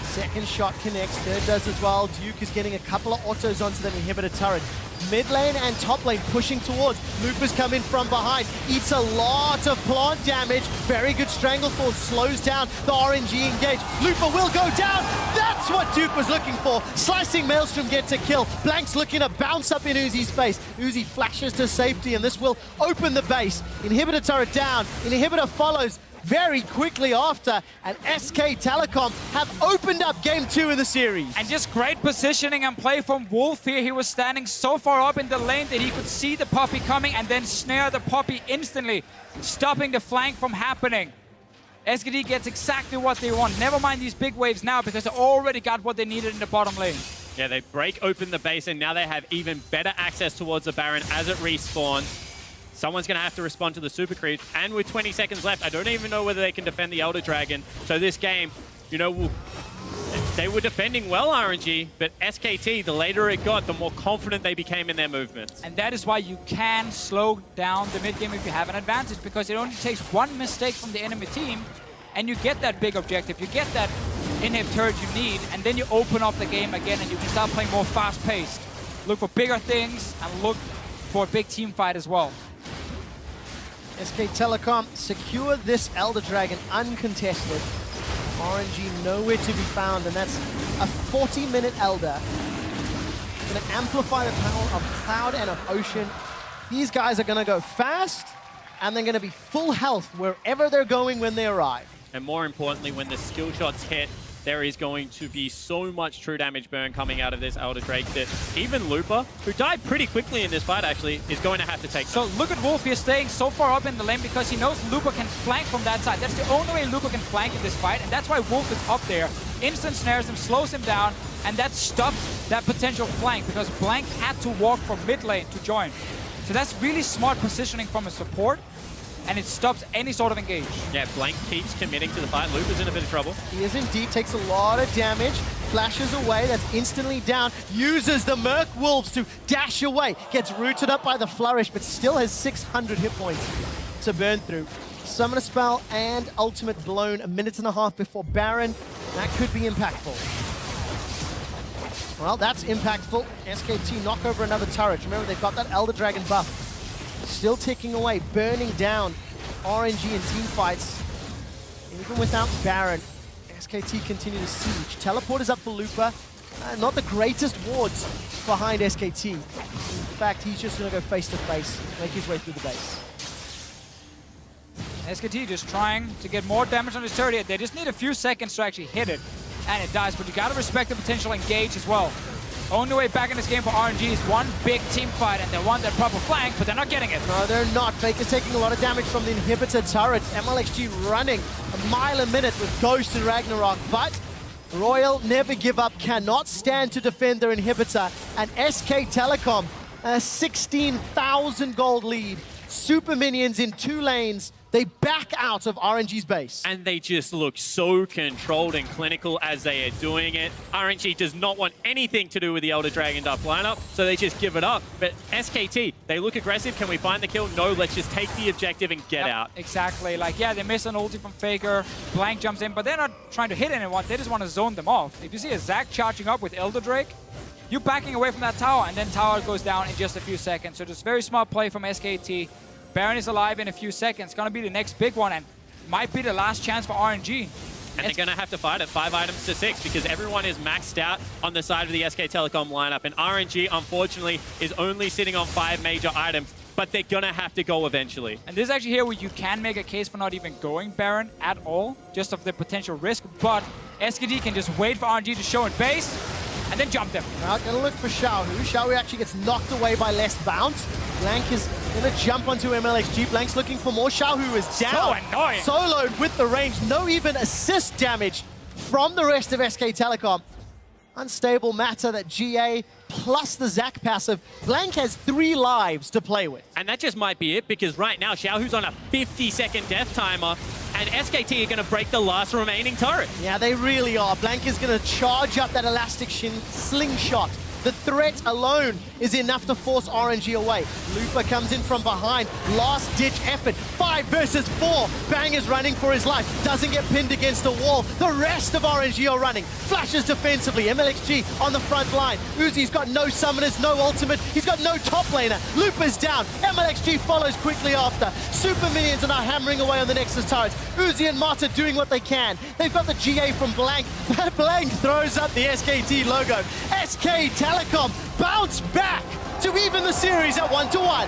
Second shot connects, third does as well. Duke is getting a couple of autos onto that inhibitor turret. Mid lane and top lane pushing towards. Looper's come in from behind. Eats a lot of plant damage. Very good Stranglethorn slows down the RNG engage. Looper will go down. That's what Duke was looking for. Slicing Maelstrom gets a kill. Blank's looking to bounce up in Uzi's face. Uzi flashes to safety and this will open the base. Inhibitor turret down. Inhibitor follows very quickly after, and SK Telecom have opened up game 2 in the series. And just great positioning and play from Wolf here. He was standing so far up in the lane that he could see the Poppy coming and then snare the Poppy instantly, stopping the flank from happening. SKT gets exactly what they want. Never mind these big waves now because they already got what they needed in the bottom lane. Yeah, they break open the base and now they have even better access towards the Baron as it respawns. Someone's going to have to respond to the super creep, and with 20 seconds left, I don't even know whether they can defend the Elder Dragon. So this game, you know, they were defending well, RNG, but SKT, the later it got, the more confident they became in their movements. And that is why you can slow down the mid game if you have an advantage, because it only takes one mistake from the enemy team, and you get that big objective, you get that inhib turret you need, and then you open up the game again, and you can start playing more fast-paced. Look for bigger things, and look for a big team fight as well. SK Telecom secure this Elder Dragon uncontested. RNG nowhere to be found, and that's a 40-minute Elder. Going to amplify the power of Cloud and of Ocean. These guys are going to go fast, and they're going to be full health wherever they're going when they arrive. And more importantly, when the skill shots hit, there is going to be so much true damage burn coming out of this Elder Drake that even Looper, who died pretty quickly in this fight actually, is going to have to take So look at Wolf here staying so far up in the lane because he knows Looper can flank from that side. That's the only way Looper can flank in this fight, and that's why Wolf is up there. Instant snares him, slows him down, And that stopped that potential flank because Blank had to walk from mid lane to join. So that's really smart positioning from a support, and it stops any sort of engage. Yeah, Blank keeps committing to the fight. Luke is in a bit of trouble. He is indeed, takes a lot of damage, flashes away, that's instantly down, uses the Merc Wolves to dash away, gets rooted up by the Flourish, but still has 600 hit points to burn through. Summon a spell and ultimate blown a minute and a half before Baron. That could be impactful. Well, that's impactful. SKT knock over another turret. Remember, they've got that Elder Dragon buff. Still ticking away, burning down RNG in team fights. Even without Baron, SKT continue to siege. Teleport is up for Lupa. Not the greatest wards behind SKT. In fact, he's just going to go face to face, make his way through the base. SKT just trying to get more damage on his turret. They just need a few seconds to actually hit it, and it dies. But you gotta respect the potential engage as well. Only way back in this game for RNG is one big team fight, and they want that proper flank, but they're not getting it. No, they're not. Faker's taking a lot of damage from the inhibitor turrets. MLXG running a mile a minute with Ghost and Ragnarok, but Royal never give up, cannot stand to defend their inhibitor. And SK Telecom, a 16,000 gold lead. Super minions in 2 lanes. They back out of RNG's base. And they just look so controlled and clinical as they are doing it. RNG does not want anything to do with the Elder Dragon up lineup, so they just give it up. But SKT, they look aggressive. Can we find the kill? No, let's just take the objective and get out. Exactly. Like, yeah, they miss an ulti from Faker. Blank jumps in, but they're not trying to hit anyone. They just want to zone them off. If you see a Zac charging up with Elder Drake, you're backing away from that tower, and then tower goes down in just a few seconds. So just very smart play from SKT. Baron is alive in a few seconds. Gonna be the next big one, and might be the last chance for RNG. And they're gonna have to fight at 5 items to 6 because everyone is maxed out on the side of the SK Telecom lineup. And RNG, unfortunately, is only sitting on 5 major items, but they're gonna have to go eventually. And this is actually here where you can make a case for not even going Baron at all, just of the potential risk. But SKT can just wait for RNG to show in base, and then jump them. Now, gonna look for Xiaohu. Xiaohu actually gets knocked away by less bounce. Blank is gonna jump onto MLXG. Blank's looking for more. Xiaohu is down. So annoying. Soloed with the range. No even assist damage from the rest of SK Telecom. Unstable matter that GA plus the Zac passive. Blank has 3 lives to play with. And that just might be it because right now, Xiaohu's on a 50-second death timer. And SKT are going to break the last remaining turret. Yeah, they really are. Blank is going to charge up that elastic slingshot. The threat alone is enough to force RNG away. Lupa comes in from behind. Last-ditch effort. 5 versus 4. Bang is running for his life. Doesn't get pinned against a wall. The rest of RNG are running. Flashes defensively. MLXG on the front line. Uzi's got no summoners, no ultimate. He's got no top laner. Lupa's down. MLXG follows quickly after. Super minions are now hammering away on the Nexus turrets. Uzi and Mata doing what they can. They've got the GA from Blank. But Blank throws up the SKT logo. SK Telecom bounce back to even the series at 1-1.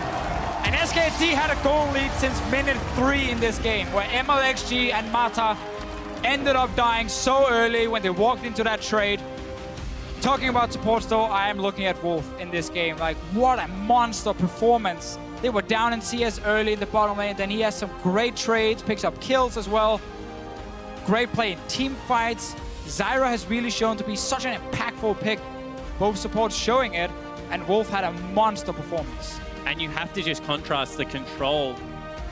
And SKT had a goal lead since minute 3 in this game, where MLXG and Mata ended up dying so early when they walked into that trade. Talking about supports though, I am looking at Wolf in this game. Like, what a monster performance. They were down in CS early in the bottom lane, then he has some great trades, picks up kills as well. Great play in team fights. Zyra has really shown to be such an impactful pick. Both supports showing it, and Wolf had a monster performance. And you have to just contrast the control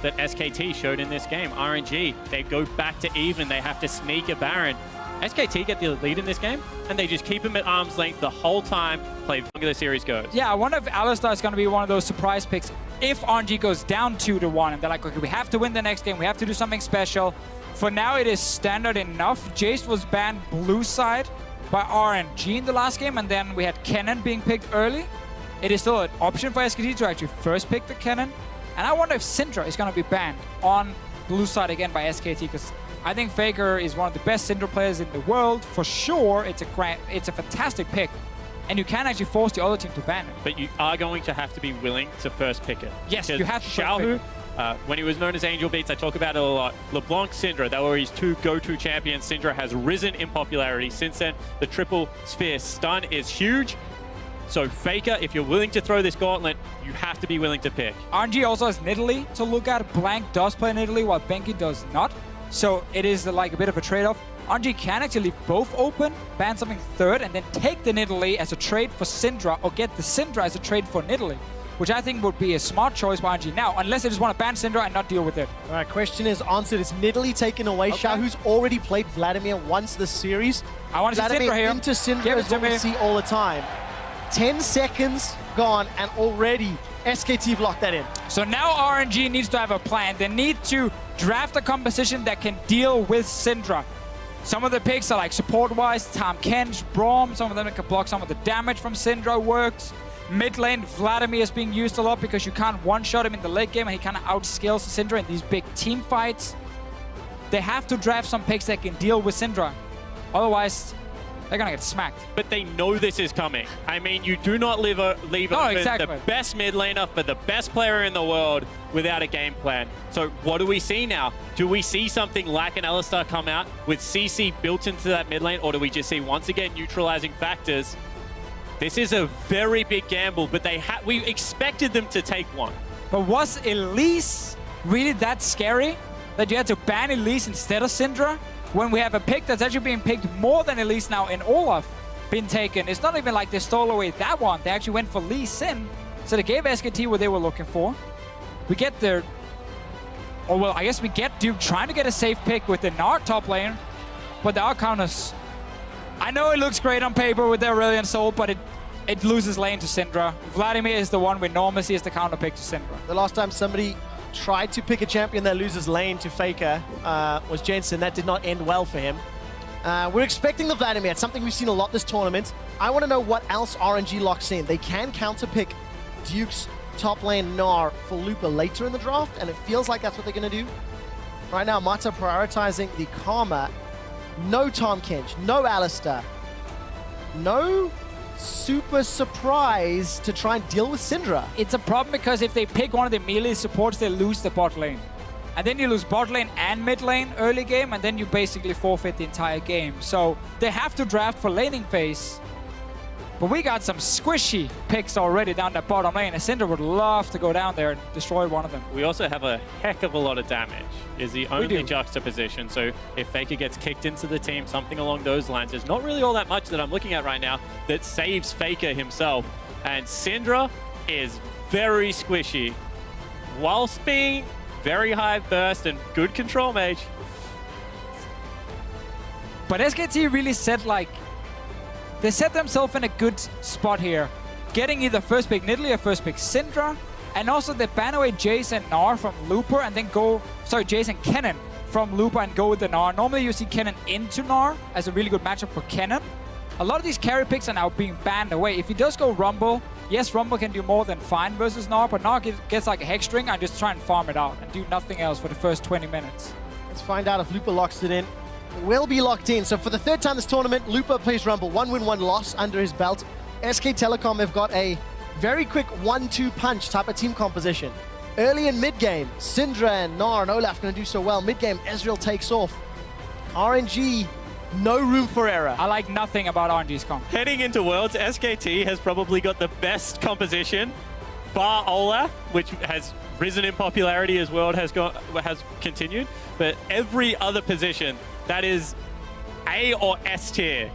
that SKT showed in this game. RNG, they go back to even. They have to sneak a Baron. SKT get the lead in this game, and they just keep him at arm's length the whole time, play the longer the series goes. Yeah, I wonder if Alistar is going to be one of those surprise picks. If RNG goes down 2-1, and they're like, okay, we have to win the next game. We have to do something special. For now, it is standard enough. Jace was banned blue side by RNG in the last game, and then we had Kennen being picked early. It is still an option for SKT to actually first pick the Kennen. And I wonder if Syndra is going to be banned on blue side again by SKT, because I think Faker is one of the best Syndra players in the world. For sure, it's a fantastic pick. And you can actually force the other team to ban it. But you are going to have to be willing to first pick it. Yes, you have to Xiaohu, when he was known as Angel Beats, I talk about it a lot. LeBlanc, Syndra, that were his 2 go-to champions. Syndra has risen in popularity since then. The triple sphere stun is huge. So Faker, if you're willing to throw this gauntlet, you have to be willing to pick. RNG also has Nidalee to look at. Blank does play Nidalee while Benki does not. So it is like a bit of a trade-off. RNG can actually leave both open, ban something third, and then take the Nidalee as a trade for Syndra, or get the Syndra as a trade for Nidalee, which I think would be a smart choice by RNG now, unless they just want to ban Syndra and not deal with it. All right, question is answered. Is Nidalee taken away? Okay. Shahu's already played Vladimir once this series. I want to see Vladimir Syndra here. into Syndra Give it is to what we me. see all the time. 10 seconds gone, and already SKT have locked that in. So now RNG needs to have a plan. They need to draft a composition that can deal with Syndra. Some of the picks are like support-wise, Tahm Kench, Braum. Some of them can block some of the damage from Syndra works. Mid lane, Vladimir is being used a lot because you can't one-shot him in the late game, and he kind of outscales Syndra in these big team fights. They have to draft some picks that can deal with Syndra. Otherwise, they're going to get smacked. But they know this is coming. I mean, you do not leave open exactly. the best mid laner for the best player in the world without a game plan. So what do we see now? Do we see something like an Alistar come out with CC built into that mid lane, or do we just see, once again, neutralizing factors? This is a very big gamble, but we expected them to take one. But was Elise really that scary that you had to ban Elise instead of Syndra? When we have a pick that's actually being picked more than Elise now in Olaf been taken. It's not even like they stole away that one. They actually went for Lee Sin. So they gave SKT what they were looking for. We get their... Or well, I guess we get Duke trying to get a safe pick with the Nard top lane. But the Arcanus... I know it looks great on paper with the Aurelion Soul, but it loses lane to Syndra. Vladimir is the one we normally see as the counter pick to Syndra. The last time somebody tried to pick a champion that loses lane to Faker was Jensen. That did not end well for him. We're expecting the Vladimir. It's something we've seen a lot this tournament. I want to know what else RNG locks in. They can counter-pick Duke's top lane Gnar for Lupa later in the draft, and it feels like that's what they're going to do. Right now, Mata prioritizing the Karma. No Tahm Kench, no Alistar, no super surprise to try and deal with Syndra. It's a problem because if they pick one of the melee supports, they lose the bot lane. And then you lose bot lane and mid lane early game, and then you basically forfeit the entire game. So they have to draft for laning phase. But we got some squishy picks already down that bottom lane, and Syndra would love to go down there and destroy one of them. We also have a heck of a lot of damage, is the only juxtaposition. So if Faker gets kicked into the team, something along those lines, there's not really all that much that I'm looking at right now that saves Faker himself. And Syndra is very squishy, whilst being very high burst and good control mage. But SKT really said, like, they set themselves in a good spot here, getting either first pick Nidalee or first pick Syndra, and also they ban away Jace and Gnar from Looper and then go, sorry, Jace and Kennen from Looper and go with the Gnar. Normally you see Kennen into Gnar as a really good matchup for Kennen. A lot of these carry picks are now being banned away. If he does go Rumble, yes, Rumble can do more than fine versus Gnar, but Gnar gets like a Hex String and just try and farm it out and do nothing else for the first 20 minutes. Let's find out if Lupa locks it in. It will be locked in. So for the third time this tournament, Lupa plays Rumble. 1 win, 1 loss under his belt. SK Telecom have got a very quick 1-2 punch type of team composition. Early in mid-game, Syndra and Gnar and Olaf going to do so well. Mid-game, Ezreal takes off. RNG, no room for error. I like nothing about RNG's comp. Heading into Worlds, SKT has probably got the best composition, bar Olaf, which has risen in popularity as World has continued. But every other position, that is A or S tier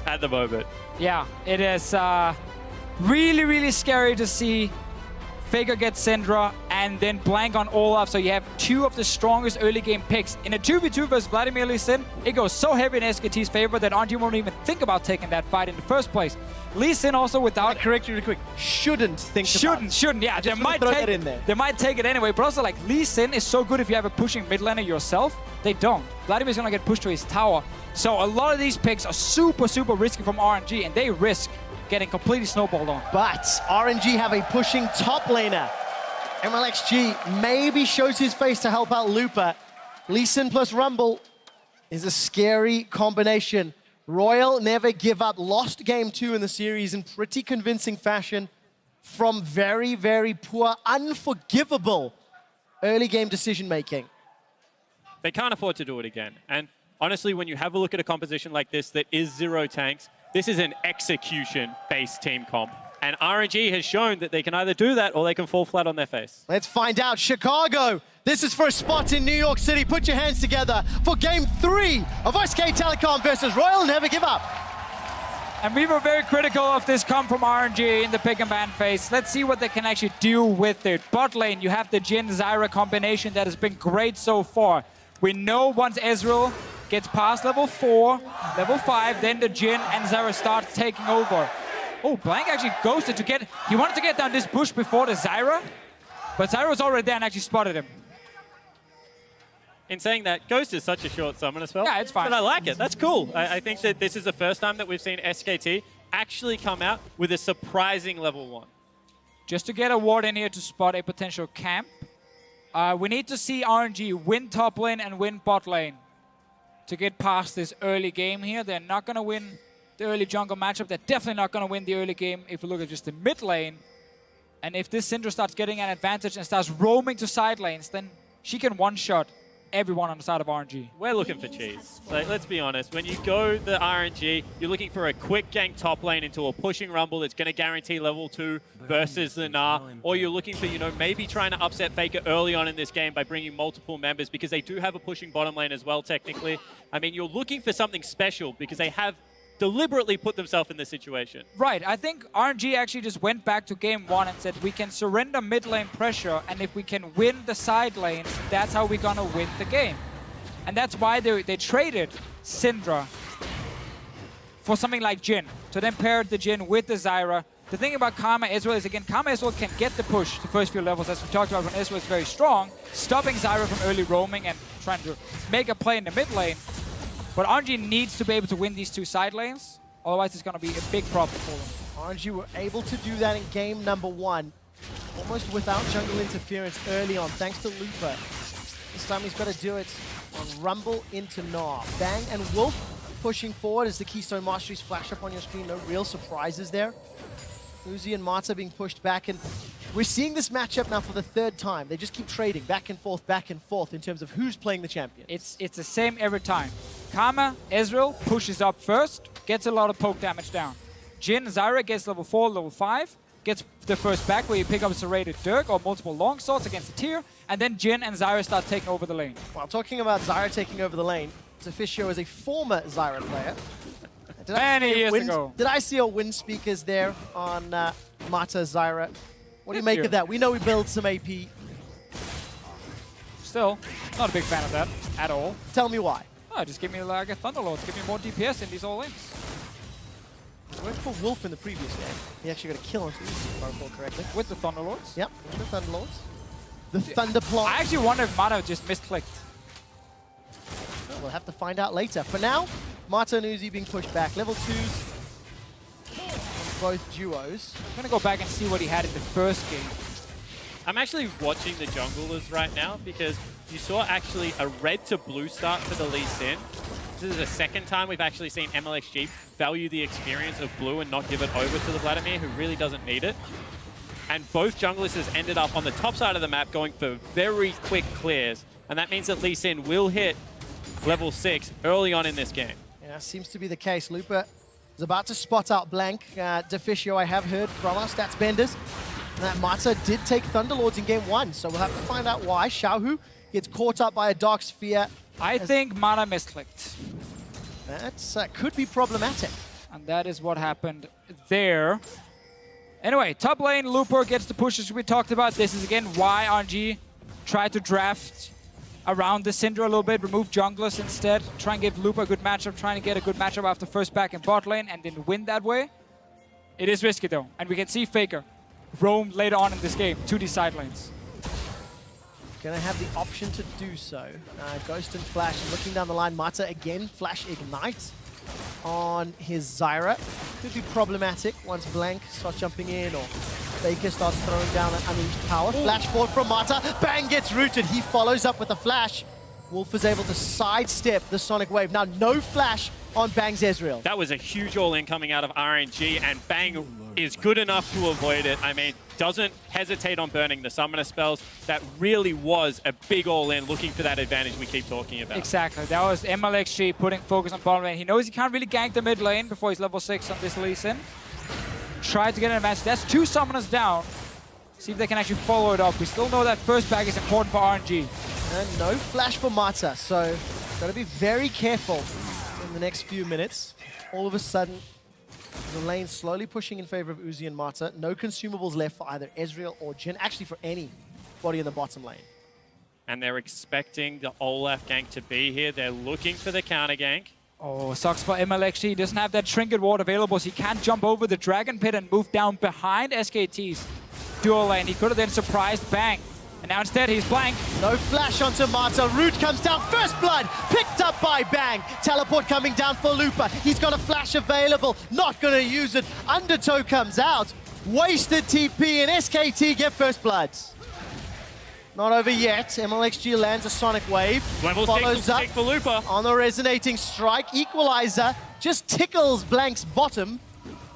at the moment. Yeah, it is really, really scary to see Faker get Syndra and then blank on Olaf. So you have two of the strongest early game picks. In a 2v2 versus Vladimir Lee Sin, it goes so heavy in SKT's favor that RNG won't even think about taking that fight in the first place. Lee Sin also without... Correct you really quick. Shouldn't think about. Shouldn't, yeah. They might take it in there. They might take it anyway, but also like Lee Sin is so good if you have a pushing mid laner yourself. They don't. Vladimir's gonna get pushed to his tower. So a lot of these picks are super, super risky from RNG, and they risk getting completely snowballed on. But RNG have a pushing top laner. MLXG maybe shows his face to help out Lupa. Lee Sin plus Rumble is a scary combination. Royal never give up. Lost game 2 in the series in pretty convincing fashion from very, very poor, unforgivable early game decision making. They can't afford to do it again. And honestly, when you have a look at a composition like this that is 0 tanks, this is an execution-based team comp. And RNG has shown that they can either do that or they can fall flat on their face. Let's find out. Chicago, this is for a spot in New York City. Put your hands together for Game 3 of SK Telecom versus Royal Never Give Up. And we were very critical of this come from RNG in the pick and ban phase. Let's see what they can actually do with it. Bot lane, you have the Jhin Zyra combination that has been great so far. We know once Ezreal gets past level 4, level 5, then the Jhin and Zyra start taking over. Oh, Blank actually ghosted to get... He wanted to get down this bush before the Zyra, but Zyra was already there and actually spotted him. In saying that, Ghost is such a short summoner spell. Yeah, it's fine. But I like it. That's cool. I think that this is the first time that we've seen SKT actually come out with a surprising level 1. Just to get a ward in here to spot a potential camp. We need to see RNG win top lane and win bot lane to get past this early game here. They're not going to win the early jungle matchup. They're definitely not going to win the early game if we look at just the mid lane. And if this Syndra starts getting an advantage and starts roaming to side lanes, then she can one-shot everyone on the side of RNG. We're looking for cheese. Like, let's be honest. When you go the RNG, you're looking for a quick gank top lane into a pushing rumble that's going to guarantee level 2 versus the Gnar. Or you're looking for, maybe trying to upset Faker early on in this game by bringing multiple members because they do have a pushing bottom lane as well, technically. I mean, you're looking for something special because they have deliberately put themselves in this situation. Right, I think RNG actually just went back to game 1 and said we can surrender mid lane pressure, and if we can win the side lanes, that's how we're gonna win the game. And that's why they traded Syndra for something like Jhin, to then pair the Jhin with the Zyra. The thing about Karma Ezreal is, again, Karma Ezreal can get the push the first few levels, as we talked about when Ezreal is very strong, stopping Zyra from early roaming and trying to make a play in the mid lane. But RNG needs to be able to win these 2 side lanes, otherwise it's going to be a big problem for them. RNG were able to do that in game number 1, almost without jungle interference early on, thanks to Looper. This time he's got to do it on Rumble into Gnar. Bang and Wolf pushing forward as the Keystone Masteries flash up on your screen. No real surprises there. Uzi and Mata being pushed back, and we're seeing this matchup now for the 3rd time. They just keep trading back and forth in terms of who's playing the champion. It's the same every time. Karma, Ezreal pushes up first, gets a lot of poke damage down. Jhin, Zyra gets level 4, level 5, gets the first back where you pick up a serrated Dirk or multiple long swords against the tier, and then Jhin and Zyra start taking over the lane. While talking about Zyra taking over the lane, Zofficio is a former Zyra player. Many years ago. Did I see your wind speakers there on Mata Zyra? What do you make of that? We know we build some AP. Still, not a big fan of that at all. Tell me why. Oh, just give me like a Thunderlord, give me more DPS in these all lanes. Worked for Wolf in the previous game. He actually got a kill on Uzi, if I recall correctly. With the Thunderlords? Yep, with the Thunderlords. The Thunderplot. I actually wonder if Mata just misclicked. Well, we'll have to find out later. For now, Mata and Uzi being pushed back. Level 2s on both duos. I'm gonna go back and see what he had in the first game. I'm actually watching the junglers right now because you saw actually a red to blue start for the Lee Sin. This is the 2nd time we've actually seen MLXG value the experience of blue and not give it over to the Vladimir, who really doesn't need it. And both junglers has ended up on the top side of the map going for very quick clears. And that means that Lee Sin will hit level 6 early on in this game. Yeah, seems to be the case. Looper is about to spot out Blank. Deficio, I have heard from our stats benders that Mata did take Thunderlords in game 1, so we'll have to find out why. Xiaohu gets caught up by a Dark Sphere. I think Mata misclicked. That could be problematic. And that is what happened there. Anyway, top lane, Looper gets the pushes we talked about. This is again why RNG tried to draft around the Syndra a little bit, remove junglers instead, try and give Looper a good matchup, trying to get a good matchup after first back in bot lane and then win that way. It is risky though, and we can see Faker roam later on in this game to these side lanes. Gonna have the option to do so. Ghost and Flash looking down the line. Mata again, Flash Ignite on his Zyra. Could be problematic once Blank starts jumping in or Faker starts throwing down an unleashed power. Flash forward from Mata. Bang gets rooted. He follows up with a flash. Wolf is able to sidestep the Sonic Wave. Now no flash on Bang's Ezreal. That was a huge all-in coming out of RNG, and Bang is good enough to avoid it. I mean, doesn't hesitate on burning the summoner spells. That really was a big all-in, looking for that advantage we keep talking about. Exactly. That was MLXG putting focus on bottom lane. He knows he can't really gank the mid lane before he's level 6 on this Lee Sin. try to get an advantage. That's 2 summoners down. See if they can actually follow it up. We still know that first back is important for RNG. And no flash for Mata, so got to be very careful in the next few minutes. All of a sudden, the lane slowly pushing in favor of Uzi and Mata. No consumables left for either Ezreal or Jhin, actually for anybody in the bottom lane. And they're expecting the Olaf gank to be here. They're looking for the counter gank. Oh, sucks for MLXG. He doesn't have that Trinket Ward available, so he can't jump over the Dragon Pit and move down behind SKT's dual lane. He could have then surprised Bang. And now instead he's blank. No flash onto Mata. Root comes down. First blood picked up by Bang. Teleport coming down for Lupa. He's got a flash available. Not going to use it. Undertow comes out. Wasted TP and SKT get first bloods. Not over yet. MLXG lands a Sonic Wave. Level 6 will stick for Lupa. On the resonating strike. Equalizer just tickles Blank's bottom.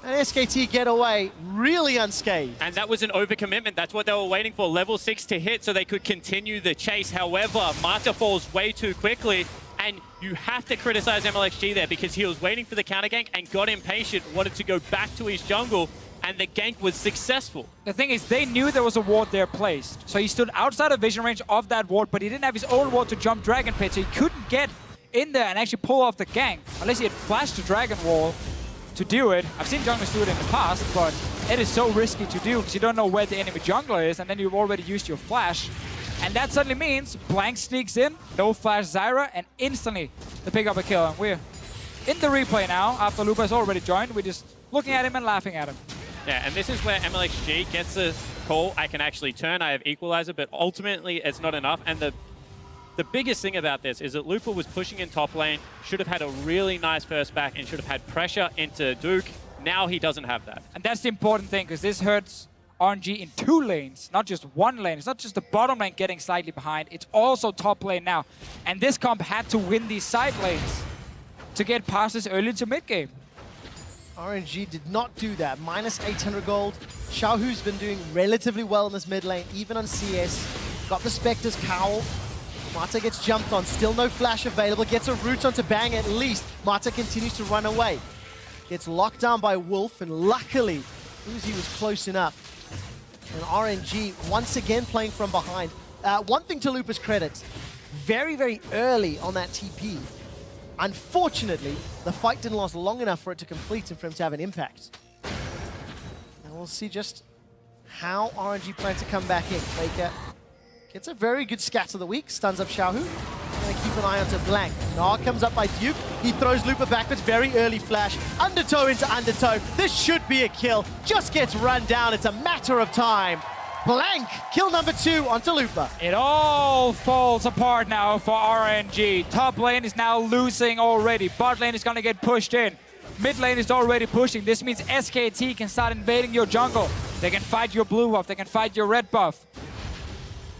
And SKT get away really unscathed. And that was an overcommitment. That's what they were waiting for. Level 6 to hit so they could continue the chase. However, Mata falls way too quickly. And you have to criticize MLXG there because he was waiting for the counter gank and got impatient, wanted to go back to his jungle. And the gank was successful. The thing is, they knew there was a ward there placed. So he stood outside of vision range of that ward, but he didn't have his own ward to jump Dragon Pit. So he couldn't get in there and actually pull off the gank unless he had flashed the Dragon Wall to do it. I've seen junglers do it in the past, but it is so risky to do because you don't know where the enemy jungler is, and then you've already used your flash. And that suddenly means Blank sneaks in, no flash Zyra, and instantly they pick up a kill. And we're in the replay now after Lupa has already joined. We're just looking at him and laughing at him. Yeah, and this is where MLXG gets the call. I can actually turn, I have Equalizer, but ultimately it's not enough. And the biggest thing about this is that Lupa was pushing in top lane, should have had a really nice first back and should have had pressure into Duke. Now he doesn't have that. And that's the important thing, because this hurts RNG in 2 lanes, not just 1 lane. It's not just the bottom lane getting slightly behind, it's also top lane now. And this comp had to win these side lanes to get past this early to mid game. RNG did not do that. Minus 800 gold. Xiaohu's been doing relatively well in this mid lane, even on CS. Got the Spectre's Cowl. Mata gets jumped on, still no flash available, gets a root onto Bang at least. Mata continues to run away. Gets locked down by Wolf, and luckily, Uzi was close enough. And RNG once again playing from behind. One thing to Lupa's credit, very, very early on that TP. Unfortunately, the fight didn't last long enough for it to complete and for him to have an impact. And we'll see just how RNG plan to come back in. Faker gets a very good scat of the week, stuns up Xiaohu. Gonna keep an eye onto Blank. Nah comes up by Duke. He throws Lupa backwards, very early flash. Undertow into Undertow. This should be a kill. Just gets run down. It's a matter of time. Blank, kill number 2 onto Lupa. It all falls apart now for RNG. Top lane is now losing already. Bot lane is gonna get pushed in. Mid lane is already pushing. This means SKT can start invading your jungle. They can fight your blue buff. They can fight your red buff.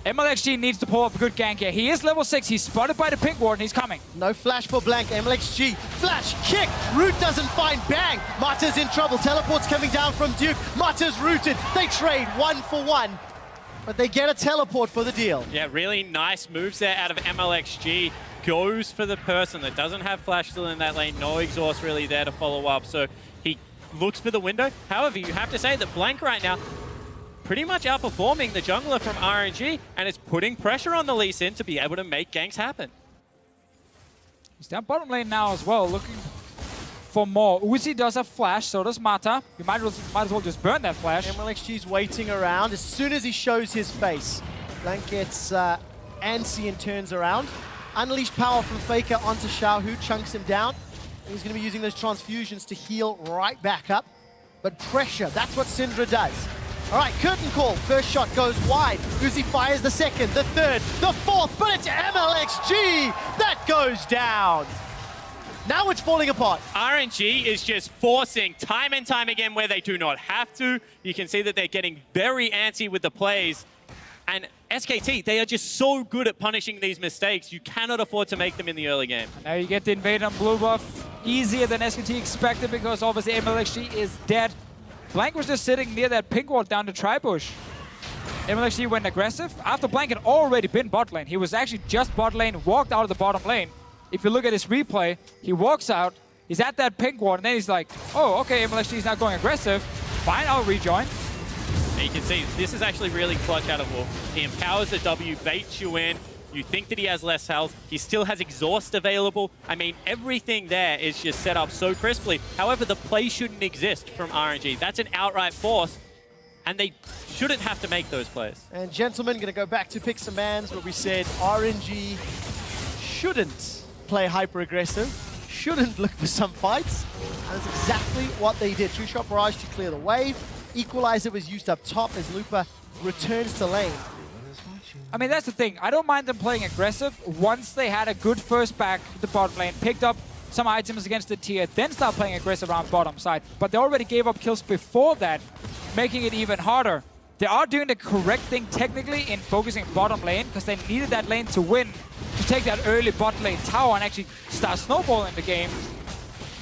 MLXG needs to pull up a good gank here. He is level 6. He's spotted by the pink ward and he's coming. No flash for Blank. MLXG. Flash, kick. Root doesn't find Bang. Mata's in trouble. Teleport's coming down from Duke. Mata's rooted. They trade 1 for 1. But they get a teleport for the deal. Yeah, really nice moves there out of MLXG. Goes for the person that doesn't have flash still in that lane. No exhaust really there to follow up. So he looks for the window. However, you have to say that Blank right now pretty much outperforming the jungler from RNG, and it's putting pressure on the Lee Sin to be able to make ganks happen. He's down bottom lane now as well, looking for more. Uzi does have flash, so does Mata. You might as well just burn that flash. MLXG's waiting around. As soon as he shows his face, Blank gets antsy and turns around. Unleashed power from Faker onto Xiaohu, chunks him down. And he's going to be using those transfusions to heal right back up. But pressure, that's what Syndra does. All right, curtain call. First shot goes wide. Uzi fires the second, the third, the fourth, but it's MLXG that goes down. Now it's falling apart. RNG is just forcing time and time again where they do not have to. You can see that they're getting very antsy with the plays. And SKT, they are just so good at punishing these mistakes. You cannot afford to make them in the early game. Now you get the invade on blue buff easier than SKT expected because obviously MLXG is dead. Blank was just sitting near that pink wall down the tri-bush. MLXG went aggressive. After Blank had already been bot lane, he was actually just bot lane, walked out of the bottom lane. If you look at his replay, he walks out, he's at that pink ward, and then he's like, oh, okay, MLXG is now going aggressive. Fine, I'll rejoin. And you can see, this is actually really clutch out of Wolf. He empowers the W, baits you in. You think that he has less health. He still has exhaust available. I mean, everything there is just set up so crisply. However, the play shouldn't exist from RNG. That's an outright force, and they shouldn't have to make those plays. And gentlemen, going to go back to pick some mans where we said RNG shouldn't play hyper-aggressive, shouldn't look for some fights. And that's exactly what they did. Two-shot barrage to clear the wave. Equalizer was used up top as Lupa returns to lane. I mean, that's the thing. I don't mind them playing aggressive once they had a good first back to the bot lane, picked up some items against the tier, then start playing aggressive around bottom side. But they already gave up kills before that, making it even harder. They are doing the correct thing technically in focusing bottom lane because they needed that lane to win, to take that early bot lane tower and actually start snowballing the game.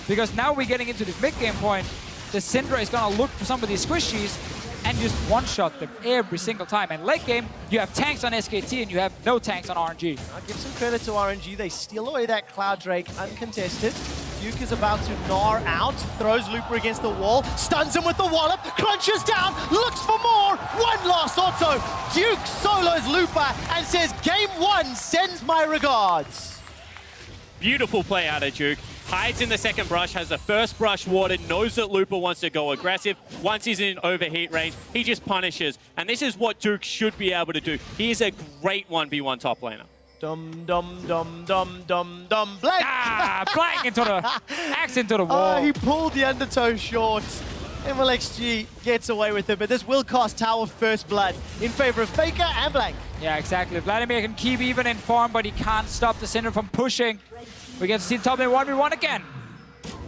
Because now we're getting into this mid-game point, the Syndra is going to look for some of these squishies and just one-shot them every single time. And late game, you have tanks on SKT and you have no tanks on RNG. I'll give some credit to RNG. They steal away that Cloud Drake uncontested. Duke is about to gnaw out, throws Looper against the wall, stuns him with the wallop, crunches down, looks for more. One last auto. Duke solos Looper and says, game one, sends my regards. Beautiful play out of Duke. Hides in the second brush, has the first brush warded, knows that Looper wants to go aggressive. Once he's in overheat range, he just punishes. And this is what Duke should be able to do. He is a great 1v1 top laner. Dum dum dum dum dum dum blank. Ah, blank into the axe into the wall. He pulled the undertow short. MLXG gets away with it, but this will cost Tower first blood in favor of Faker and Blank. Yeah, exactly. Vladimir can keep even in form, but he can't stop the Syndra from pushing. We get to see top lane 1v1 again.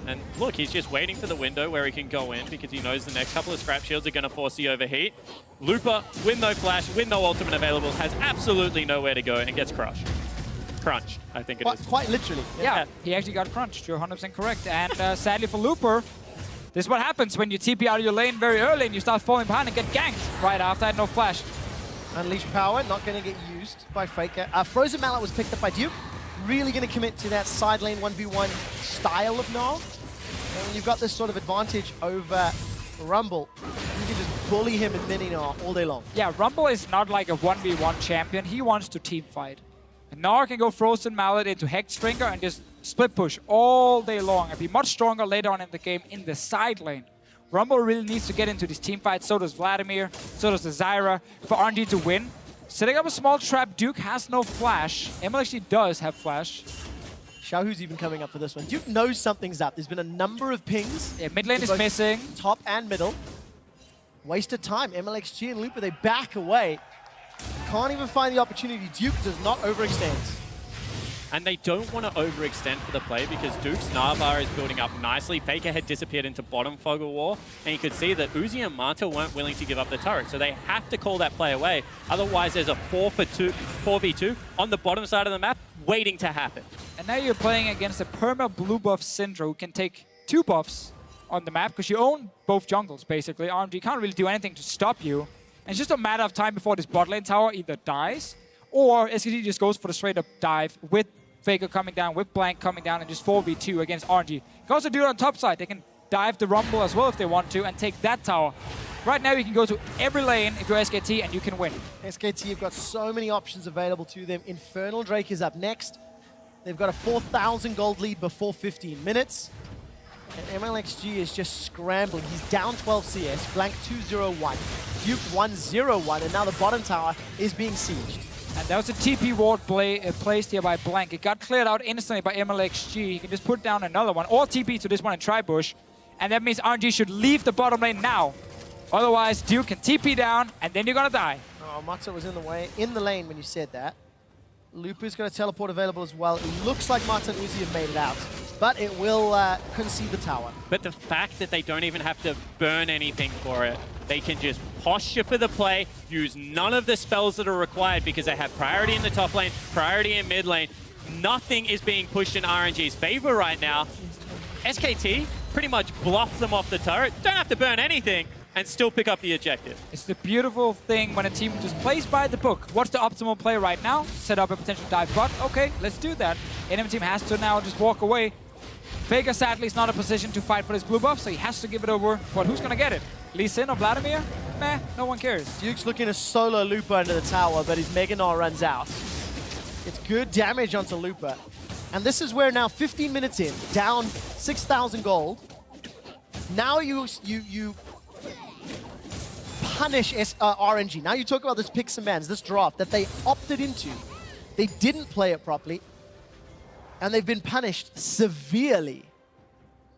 And look, he's just waiting for the window where he can go in because he knows the next couple of scrap shields are going to force the overheat. Looper, with no flash, with no ultimate available, has absolutely nowhere to go and gets crushed. Crunched, I think it is. Quite literally. Yeah, he actually got crunched. You're 100% correct. And sadly for Looper, this is what happens when you TP out of your lane very early and you start falling behind and get ganked right after and no flash. Unleash power, not going to get used by Faker. Frozen Mallet was picked up by Duke. Really going to commit to that side lane 1v1 style of Gnaw. And when you've got this sort of advantage over Rumble, you can just bully him in mini Gnaw all day long. Yeah, Rumble is not like a 1v1 champion. He wants to team fight. And Gnaw can go Frozen Mallet into Hexdrinker and just split push all day long and be much stronger later on in the game in the side lane. Rumble really needs to get into this team fight. So does Vladimir, so does the Zyra. For RNG to win, setting up a small trap. Duke has no flash. MLXG does have flash. Xiaohu's even coming up for this one. Duke knows something's up. There's been a number of pings. Yeah, mid lane is missing. Top and middle. Wasted time. MLXG and Looper, they back away. Can't even find the opportunity. Duke does not overextend. And they don't want to overextend for the play because Duke's Narvar is building up nicely. Faker had disappeared into bottom fog of war, and you could see that Uzi and Mata weren't willing to give up the turret, so they have to call that play away. Otherwise, there's a 4v2 on the bottom side of the map waiting to happen. And now you're playing against a perma blue buff Syndra who can take 2 buffs on the map because you own both jungles, basically. RNG can't really do anything to stop you. And it's just a matter of time before this bot lane tower either dies or SKT just goes for the straight up dive with Faker coming down, with Blank coming down, and just 4v2 against RNG. You can also do it on top side. They can dive the Rumble as well if they want to and take that tower. Right now you can go to every lane if you're SKT and you can win. SKT have got so many options available to them. Infernal Drake is up next. They've got a 4,000 gold lead before 15 minutes. And MLXG is just scrambling. He's down 12 CS, Blank 201, Duke 101, and now the bottom tower is being sieged. And that was a TP ward placed here by Blank. It got cleared out instantly by MLXG. He can just put down another one, or TP to this one and try bush. And that means RNG should leave the bottom lane now. Otherwise, Duke can TP down, and then you're gonna die. Oh, Matzo was in the lane when you said that. Lupu's got a teleport available as well. It looks like Mata and Uzi have made it out, but it will concede the tower. But the fact that they don't even have to burn anything for it, they can just posture for the play, use none of the spells that are required because they have priority in the top lane, priority in mid lane. Nothing is being pushed in RNG's favor right now. SKT pretty much bluffs them off the turret, don't have to burn anything, and still pick up the objective. It's the beautiful thing when a team just plays by the book. What's the optimal play right now? Set up a potential dive bot. Okay, let's do that. Enemy team has to now just walk away. Faker sadly is not in a position to fight for this blue buff, so he has to give it over. But who's gonna get it? Lee Sin or Vladimir? Meh, no one cares. Duke's looking to solo Looper under the tower, but his Mega Gnar runs out. It's good damage onto Looper. And this is where now 15 minutes in, down 6,000 gold. Now you punish RNG. Now you talk about this picks and bans, this draft that they opted into. They didn't play it properly, and they've been punished severely.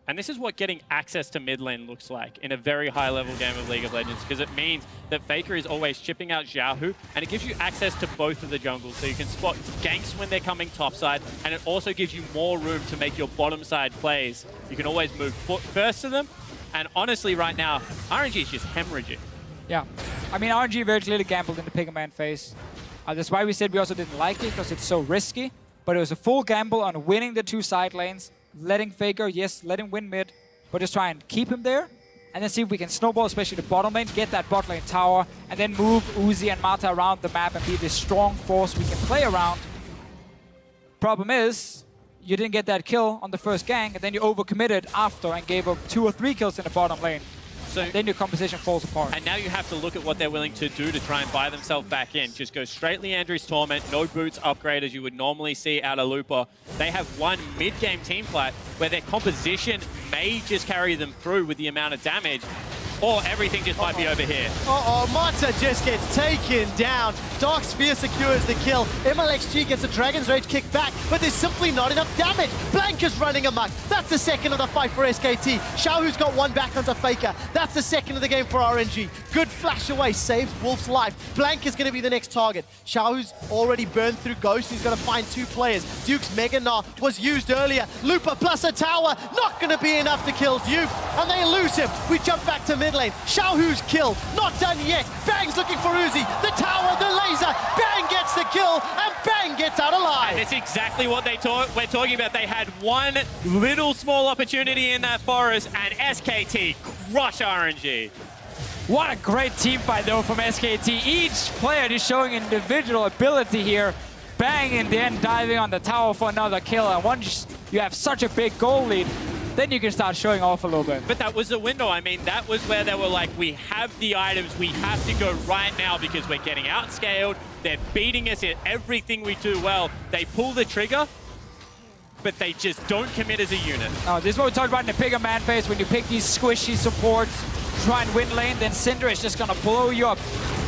And this is what getting access to mid lane looks like in a very high-level game of League of Legends, because it means that Faker is always chipping out Xiaohu, and it gives you access to both of the jungles, so you can spot ganks when they're coming topside, and it also gives you more room to make your bottom side plays. You can always move first to them, and honestly, right now, RNG is just hemorrhaging. Yeah. I mean, RNG very clearly gambled in the Pick a Man phase. That's why we said we also didn't like it, because it's so risky, but it was a full gamble on winning the two side lanes, letting Faker, yes, let him win mid, but just try and keep him there, and then see if we can snowball, especially the bottom lane, get that bot lane tower, and then move Uzi and Mata around the map and be this strong force we can play around. Problem is, you didn't get that kill on the first gank, and then you overcommitted after and gave up 2 or 3 kills in the bottom lane. So then your composition falls apart. And now you have to look at what they're willing to do to try and buy themselves back in. Just go straight Leandri's Torment, no boots upgrade as you would normally see out of Looper. They have one mid-game team fight where their composition may just carry them through with the amount of damage, or everything just might be over here. Mata just gets taken down. Dark Sphere secures the kill. MLXG gets a Dragon's Rage kick back, but there's simply not enough damage. Blank is running amok. That's the second of the fight for SKT. Xiaohu's got one back onto Faker. That's the second of the game for RNG. Good flash away, saves Wolf's life. Blank is going to be the next target. Xiaohu's already burned through Ghost. He's got to find 2 players. Duke's Mega Gnar was used earlier. Looper plus a tower. Not going to be enough to kill Duke. And they lose him. We jump back to mid lane. Xiaohu's kill. Not done yet. Bang's looking for Uzi. The tower, the laser. Bang gets the kill. And Bang gets out alive. And it's exactly what we're talking about. They had one little small opportunity in that forest, and SKT crush RNG. What a great team fight, though, from SKT. Each player is showing individual ability here. Bang in the end, diving on the tower for another kill. And once you have such a big goal lead, then you can start showing off a little bit. But that was the window. I mean, that was where they were like, we have the items, we have to go right now because we're getting outscaled. They're beating us at everything we do well. They pull the trigger, but they just don't commit as a unit. Oh, this is what we talked about in the Pick a Man phase. When you pick these squishy supports, try and win lane, then Cinder is just gonna blow you up.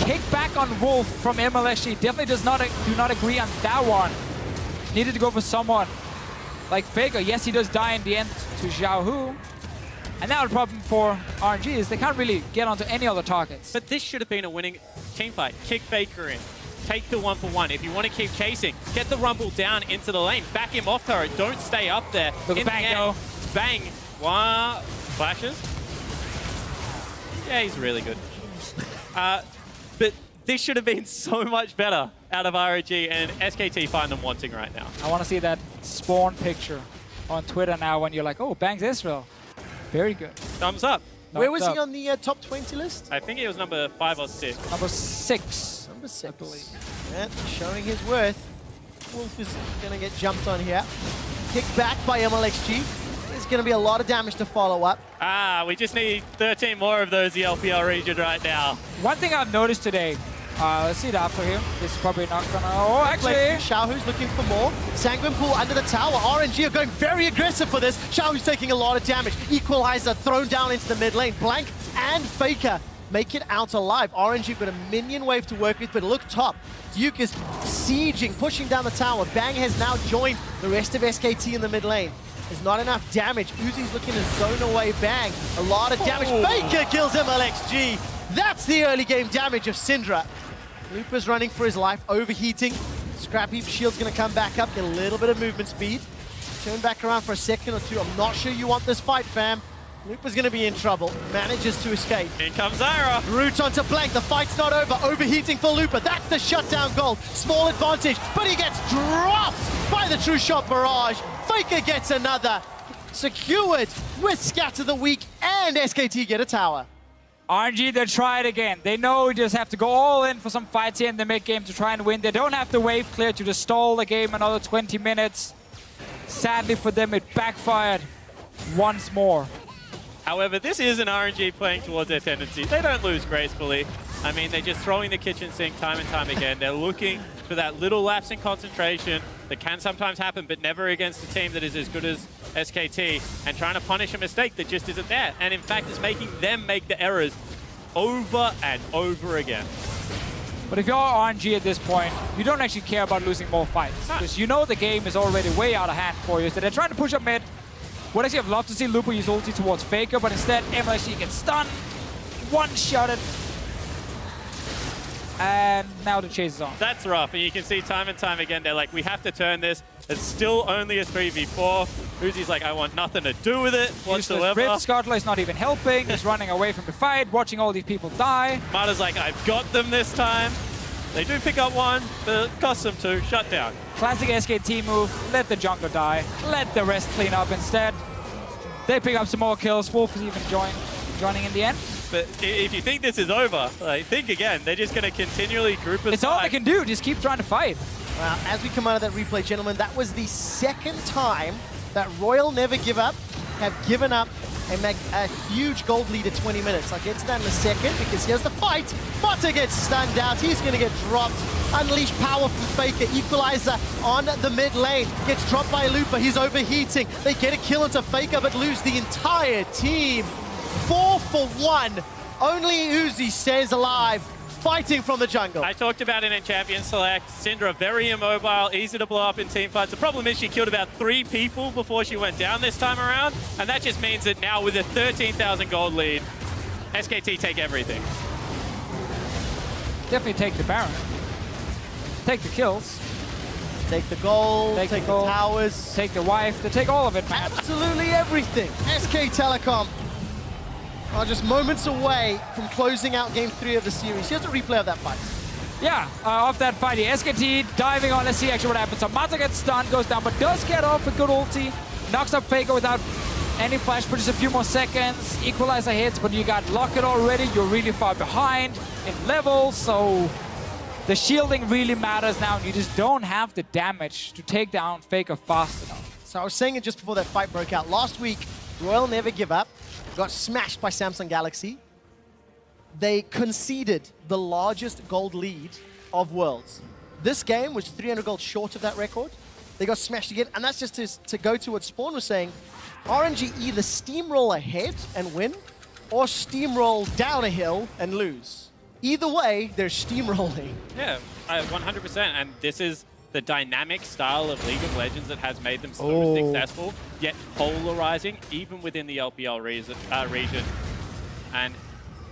Kick back on Wolf from MLSG. Definitely do not agree on that one. Needed to go for someone like Faker. Yes, he does die in the end to Xiaohu. And now the problem for RNG is they can't really get onto any other targets. But this should have been a winning team fight. Kick Faker in. Take the 1-for-1. If you want to keep chasing, get the Rumble down into the lane. Back him off turret. Don't stay up there. Look at Bang, though. Bang. Wow. Flashes. Yeah, he's really good. But this should have been so much better out of RNG, and SKT find them wanting right now. I want to see that spawn picture on Twitter now when you're like, oh, Bang's Israel. Very good. Thumbs up. Where was he on the top 20 list? I think he was number 5 or 6. Number 6. Number 6. I believe. Yeah, showing his worth. Wolf is going to get jumped on here. Kicked back by MLXG. There's going to be a lot of damage to follow up. We just need 13 more of those the LPL region right now. One thing I've noticed today, let's see it after here. This is probably not gonna, oh, actually. Xiaohu's looking for more. Sanguine Pool under the tower. RNG are going very aggressive for this. Xiaohu's taking a lot of damage. Equalizer thrown down into the mid lane. Blank and Faker make it out alive. RNG got a minion wave to work with, but look top. Duke is sieging, pushing down the tower. Bang has now joined the rest of SKT in the mid lane. There's not enough damage. Uzi's looking to zone away Bang. A lot of damage. Faker kills MLXG. That's the early game damage of Syndra. Looper's running for his life, overheating. Scrap Heap Shield's gonna come back up, get a little bit of movement speed. Turn back around for a second or two. I'm not sure you want this fight, fam. Looper's gonna be in trouble. Manages to escape. In comes Zyra. Root onto Blank. The fight's not over. Overheating for Looper. That's the shutdown goal. Small advantage, but he gets dropped by the True Shot Barrage. Faker gets another. Secured with Scatter the Weak, and SKT get a tower. RNG, they try it again. They know we just have to go all in for some fights here in the mid game to try and win. They don't have to wave clear to just stall the game another 20 minutes. Sadly for them, it backfired once more. However, this is an RNG playing towards their tendency. They don't lose gracefully. I mean, they're just throwing the kitchen sink time and time again. They're looking for that little lapse in concentration that can sometimes happen, but never against a team that is as good as SKT, and trying to punish a mistake that just isn't there. And in fact, it's making them make the errors over and over again. But if you're RNG at this point, you don't actually care about losing more fights, because you know the game is already way out of hand for you. So they're trying to push up mid. Would actually have loved to see Lupo use ulti towards Faker, but instead MLSG gets stunned, one-shotted, and now the chase is on. That's rough, and you can see time and time again, they're like, we have to turn this. It's still only a 3v4. Uzi's like, I want nothing to do with it whatsoever. Skartler is not even helping. He's running away from the fight, watching all these people die. Mata's like, I've got them this time. They do pick up one, but it costs them two. Shut down. Classic SKT move. Let the jungler die. Let the rest clean up instead. They pick up some more kills. Wolf is even joining in the end. But if you think this is over, like, think again. They're just going to continually group aside. It's all they can do. Just keep trying to fight. Well, as we come out of that replay, gentlemen, that was the second time that Royal Never Give Up have given up a huge gold lead at 20 minutes. I'll get to that in a second, because here's the fight. Mata gets stunned out. He's going to get dropped. Unleash power from Faker. Equalizer on the mid lane. Gets dropped by Lupa. He's overheating. They get a kill into Faker, but lose the entire team. 4 for 1. Only Uzi stays alive, fighting from the jungle. I talked about it in Champion Select. Syndra, very immobile, easy to blow up in team fights. The problem is she killed about 3 people before she went down this time around, and that just means that now with a 13,000 gold lead, SKT take everything. Definitely take the Baron. Take the kills. Take the gold, take the gold, towers. Take the wife. They take all of it, man. Absolutely everything. SK Telecom are just moments away from closing out Game 3 of the series. Here's a replay of that fight. Yeah, of that fight here. SKT diving on. Let's see actually what happens. So Mata gets stunned, goes down, but does get off a good ulti. Knocks up Faker without any flash for just a few more seconds. Equalizer hits, but you got Locket already. You're really far behind in levels, so the shielding really matters now. And you just don't have the damage to take down Faker fast enough. So I was saying it just before that fight broke out. Last week, Royal Never Give Up got smashed by Samsung Galaxy. They conceded the largest gold lead of Worlds. This game was 300 gold short of that record. They got smashed again, and that's just to go to what Spawn was saying. RNG either steamroll ahead and win, or steamroll down a hill and lose. Either way, they're steamrolling. Yeah, 100%, and this is the dynamic style of League of Legends that has made them so successful, yet polarizing, even within the LPL region. And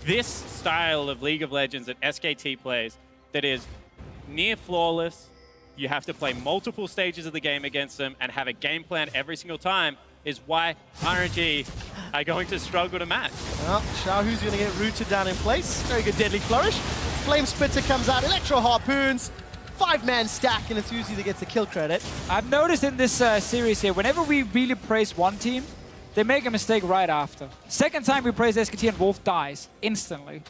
this style of League of Legends that SKT plays, that is near flawless, you have to play multiple stages of the game against them and have a game plan every single time, is why RNG are going to struggle to match. Well, Xiaohu's going to get rooted down in place. Very good deadly flourish. Flame Spitter comes out, Electro Harpoons. 5-man stack, and it's Uzi that gets the kill credit. I've noticed in this series here, whenever we really praise one team, they make a mistake right after. Second time we praise SKT and Wolf dies instantly.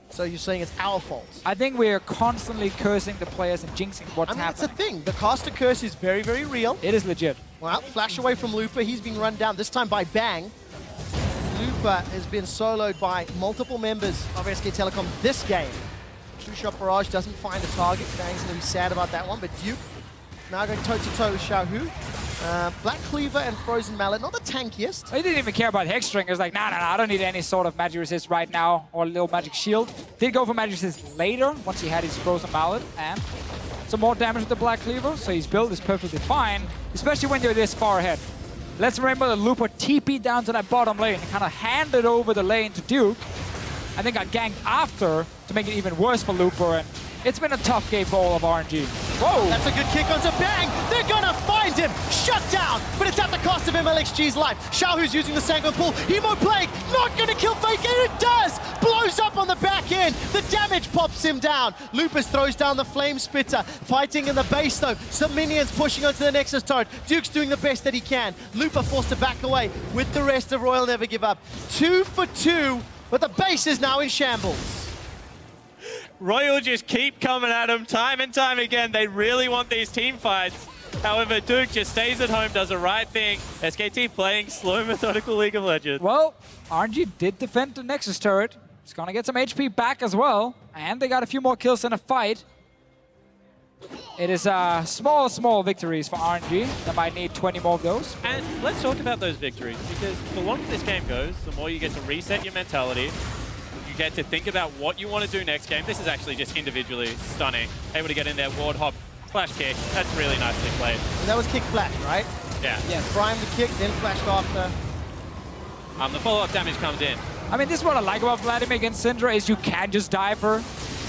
So you're saying it's our fault? I think we're constantly cursing the players and jinxing what's happening. That's the thing. The caster curse is very, very real. It is legit. Well, flash away from Lupa. He's been run down, this time by Bang. Lupa has been soloed by multiple members of SK Telecom this game. Two-shot barrage doesn't find a target. Bang's going to be sad about that one, but Duke now going toe-to-toe with Xiaohu. Black Cleaver and Frozen Mallet, not the tankiest. He didn't even care about Hexstring. He was like, nah, I don't need any sort of magic resist right now, or a little magic shield. Did go for magic resist later, once he had his Frozen Mallet, and some more damage with the Black Cleaver, so his build is perfectly fine, especially when you're this far ahead. Let's remember that Lupo TP down to that bottom lane and kind of handed over the lane to Duke, and then got ganked after to make it even worse for Lupo, and it's been a tough game for all of RNG. Whoa! That's a good kick onto Bang! They're gonna find him! Shut down! But it's at the cost of MLXG's life. Xiaohu's using the Sanguine Pool. Evo Plague not gonna kill Faker. It does! Blows up on the back end. The damage pops him down. Lupus throws down the Flame Spitter. Fighting in the base though. Some minions pushing onto the Nexus turret. Duke's doing the best that he can. Lupa forced to back away with the rest of Royal Never Give Up. 2 for 2, but the base is now in shambles. Royal just keep coming at them time and time again. They really want these team fights. However, Duke just stays at home, does the right thing. SKT playing slow, methodical League of Legends. Well, RNG did defend the Nexus turret. It's gonna get some HP back as well. And they got a few more kills in a fight. It is small victories for RNG. They might need 20 more of those. And let's talk about those victories, because the longer this game goes, the more you get to reset your mentality. You get to think about what you want to do next game. This is actually just individually stunning. Able to get in there, ward hop, flash kick. That's really nicely played. And that was kick flash, right? Yeah. Yeah, prime the kick, then flashed after. The follow-up damage comes in. I mean, this is what I like about Vladimir against Syndra, is you can just dive her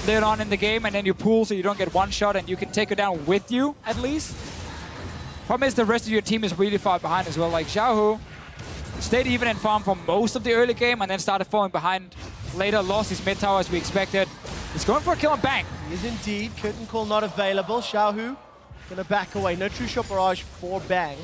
later on in the game, and then you pull so you don't get one shot, and you can take her down with you, at least. Problem is the rest of your team is really far behind as well. Like Xiaohu stayed even in farm for most of the early game, and then started falling behind later, lost his mid tower as we expected. He's going for a kill on Bang. He is indeed. Curtain call not available. Xiaohu gonna back away. No true shot barrage for Bang.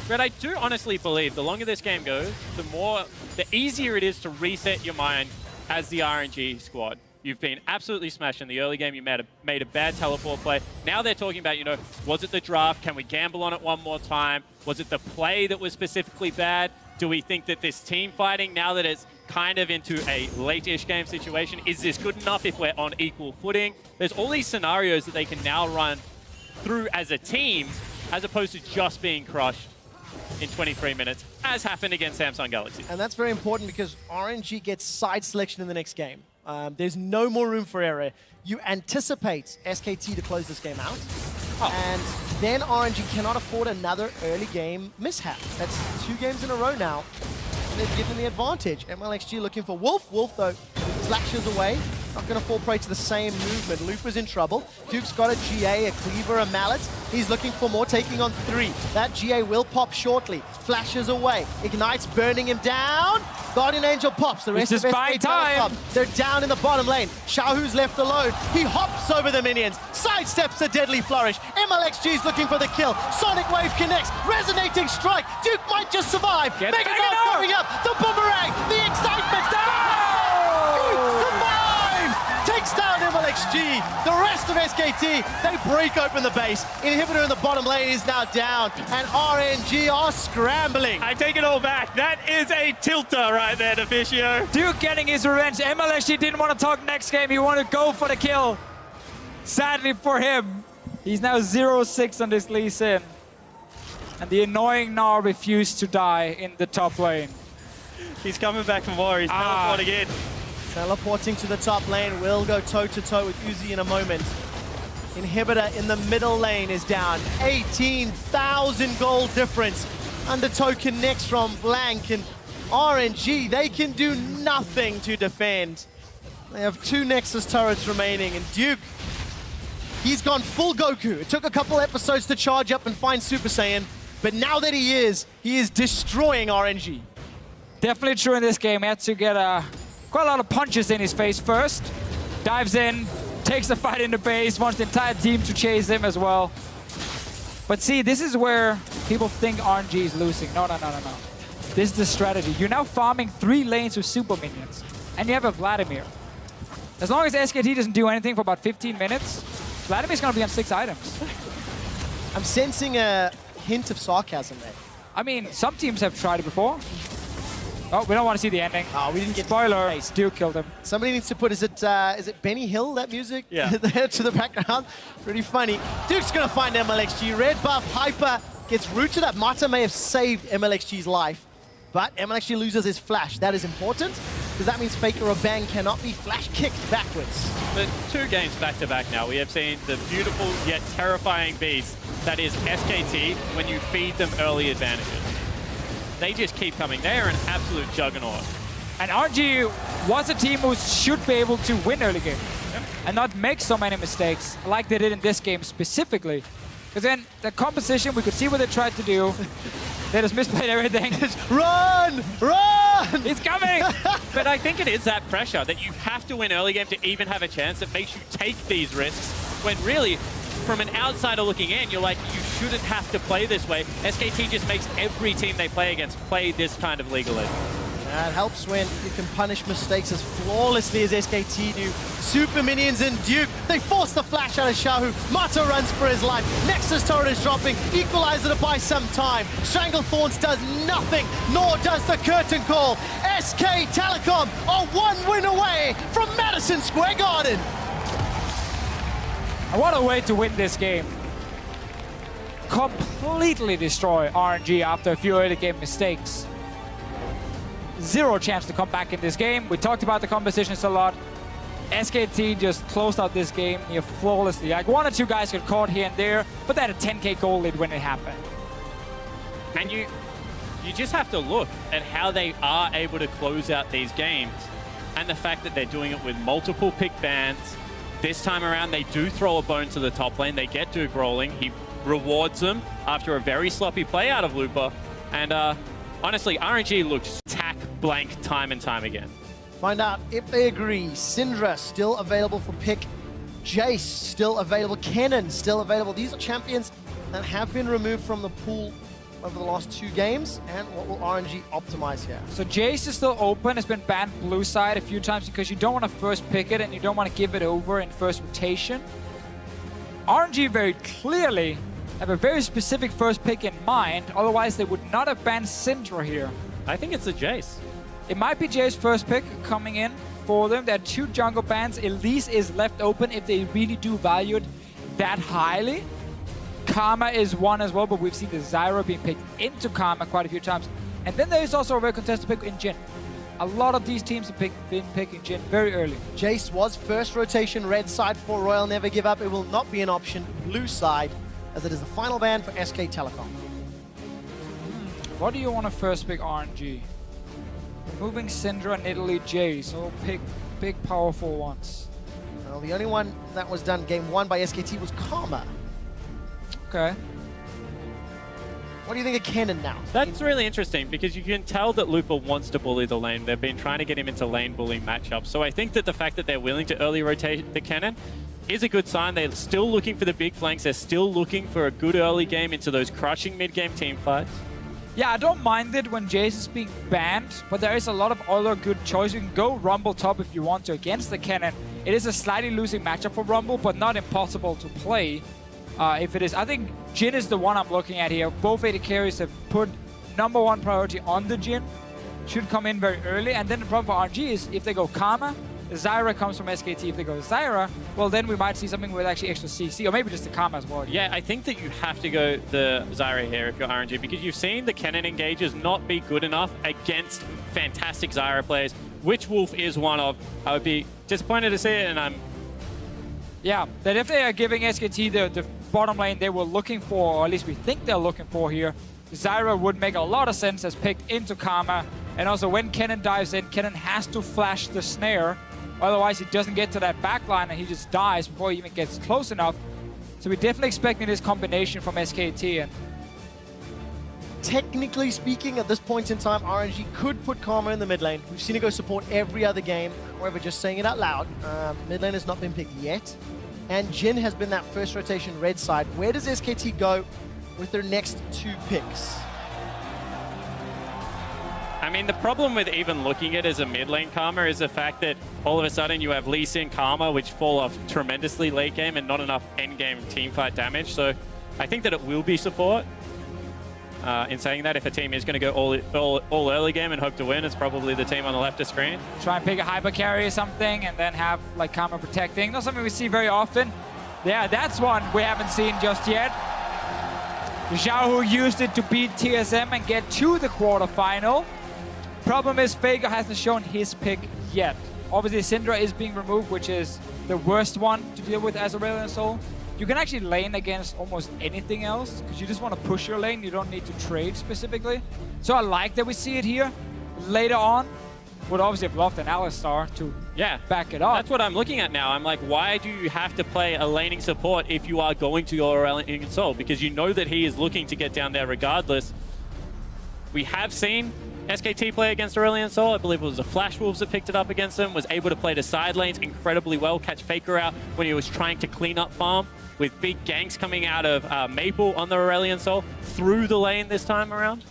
But I do honestly believe the longer this game goes, the easier it is to reset your mind as the RNG squad. You've been absolutely smashed in the early game. You made a bad teleport play. Now they're talking about, you know, was it the draft? Can we gamble on it one more time? Was it the play that was specifically bad? Do we think that this team fighting, now that it's kind of into a late-ish game situation, is this good enough if we're on equal footing? There's all these scenarios that they can now run through as a team, as opposed to just being crushed in 23 minutes, as happened against Samsung Galaxy. And that's very important because RNG gets side selection in the next game. There's no more room for error. You anticipate SKT to close this game out, and then RNG cannot afford another early game mishap. That's 2 games in a row now. They've given the advantage. MLXG looking for Wolf. Wolf, though, slashes away. Not going to fall prey to the same movement. Looper's in trouble. Duke's got a GA, a Cleaver, a Mallet. He's looking for more, taking on 3. That GA will pop shortly. Flashes away. Ignites, burning him down. Guardian Angel pops. The rest of buying time. They're down in the bottom lane. Xiaohu's left alone. He hops over the minions. Sidesteps a deadly flourish. MLXG's looking for the kill. Sonic Wave connects. Resonating strike. Duke might just survive. Mega Knife coming up. The boomerang. The excitement. Duke survives. Takes down MLXG. The rest of SKT, they break open the base. Inhibitor in the bottom lane is now down. And RNG are scrambling. I take it all back. That is a tilter right there, Deficio. Duke getting his revenge. MLXG didn't want to talk next game. He wanted to go for the kill. Sadly for him, he's now 0-6 on this Lee Sin. And the annoying Gnar refused to die in the top lane. He's coming back for more. He's teleporting in. Teleporting to the top lane, will go toe-to-toe with Uzi in a moment. Inhibitor in the middle lane is down. 18,000 gold difference. Undertow connects from Blank, and RNG, they can do nothing to defend. They have 2 Nexus turrets remaining, and Duke, he's gone full Goku. It took a couple episodes to charge up and find Super Saiyan, but now that he is destroying RNG. Definitely true in this game. He had to get quite a lot of punches in his face first. Dives in, takes the fight in the base, wants the entire team to chase him as well. But see, this is where people think RNG is losing. No. This is the strategy. You're now farming 3 lanes with super minions, and you have a Vladimir. As long as SKT doesn't do anything for about 15 minutes, Vladimir's gonna be on 6 items. I'm sensing a hint of sarcasm there. I mean, some teams have tried it before. Oh, we don't want to see the ending. Oh, we didn't get Spoiler, the face. Duke killed him. Somebody needs to put, is it Benny Hill, that music? Yeah. There to the background. Pretty funny. Duke's gonna find MLXG. Red buff, Hyper gets rooted up. Mata may have saved MLXG's life, but MLXG loses his flash. That is important, because that means Faker or Bang cannot be flash kicked backwards. But 2 games back-to-back now, we have seen the beautiful yet terrifying beast that is SKT when you feed them early advantages. They just keep coming. They are an absolute juggernaut. And RNG was a team who should be able to win early game and not make so many mistakes like they did in this game specifically. Because then the composition, we could see what they tried to do. They just misplayed everything. Run! Run! He's coming! But I think it is that pressure that you have to win early game to even have a chance that makes you take these risks, when really, from an outsider looking in, you're like, you shouldn't have to play this way. SKT just makes every team they play against play this kind of League of Legends. That helps when you can punish mistakes as flawlessly as SKT do. Super Minions and Duke, they force the flash out of Shahu. Mata runs for his life. Nexus turret is dropping. Equalizer to buy some time. Stranglethorns does nothing, nor does the curtain call. SK Telecom are one win away from Madison Square Garden. And what a way to win this game. Completely destroy RNG after a few early game mistakes. Zero chance to come back in this game. We talked about the compositions a lot. SKT just closed out this game near flawlessly. Like 1 or 2 guys got caught here and there, but they had a 10k goal lead when it happened. And you just have to look at how they are able to close out these games and the fact that they're doing it with multiple pick bans. This time around, they do throw a bone to the top lane. They get Duke rolling. He rewards them after a very sloppy play out of Lupa. And honestly, RNG looks tack blank time and time again. Find out if they agree. Syndra still available for pick. Jace still available. Kennen still available. These are champions that have been removed from the pool over the last 2 games. And what will RNG optimize here? So Jace is still open. It's been banned blue side a few times because you don't want to first pick it and you don't want to give it over in first rotation. RNG very clearly have a very specific first pick in mind. Otherwise, they would not have banned Syndra here. I think it's the Jace. It might be Jay's first pick coming in for them. There are 2 jungle bans. Elise is left open if they really do value it that highly. Karma is one as well, but we've seen the Zyra being picked into Karma quite a few times. And then there is also a very contested pick in Jhin. A lot of these teams have been picking Jhin very early. Jace was first rotation red side for Royal Never Give Up. It will not be an option blue side, as it is the final ban for SK Telecom. What do you want to first pick RNG? Removing Syndra and Italy Jay, so pick big powerful ones. Well, the only one that was done game 1 by SKT was Karma. Okay. What do you think of Kennen now? That's really interesting because you can tell that Lupa wants to bully the lane. They've been trying to get him into lane bullying matchups. So I think that the fact that they're willing to early rotate the Kennen is a good sign. They're still looking for the big flanks. They're still looking for a good early game into those crushing mid-game team fights. Yeah, I don't mind it when Jace is being banned, but there is a lot of other good choices. You can go Rumble top if you want to against the Kennen. It is a slightly losing matchup for Rumble, but not impossible to play if it is. I think Jhin is the one I'm looking at here. Both AD carries have put #1 priority on the Jhin. Should come in very early. And then the problem for RNG is if they go Karma, Zyra comes from SKT. If they go Zyra, well, then we might see something with actually extra CC, or maybe just the Karma as well. Yeah, I think that you have to go the Zyra here if you're RNG, because you've seen the Kennen engagers not be good enough against fantastic Zyra players, which Wolf is one of. I would be disappointed to see it, and I'm... Yeah, that if they are giving SKT the bottom lane they were looking for, or at least we think they're looking for here, Zyra would make a lot of sense as picked into Karma. And also when Kennen dives in, Kennen has to flash the snare. Otherwise, he doesn't get to that backline and he just dies before he even gets close enough. So we're definitely expecting this combination from SKT. And technically speaking, at this point in time, RNG could put Karma in the mid lane. We've seen it go support every other game. However, just saying it out loud, mid lane has not been picked yet. And Jhin has been that first rotation red side. Where does SKT go with their next 2 picks? I mean, the problem with even looking at it as a mid lane Karma is the fact that all of a sudden you have Lee Sin Karma, which fall off tremendously late game and not enough end game team fight damage. So I think that it will be support. In saying that, if a team is going to go all early game and hope to win, it's probably the team on the left of screen. Try and pick a hyper carry or something and then have like Karma protecting. Not something we see very often. Yeah, that's one we haven't seen just yet. Zhao, who used it to beat TSM and get to the quarterfinal. Problem is, Faker hasn't shown his pick yet. Obviously, Syndra is being removed, which is the worst one to deal with as Aurelion Sol. You can actually lane against almost anything else, because you just want to push your lane. You don't need to trade specifically. So I like that we see it here. Later on, would obviously have loved an Alistar to back it up. That's what I'm looking at now. I'm like, why do you have to play a laning support if you are going to your Aurelion Sol? Because you know that he is looking to get down there regardless. We have seen SKT play against Aurelion Sol. I believe it was the Flash Wolves that picked it up against him, was able to play the side lanes incredibly well, catch Faker out when he was trying to clean up farm, with big ganks coming out of Maple on the Aurelion Sol through the lane this time around.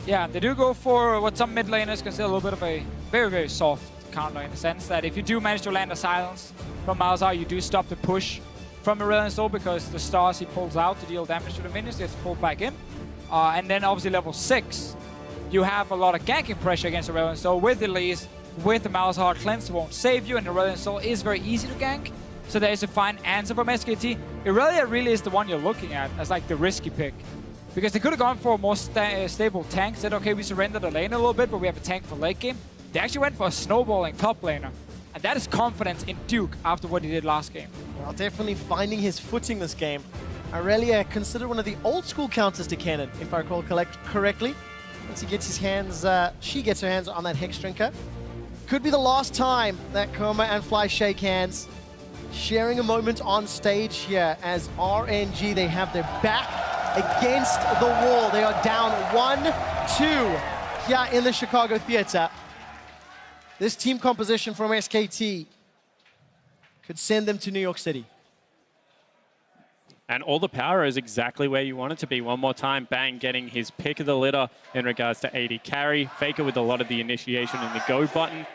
Yeah, they do go for what some mid laners consider a little bit of a very, very soft counter in the sense that if you do manage to land a silence from Malzahar, you do stop the push from Aurelion Sol because the stars he pulls out to deal damage to the minions gets pulled back in. And then obviously level 6, you have a lot of ganking pressure against Aurelion Sol with Elise, with the Malzahar cleanse won't save you, and Aurelion Sol is very easy to gank. So there is a fine answer from SKT. Irelia really is the one you're looking at as like the risky pick. Because they could have gone for a more stable tank, said, okay, we surrender the lane a little bit, but we have a tank for late game. They actually went for a snowballing top laner. And that is confidence in Duke after what he did last game. Well, definitely finding his footing this game. Irelia considered one of the old school counters to Kennen, if I recall correctly. Once he gets his hands, she gets her hands on that Hex Drinker. Could be the last time that Koma and Fly shake hands. Sharing a moment on stage here as RNG, they have their back against the wall. They are down 1-2 here in the Chicago Theater. This team composition from SKT could send them to New York City. And all the power is exactly where you want it to be. One more time, Bang getting his pick of the litter in regards to AD carry. Faker with a lot of the initiation and the go button.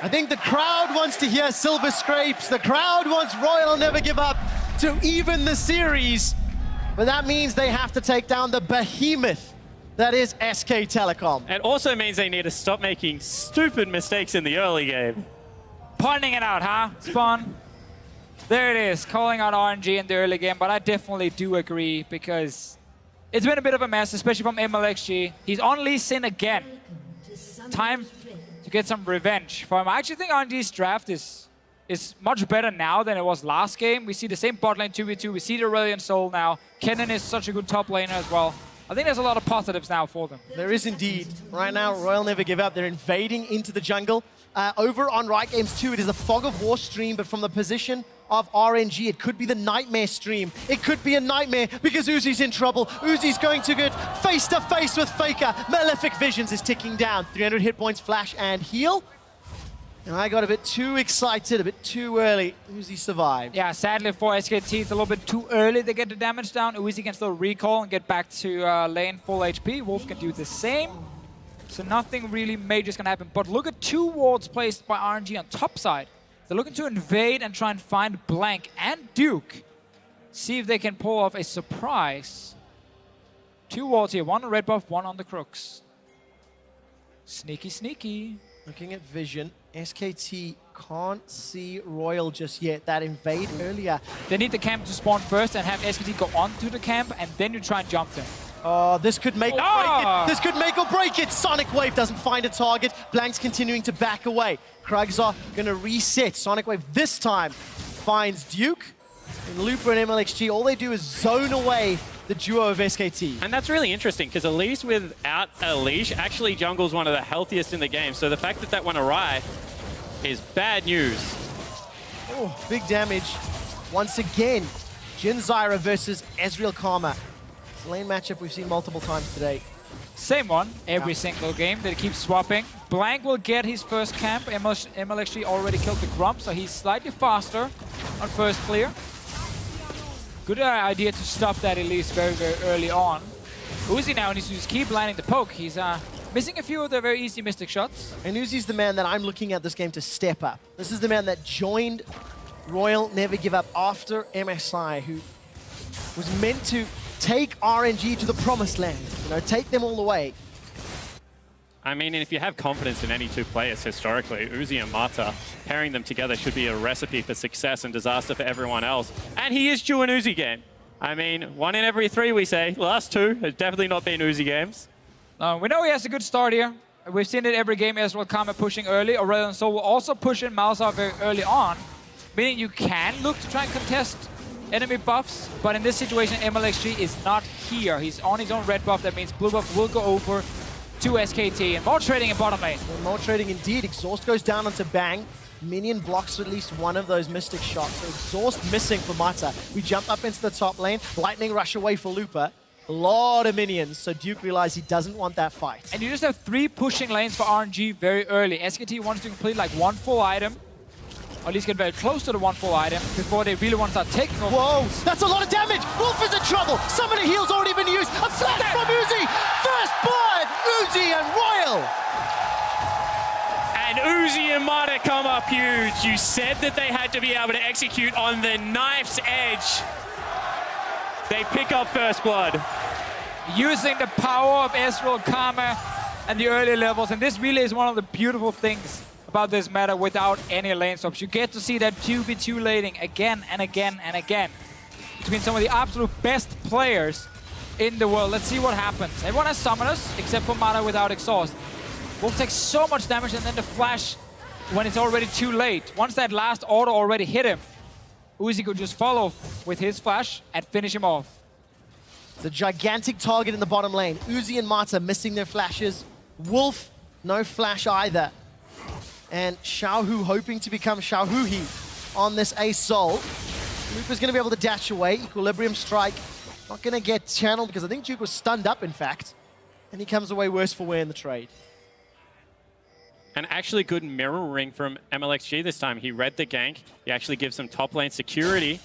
I think the crowd wants to hear Silver Scrapes. The crowd wants Royal Never Give Up to even the series. But that means they have to take down the behemoth that is SK Telecom. It also means they need to stop making stupid mistakes in the early game. Pointing it out, huh, Spawn? There it is, calling out RNG in the early game, but I definitely do agree because it's been a bit of a mess, especially from MLXG. He's on Lee Sin again. Time to get some revenge for him. I actually think RNG's draft is much better now than it was last game. We see the same bot lane 2v2. We see the Aurelion Sol now. Kennen is such a good top laner as well. I think there's a lot of positives now for them. There is indeed. Right now, Royal Never Give Up. They're invading into the jungle. Over on Riot Games 2, it is a Fog of War stream, but from the position of RNG, it could be the Nightmare stream. It could be a nightmare because Uzi's in trouble. Uzi's going to get face to face with Faker. Malefic Visions is ticking down. 300 hit points, flash and heal. And I got a bit too excited, a bit too early. Uzi survived. Yeah, sadly for SKT, it's a little bit too early to get the damage down. Uzi can still recall and get back to lane full HP. Wolf can do the same. So nothing really major is going to happen. But look at 2 wards placed by RNG on top side. They're looking to invade and try and find Blank and Duke. See if they can pull off a surprise. 2 wards here, 1 on red buff, 1 on the crooks. Sneaky, sneaky. Looking at vision, SKT can't see Royal just yet. That invade earlier. They need the camp to spawn first and have SKT go onto the camp, and then you try and jump them. Oh, this could make or break it. This could make or break it. Sonic Wave doesn't find a target. Blank's continuing to back away. Kragzar gonna reset. Sonic Wave this time finds Duke. And Looper and MLXG, all they do is zone away the duo of SKT. And that's really interesting because Elise without a leash actually jungles one of the healthiest in the game. So the fact that that went awry is bad news. Oh, big damage. Once again, Jin Zyra versus Ezreal Karma. It's a lane matchup we've seen multiple times today. Same one every single game. They keep swapping. Blank will get his first camp. MLXG already killed the Grump, so he's slightly faster on first clear. Good idea to stop that Elise very, very early on. Uzi now needs to just keep landing the poke. He's missing a few of the very easy Mystic shots. And Uzi's the man that I'm looking at this game to step up. This is the man that joined Royal Never Give Up after MSI, who was meant to take RNG to the promised land. You know, take them all the way. I mean, if you have confidence in any 2 players historically, Uzi and Mata, pairing them together should be a recipe for success and disaster for everyone else. And he is due an Uzi game. I mean, 1 in every 3 we say. The last 2 have definitely not been Uzi games. We know he has a good start here. We've seen it every game. Ezreal Karma pushing early. Aurelion Sol will also push in Malzahar very early on, meaning you can look to try and contest enemy buffs, but in this situation, MLXG is not here. He's on his own red buff. That means blue buff will go over to SKT, and more trading in bottom lane. Well, more trading indeed. Exhaust goes down onto Bang. Minion blocks at least one of those Mystic shots. So Exhaust missing for Mata. We jump up into the top lane. Lightning rush away for Looper. A lot of minions, so Duke realized he doesn't want that fight. And you just have 3 pushing lanes for RNG very early. SKT wants to complete like 1 full item. or at least get very close to the one full item before they really want to start taking over. Whoa, that's a lot of damage. Wolf is in trouble. Summoner heal's already been used. A flash from Uzi. First blood, Uzi and Royal. And Uzi and Mata come up huge. You said that they had to be able to execute on the knife's edge. They pick up first blood. Using the power of Ezreal, Karma, and the early levels. And this really is one of the beautiful things about this meta without any lane swaps. You get to see that 2v2 laning again and again and again between some of the absolute best players in the world. Let's see what happens. Everyone has summoners except for Mata without exhaust. Wolf takes so much damage, and then the flash when it's already too late. Once that last auto already hit him, Uzi could just follow with his flash and finish him off. The gigantic target in the bottom lane. Uzi and Mata missing their flashes. Wolf, no flash either. And Xiaohu hoping to become Xiaohu on this Ace Soul. Lupa's going to be able to dash away. Equilibrium Strike. Not going to get channeled because I think Duke was stunned up, in fact. And he comes away worse for wear in the trade. And actually good mirroring from MLXG this time. He read the gank. He actually gives some top lane security.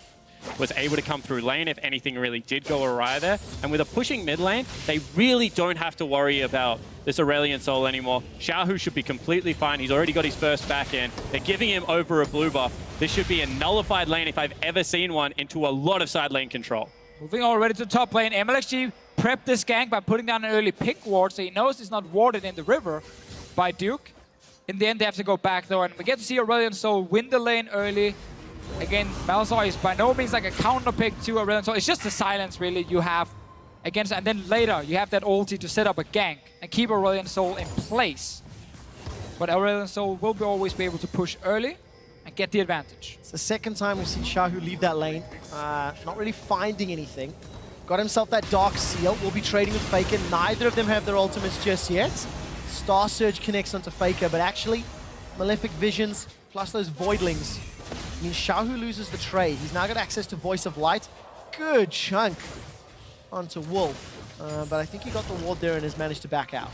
Was able to come through lane if anything really did go awry there. And with a pushing mid lane, they really don't have to worry about this Aurelion Soul anymore. Xiaohu should be completely fine. He's already got his first back in. They're giving him over a blue buff. This should be a nullified lane if I've ever seen one, into a lot of side lane control. Moving already to top lane, MLXG prepped this gank by putting down an early pick ward, so he knows he's not warded in the river by Duke. In the end, they have to go back though, and we get to see Aurelion Soul win the lane early. Again, Malzahar is by no means like a counter pick to Aurelion Soul. It's just the silence really you have against, and then later you have that ulti to set up a gank and keep Aurelion Soul in place. But Aurelion Soul will always be able to push early and get the advantage. It's the second time we've seen Xiaohu leave that lane. Not really finding anything. Got himself that Dark Seal. Will be trading with Faker. Neither of them have their ultimates just yet. Star Surge connects onto Faker, but actually Malefic Visions plus those Voidlings means Xiaohu loses the trade. He's now got access to Voice of Light. Good chunk onto Wolf. But I think he got the ward there and has managed to back out.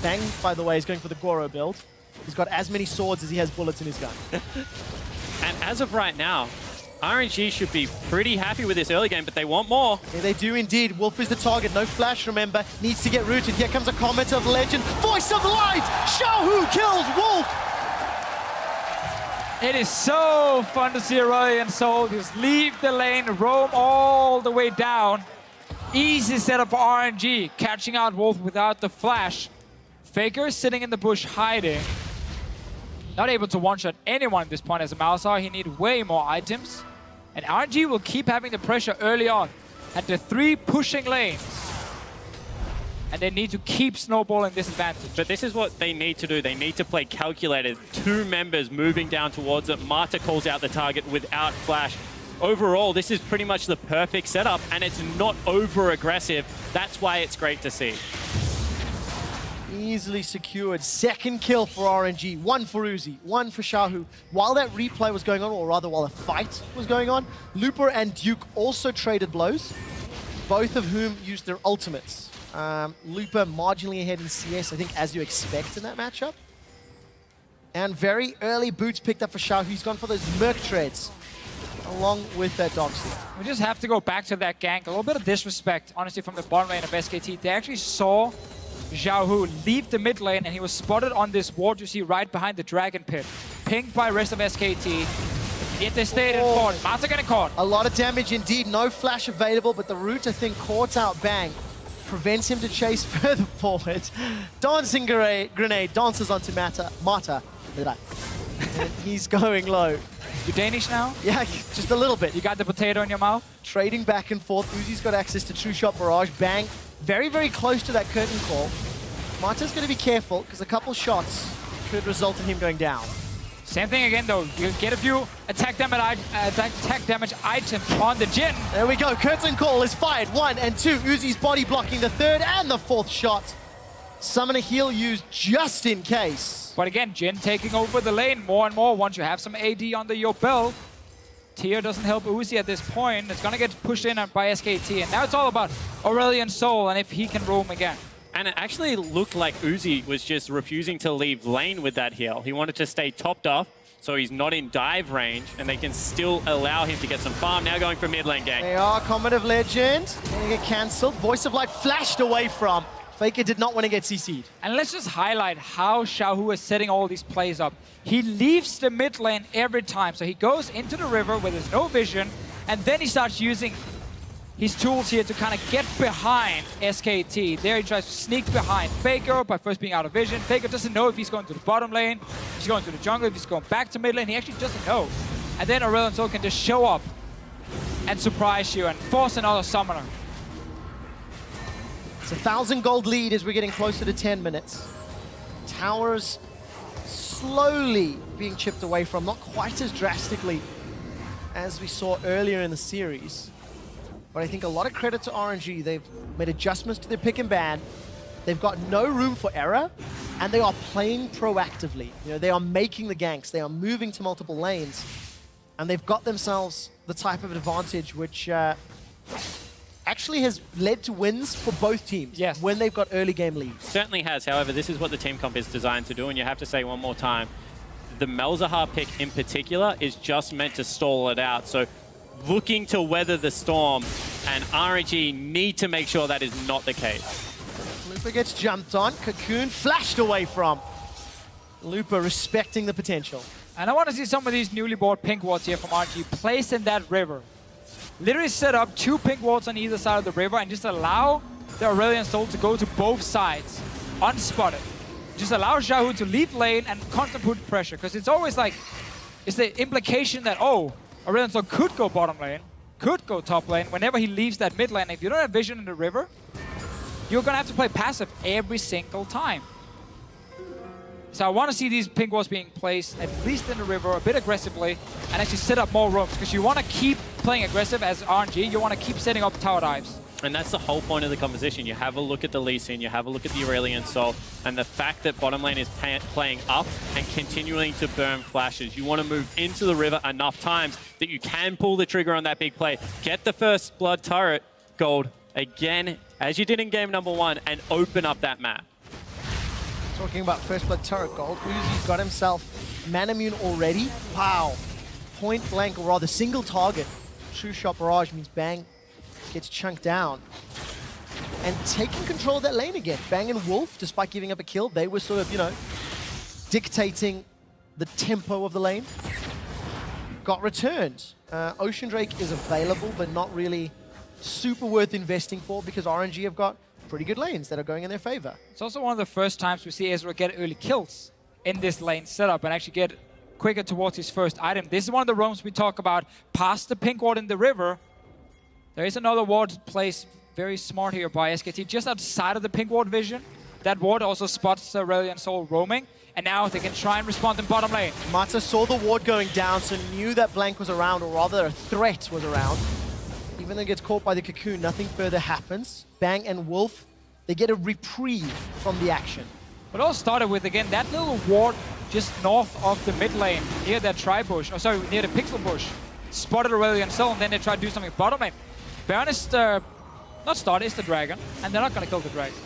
Bang, by the way, is going for the Goro build. He's got as many swords as he has bullets in his gun. And as of right now, RNG should be pretty happy with this early game, but they want more. Yeah, they do indeed. Wolf is the target. No flash, remember. Needs to get rooted. Here comes a comment of legend. Voice of Light! Xiaohu kills Wolf! It is so fun to see Aurelion Soul just leave the lane, roam all the way down. Easy setup for RNG, catching out Wolf without the flash. Faker sitting in the bush hiding. Not able to one-shot anyone at this point as a Malzahar. He needs way more items. And RNG will keep having the pressure early on at the 3 pushing lanes. And they need to keep snowballing this advantage. But this is what they need to do. They need to play calculated. 2 members moving down towards it. Mata calls out the target without flash. Overall, this is pretty much the perfect setup, and it's not over-aggressive. That's why it's great to see. Easily secured. Second kill for RNG. 1 for Uzi, 1 for Xiaohu. While that replay was going on, or rather while the fight was going on, Lupa and Duke also traded blows, both of whom used their ultimates. Lupa marginally ahead in CS, I think, as you expect in that matchup. And very early boots picked up for Xiaohu. He's gone for those Merc Treads, along with that Dog Sleep. We just have to go back to that gank. A little bit of disrespect, honestly, from the bottom lane of SKT. They actually saw Xiaohu leave the mid lane, and he was spotted on this ward you see right behind the Dragon Pit. Pinged by rest of SKT. Yet they stayed in fort. Mata getting caught. A lot of damage indeed. No flash available, but the root, I think, caught out Bang. Prevents him to chase further forward. Dancing grenade dances onto Mata. And he's going low. You Danish now? Yeah, just a little bit. You got the potato in your mouth? Trading back and forth. Uzi's got access to True Shot Barrage. Bang. Very, very close to that curtain call. Mata's going to be careful, because a couple shots could result in him going down. Same thing again, though. You get a few attack damage items on the Jhin. There we go. Curtain call is fired. 1 and 2. Uzi's body blocking the 3rd and the 4th shot. Summon a heal used just in case. But again, Jhin taking over the lane more and more once you have some AD under your belt. Tier doesn't help Uzi at this point. It's going to get pushed in by SKT. And now it's all about Aurelion Soul and if he can roam again. And it actually looked like Uzi was just refusing to leave lane with that heal. He wanted to stay topped off, so he's not in dive range, and they can still allow him to get some farm. Now going for mid lane gang. They are Combative Legend. Gonna get cancelled. Voice of Light flashed away from. Faker did not want to get CC'd. And let's just highlight how Xiaohu is setting all these plays up. He leaves the mid lane every time. So he goes into the river where there's no vision, and then he starts using his tools here to kind of get behind SKT. There he tries to sneak behind Faker by first being out of vision. Faker doesn't know if he's going to the bottom lane, if he's going to the jungle, if he's going back to mid lane. He actually doesn't know. And then Aurelion Sol can just show up and surprise you and force another summoner. It's a 1,000 gold lead as we're getting closer to 10 minutes. Towers slowly being chipped away from, not quite as drastically as we saw earlier in the series. But I think a lot of credit to RNG. They've made adjustments to their pick and ban. They've got no room for error, and they are playing proactively. You know, they are making the ganks. They are moving to multiple lanes, and they've got themselves the type of advantage which actually has led to wins for both teams. Yes. When they've got early game leads. Certainly has. However, this is what the team comp is designed to do, and you have to say one more time, the Malzahar pick in particular is just meant to stall it out. So looking to weather the storm, and RNG need to make sure that is not the case. Lupa gets jumped on. Cocoon flashed away from. Lupa respecting the potential. And I want to see some of these newly bought pink wards here from RNG placed in that river. Literally set up 2 pink wards on either side of the river and just allow the Aurelion Sol to go to both sides, unspotted. Just allow Xiaohu to leave lane and constantly put pressure, because it's always like, it's the implication that, oh, Aurelion Sol could go bottom lane, could go top lane whenever he leaves that mid lane. If you don't have vision in the river, you're going to have to play passive every single time. So I want to see these pink walls being placed, at least in the river, a bit aggressively, and actually set up more rooms, because you want to keep playing aggressive as RNG. You want to keep setting up tower dives. And that's the whole point of the composition. You have a look at the Lee Sin, you have a look at the Aurelion Sol, and the fact that bottom lane is playing up and continuing to burn flashes. You want to move into the river enough times that you can pull the trigger on that big play, get the first blood turret gold again, as you did in game number 1, and open up that map. Talking about first blood turret gold, Uzi's got himself mana immune already. Wow. Point blank, or rather single target. True shot barrage means Bang gets chunked down. And taking control of that lane again. Bang and Wolf, despite giving up a kill, they were sort of, you know, dictating the tempo of the lane. Got returned. Ocean Drake is available, but not really super worth investing for, because RNG have got pretty good lanes that are going in their favor. It's also one of the first times we see Ezreal get early kills in this lane setup and actually get quicker towards his first item. This is one of the roams we talk about past the pink ward in the river. There is another ward placed very smart here by SKT just outside of the pink ward vision. That ward also spots Aurelion Sol roaming, and now they can try and respond in bottom lane. Mata saw the ward going down, so knew that Blank was around, or rather a threat was around. Even though it gets caught by the Cocoon, nothing further happens. Bang and Wolf, they get a reprieve from the action. But it all started with, again, that little ward just north of the mid lane, near that tri-bush, or sorry, near the pixel bush. Spotted Aurelion Sol, and then they tried to do something bottom lane. Baron is not started, it's the dragon, and they're not going to kill the dragon.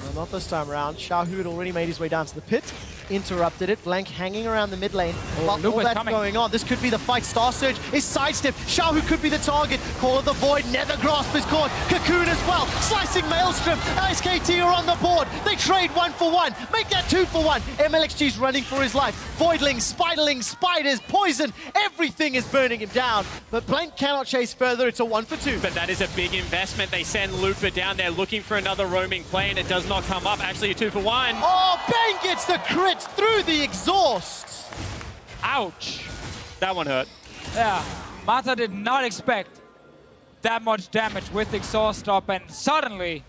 Well, not this time around. Xiaohu had already made his way down to the pit, interrupted it. Blank hanging around the mid lane. While all that's going on, this could be the fight. Star Surge is sidestepped. Xiaohu could be the target. Call of the Void, Nether Grasp is caught. Cocoon as well. Slicing Maelstrom. SKT are on the board. They trade 1 for 1. Make that 2 for 1. MLXG's running for his life. Voidlings, Spiderlings, Spiders, Poison. Everything is burning him down. But Blank cannot chase further. It's a 1 for 2. But that is a big investment. They send Lupa down there looking for another roaming play, and it does not come up. Actually, a 2 for 1. Oh, Bang gets the crit through the exhaust. Ouch. That one hurt. Yeah, Mata did not expect that much damage with the exhaust up, and suddenly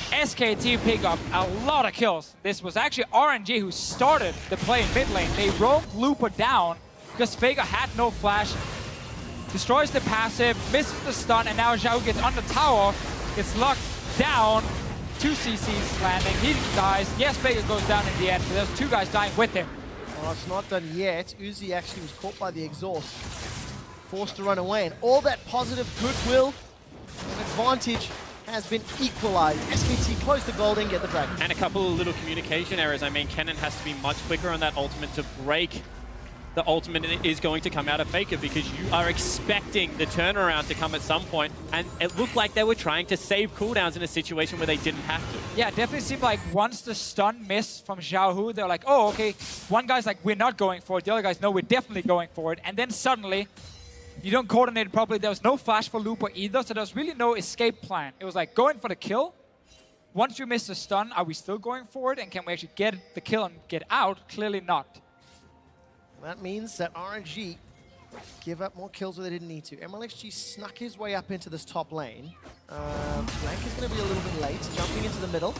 SKT pick up a lot of kills. This was actually RNG who started the play in mid lane. They roamed Lupa down because Faker had no flash. Destroys the passive, misses the stun, and now Xiao gets on the tower, gets locked down. 2 CCs landing, he dies. Yes, Faker goes down in the end, but there's 2 guys dying with him. Well, it's not done yet. Uzi actually was caught by the exhaust, forced to run away, and all that positive goodwill and advantage has been equalized. SKT close the gold and get the dragon. And a couple of little communication errors. I mean, Kennen has to be much quicker on that ultimate to break. The ultimate is going to come out of Faker because you are expecting the turnaround to come at some point, and it looked like they were trying to save cooldowns in a situation where they didn't have to. Yeah, it definitely seemed like once the stun missed from Xiaohu, they're like, oh, okay. One guy's like, we're not going for it. The other guy's, no, we're definitely going for it. And then suddenly, you don't coordinate it properly. There was no flash for Looper either, so there was really no escape plan. It was like going for the kill. Once you miss the stun, are we still going for it? And can we actually get the kill and get out? Clearly not. That means that RNG give up more kills where they didn't need to. MLXG snuck his way up into this top lane. Blank is going to be a little bit late, jumping into the middle.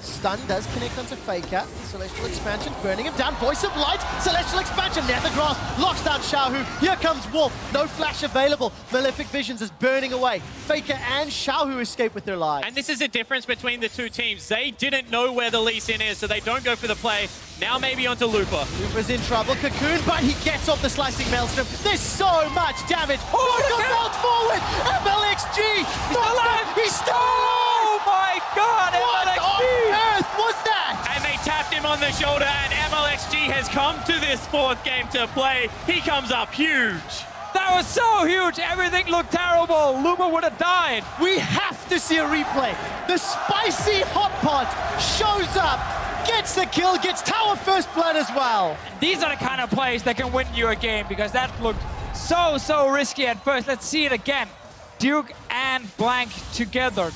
Stun does connect onto Faker. Celestial Expansion burning him down. Voice of Light. Celestial Expansion. Nethergrass locks down Xiaohu. Here comes Wolf. No flash available. Malefic Visions is burning away. Faker and Xiaohu escape with their lives. And this is the difference between the two teams. They didn't know where the Lee Sin is, so they don't go for the play. Now maybe onto Looper. Looper's in trouble. Cocoon, but he gets off the slicing maelstrom. There's so much damage. Oh, he got forward. MLXG. He's alive. He's still alive. Oh my god, What MLXG! on earth was that? And they tapped him on the shoulder, and MLXG has come to this fourth game to play. He comes up huge. That was so huge. Everything looked terrible. Looper would have died. We have to see a replay. The spicy hot pot shows up, gets the kill, gets tower first blood as well. These are the kind of plays that can win you a game because that looked so risky at first. Let's see it again. Duke and Blank together.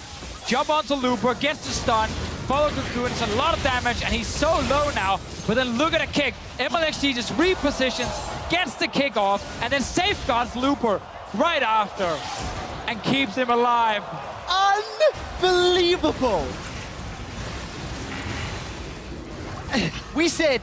Jump onto Looper, gets the stun, follow Cocoon, it's a lot of damage, and he's so low now. But then look at the kick. MLXG just repositions, gets the kick off, and then safeguards Looper right after and keeps him alive. Unbelievable. We said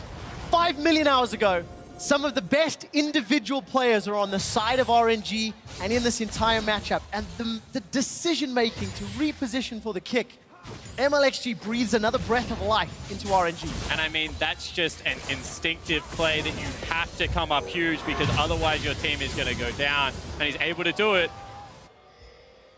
5 million hours ago, some of the best individual players are on the side of RNG and in this entire matchup. And the decision-making to reposition for the kick, MLXG breathes another breath of life into RNG. And I mean, that's just an instinctive play that you have to come up huge because otherwise your team is going to go down. And he's able to do it.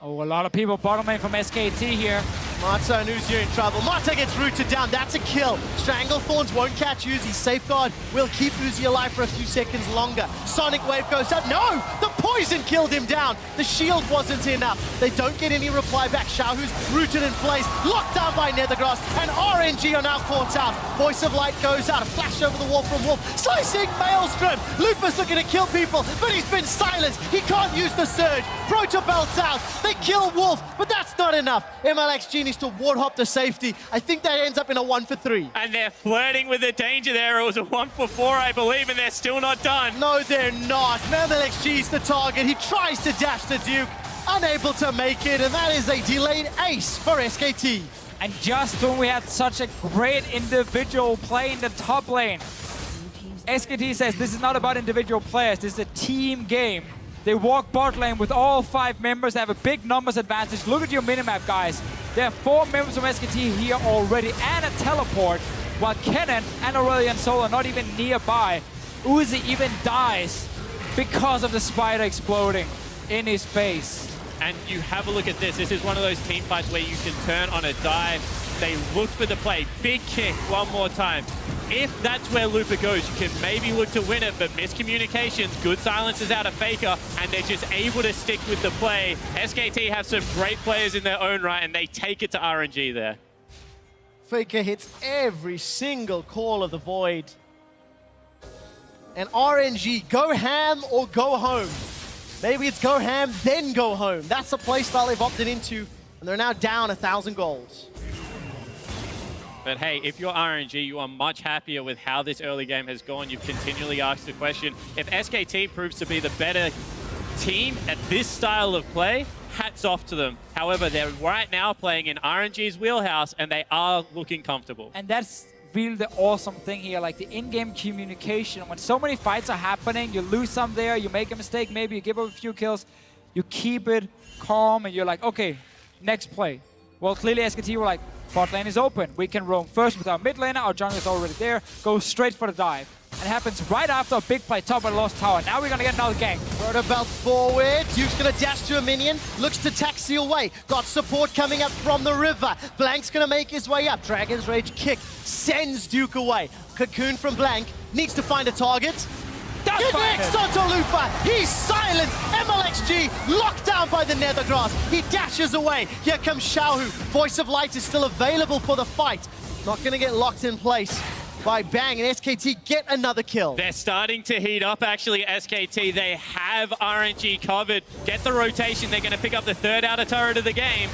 Oh, a lot of people bottom lane from SKT here. Mata and Uzi are in trouble. Mata gets rooted down. That's a kill. Stranglethorns won't catch Uzi. Safeguard will keep Uzi alive for a few seconds longer. Sonic Wave goes up. No! The poison killed him down. The shield wasn't enough. They don't get any reply back. Xiaohu's rooted in place. Locked down by Nethergrass. And RNG are now caught out. Voice of Light goes out. A flash over the wall from Wolf. Slicing Maelstrom. Looper's looking to kill people, but he's been silenced. He can't use the surge. Proto belts out. They kill Wolf, but that's not enough. MLXG needs to ward hop to safety. I think that ends up in a 1 for 3. And they're flirting with the danger there. It was a 1 for 4, I believe, and they're still not done. No, they're not. MLXG's the target. He tries to dash the Duke, unable to make it, and that is a delayed ace for SKT. And just when we had such a great individual play in the top lane, SKT says this is not about individual players, this is a team game. They walk bot lane with all 5 members. They have a big numbers advantage. Look at your minimap, guys. There are 4 members from SKT here already and a teleport, while Kennen and Aurelion Sol are not even nearby. Uzi even dies because of the spider exploding in his face. And you have a look at this. This is one of those team fights where you can turn on a dive. They look for the play. Big kick one more time. If that's where Looper goes, you can maybe look to win it, but miscommunications, good silences out of Faker, and they're just able to stick with the play. SKT have some great players in their own right, and they take it to RNG there. Faker hits every single call of the Void. And RNG, go ham or go home. Maybe it's go ham, then go home. That's the playstyle they've opted into, and they're now down 1,000 goals. But hey, if you're RNG, you are much happier with how this early game has gone. You've continually asked the question, if SKT proves to be the better team at this style of play, hats off to them. However, they're right now playing in RNG's wheelhouse, and they are looking comfortable. And that's really the awesome thing here, like the in-game communication. When so many fights are happening, you lose some there, you make a mistake, maybe you give up a few kills, you keep it calm, and you're like, okay, next play. Well, clearly SKT were like, bot lane is open. We can roam first with our mid laner. Our jungle is already there. Go straight for the dive. And it happens right after a big play top of the Lost Tower. Now we're going to get another gank. Belt forward. Duke's going to dash to a minion. Looks to taxi away. Got support coming up from the river. Blank's going to make his way up. Dragon's Rage kick sends Duke away. Cocoon from Blank needs to find a target. Connects onto Lupa. He's silenced. MLXG locked down by the Nethergrass. He dashes away. Here comes Xiaohu. Voice of Light is still available for the fight. Not going to get locked in place by Bang, and SKT get another kill. They're starting to heat up, actually, SKT. They have RNG covered. Get the rotation. They're going to pick up the third outer turret of the game.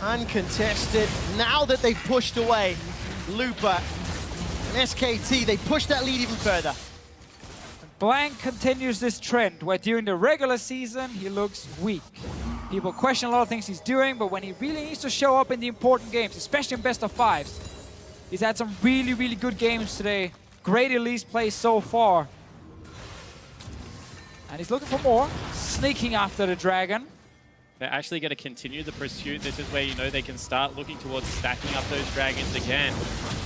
Uncontested. Now that they've pushed away Lupa and SKT, they push that lead even further. Blank continues this trend where during the regular season, he looks weak. People question a lot of things he's doing, but when he really needs to show up in the important games, especially in best of fives, he's had some really, really good games today. Great Elise play so far. And he's looking for more, sneaking after the dragon. They're actually going to continue the pursuit. This is where you know they can start looking towards stacking up those dragons again.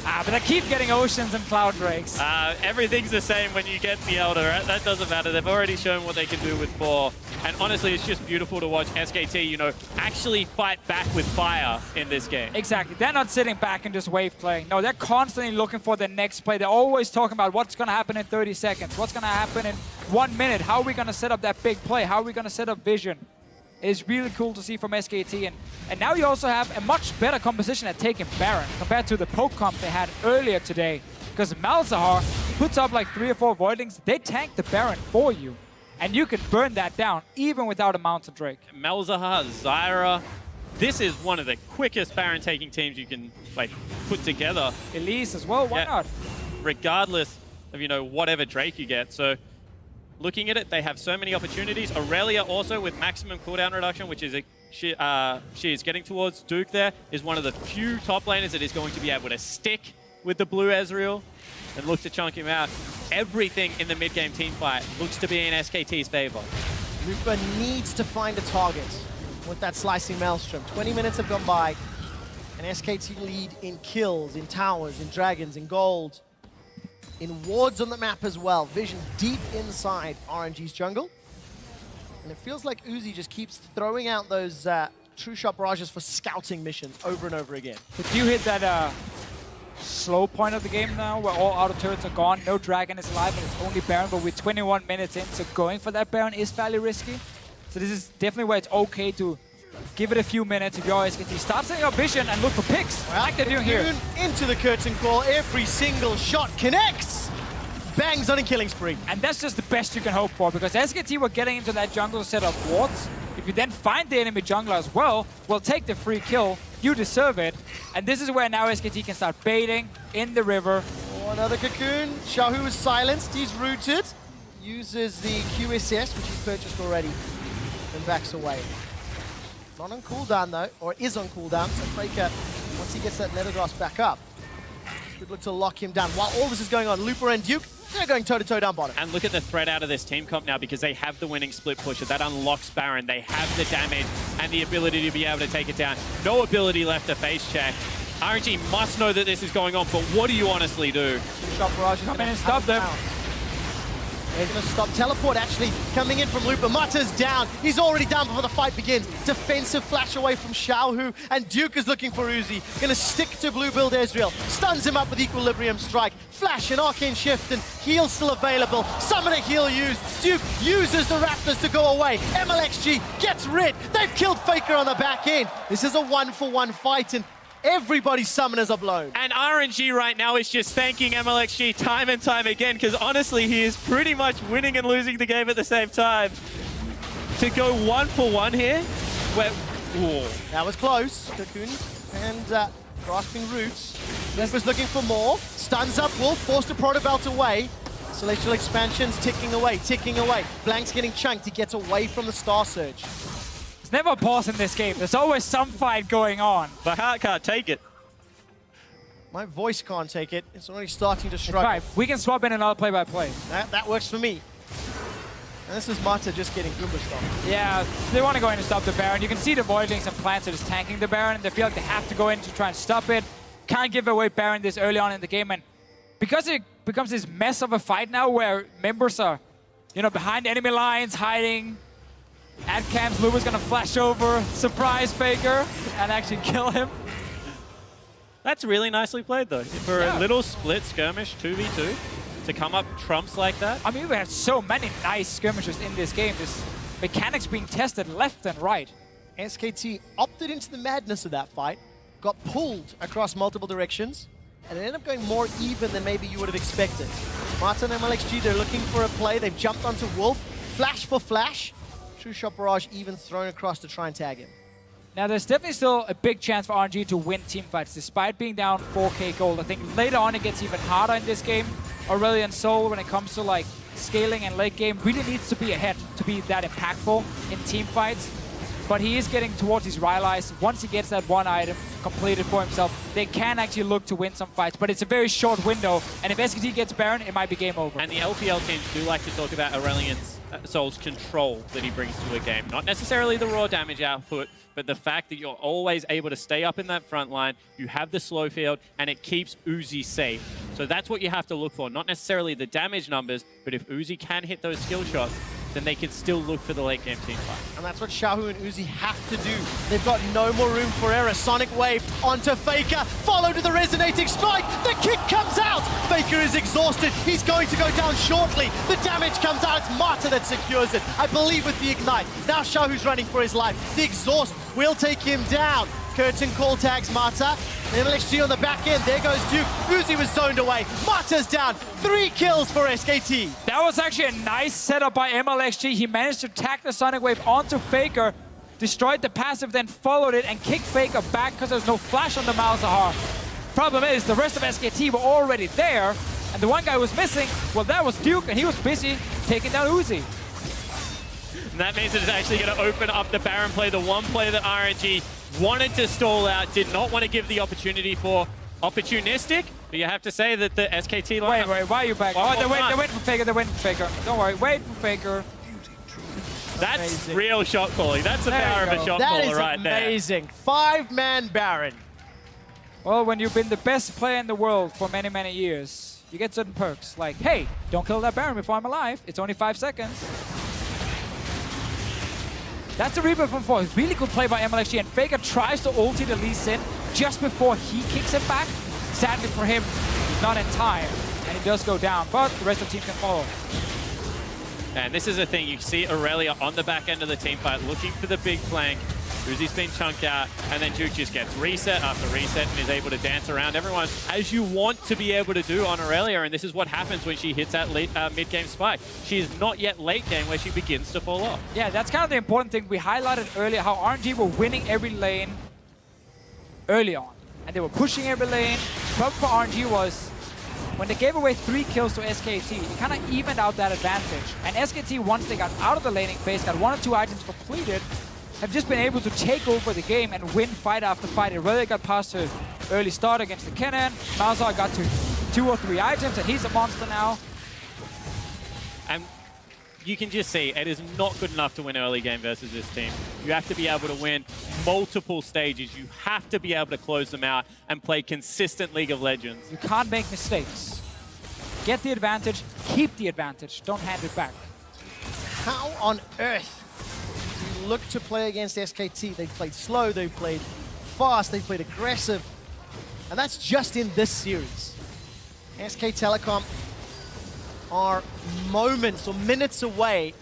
But they keep getting Oceans and Cloud Drakes. Everything's the same when you get the Elder, right? That doesn't matter. They've already shown what they can do with 4. And honestly, it's just beautiful to watch SKT, you know, actually fight back with fire in this game. Exactly. They're not sitting back and just wave playing. No, they're constantly looking for the next play. They're always talking about what's going to happen in 30 seconds. What's going to happen in 1 minute? How are we going to set up that big play? How are we going to set up vision? It's really cool to see from SKT. And now you also have a much better composition at taking Baron compared to the poke comp they had earlier today. Because Malzahar puts up like 3 or 4 Voidlings. They tank the Baron for you. And you can burn that down even without a Mountain Drake. Malzahar, Zyra. This is one of the quickest Baron taking teams you can like put together. Elise as well, why not? Regardless of, you know, whatever Drake you get. So looking at it, they have so many opportunities. Aurelia also with maximum cooldown reduction, which is she is getting towards Duke there, is one of the few top laners that is going to be able to stick with the blue Ezreal and look to chunk him out. Everything in the mid-game team fight looks to be in SKT's favor. Lupa needs to find a target with that slicing Maelstrom. 20 minutes have gone by, and SKT lead in kills, in towers, in dragons, in gold, in wards on the map as well. Vision deep inside RNG's jungle. And it feels like Uzi just keeps throwing out those true shot barrages for scouting missions over and over again. If you hit that slow point of the game now, where all outer turrets are gone, no dragon is alive, and it's only Baron, but we're 21 minutes in, so going for that Baron is fairly risky. So this is definitely where it's okay to give it a few minutes if you're SKT. Start setting up vision and look for picks, like they're doing here. Into the curtain call, every single shot connects! Bangs on a killing spree. And that's just the best you can hope for, because SKT were getting into that jungle to set up wards. If you then find the enemy jungler as well, we'll take the free kill. You deserve it. And this is where now SKT can start baiting in the river. Oh, another cocoon. Xiaohu is silenced. He's rooted. Uses the QSS, which he's purchased already, and backs away. Not on cooldown though, or is on cooldown. So Faker, once he gets that Nethergrass back up, could look to lock him down. While all this is going on, Lupa and Duke, they're going toe-to-toe down bottom. And look at the threat out of this team comp now, because they have the winning split pusher. That unlocks Baron. They have the damage and the ability to be able to take it down. No ability left to face check. RNG must know that this is going on, but what do you honestly do? Shot barrage is Come in and stop them. They're going to stop. Teleport actually coming in from Lupa. Mata's down. He's already down before the fight begins. Defensive flash away from Xiaohu, and Duke is looking for Uzi. Going to stick to blue build Ezreal. Stuns him up with Equilibrium Strike. Flash and Arcane Shift, and heal still available. Summoner heal used. Duke uses the Raptors to go away. MLXG gets rid. They've killed Faker on the back end. This is a 1-for-1 fight, and everybody's summoners are blown. And RNG right now is just thanking MLXG time and time again, because honestly, he is pretty much winning and losing the game at the same time. To go 1-for-1 here, where... Ooh. That was close. Cocoon and grasping roots. Lupa's looking for more. Stuns up Wolf, forced to Protobelt away. Celestial Expansion's ticking away, ticking away. Blank's getting chunked. He gets away from the Star Surge. Never a pause in this game. There's always some fight going on. My heart can't take it. My voice can't take it. It's already starting to struggle. Right. We can swap in another play-by-play. That works for me. And this is Mata just getting Goomba stopped. Yeah, they want to go in and stop the Baron. You can see the Voidlings and plants are just tanking the Baron. They feel like they have to go in to try and stop it. Can't give away Baron this early on in the game. And because they're becomes this mess of a fight now where members are, you know, behind enemy lines, hiding. At camps, Luba's gonna flash over, surprise Faker, and actually kill him. That's really nicely played, though. For a little split skirmish, 2v2, to come up trumps like that. I mean, we have so many nice skirmishes in this game. This mechanics being tested left and right. SKT opted into the madness of that fight, got pulled across multiple directions, and it ended up going more even than maybe you would have expected. Martin and MLXG, they're looking for a play. They've jumped onto Wolf, flash for flash. True Shot Barrage even thrown across to try and tag him. Now, there's definitely still a big chance for RNG to win teamfights, despite being down 4k gold. I think later on it gets even harder in this game. Aurelion Sol, when it comes to like scaling and late game, really needs to be ahead to be that impactful in teamfights. But he is getting towards his Rylai's. Once he gets that one item completed for himself, they can actually look to win some fights. But it's a very short window, and if SKT gets Baron, it might be game over. And the LPL teams do like to talk about Aurelion's Sol's control that he brings to a game. Not necessarily the raw damage output, but the fact that you're always able to stay up in that front line, you have the slow field, and it keeps Uzi safe. So that's what you have to look for. Not necessarily the damage numbers, but if Uzi can hit those skill shots, then they can still look for the late game team fight. And that's what Xiaohu and Uzi have to do. They've got no more room for error. Sonic Wave onto Faker, followed to the resonating strike. The kick comes out. Faker is exhausted. He's going to go down shortly. The damage comes out. It's Marta that secures it, I believe, with the Ignite. Now Xiaohu's running for his life. The exhaust will take him down. Curtain call tags Marta. MLXG on the back end. There goes Duke. Uzi was zoned away. Marta's down. 3 kills for SKT. That was actually a nice setup by MLXG. He managed to tack the Sonic Wave onto Faker, destroyed the passive, then followed it and kicked Faker back because there's no flash on the Malzahar. Problem is, the rest of SKT were already there, and the one guy who was missing, well, that was Duke, and he was busy taking down Uzi. And that means it's actually going to open up the Baron play, the one play that RNG wanted to stall out, did not want to give the opportunity for opportunistic, but you have to say that the SKT line. Wait, why are you back? Oh, they're waiting for Faker, they're waiting for Faker. Don't worry, wait for Faker. That's amazing. Real shot calling. That's the power of a shot caller right there. That is amazing. 5-man Baron. Well, when you've been the best player in the world for many, many years, you get certain perks, like, hey, don't kill that Baron before I'm alive. It's only 5 seconds. That's a replay from 4. Really good play by MLXG, and Faker tries to ulti the Lee Sin just before he kicks it back. Sadly for him, not in time, and he does go down, but the rest of the team can follow. And this is the thing, you see Aurelia on the back end of the team fight looking for the big flank. Uzi's been chunked out, and then Duke just gets reset after reset and is able to dance around everyone as you want to be able to do on Aurelia, and this is what happens when she hits that mid-game spike. She is not yet late game where she begins to fall off. Yeah, that's kind of the important thing. We highlighted earlier how RNG were winning every lane early on, and they were pushing every lane. The problem for RNG was when they gave away 3 kills to SKT, it kind of evened out that advantage. And SKT, once they got out of the laning phase, got 1 or 2 items completed, have just been able to take over the game and win fight after fight. It really got past her early start against the Kennen. Malzahar got to 2 or 3 items, and he's a monster now. And you can just see it is not good enough to win early game versus this team. You have to be able to win multiple stages. You have to be able to close them out and play consistent League of Legends. You can't make mistakes. Get the advantage, keep the advantage, don't hand it back. How on earth do you look to play against SKT? They've played slow, they've played fast, they've played aggressive. And that's just in this series. SK Telecom are moments or minutes away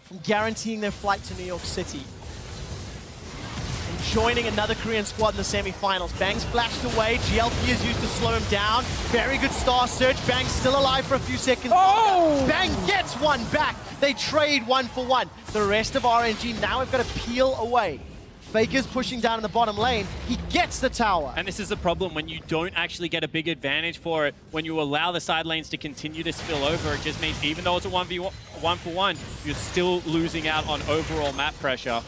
from guaranteeing their flight to New York City. And joining another Korean squad in the semi-finals. Bang's flashed away, GLP is used to slow him down. Very good star search, Bang's still alive for a few seconds. Oh! Bang gets one back. They trade 1 for 1. The rest of RNG now have got to peel away. Faker's pushing down in the bottom lane. He gets the tower. And this is the problem when you don't actually get a big advantage for it. When you allow the side lanes to continue to spill over, it just means even though it's a 1 for 1, you're still losing out on overall map pressure.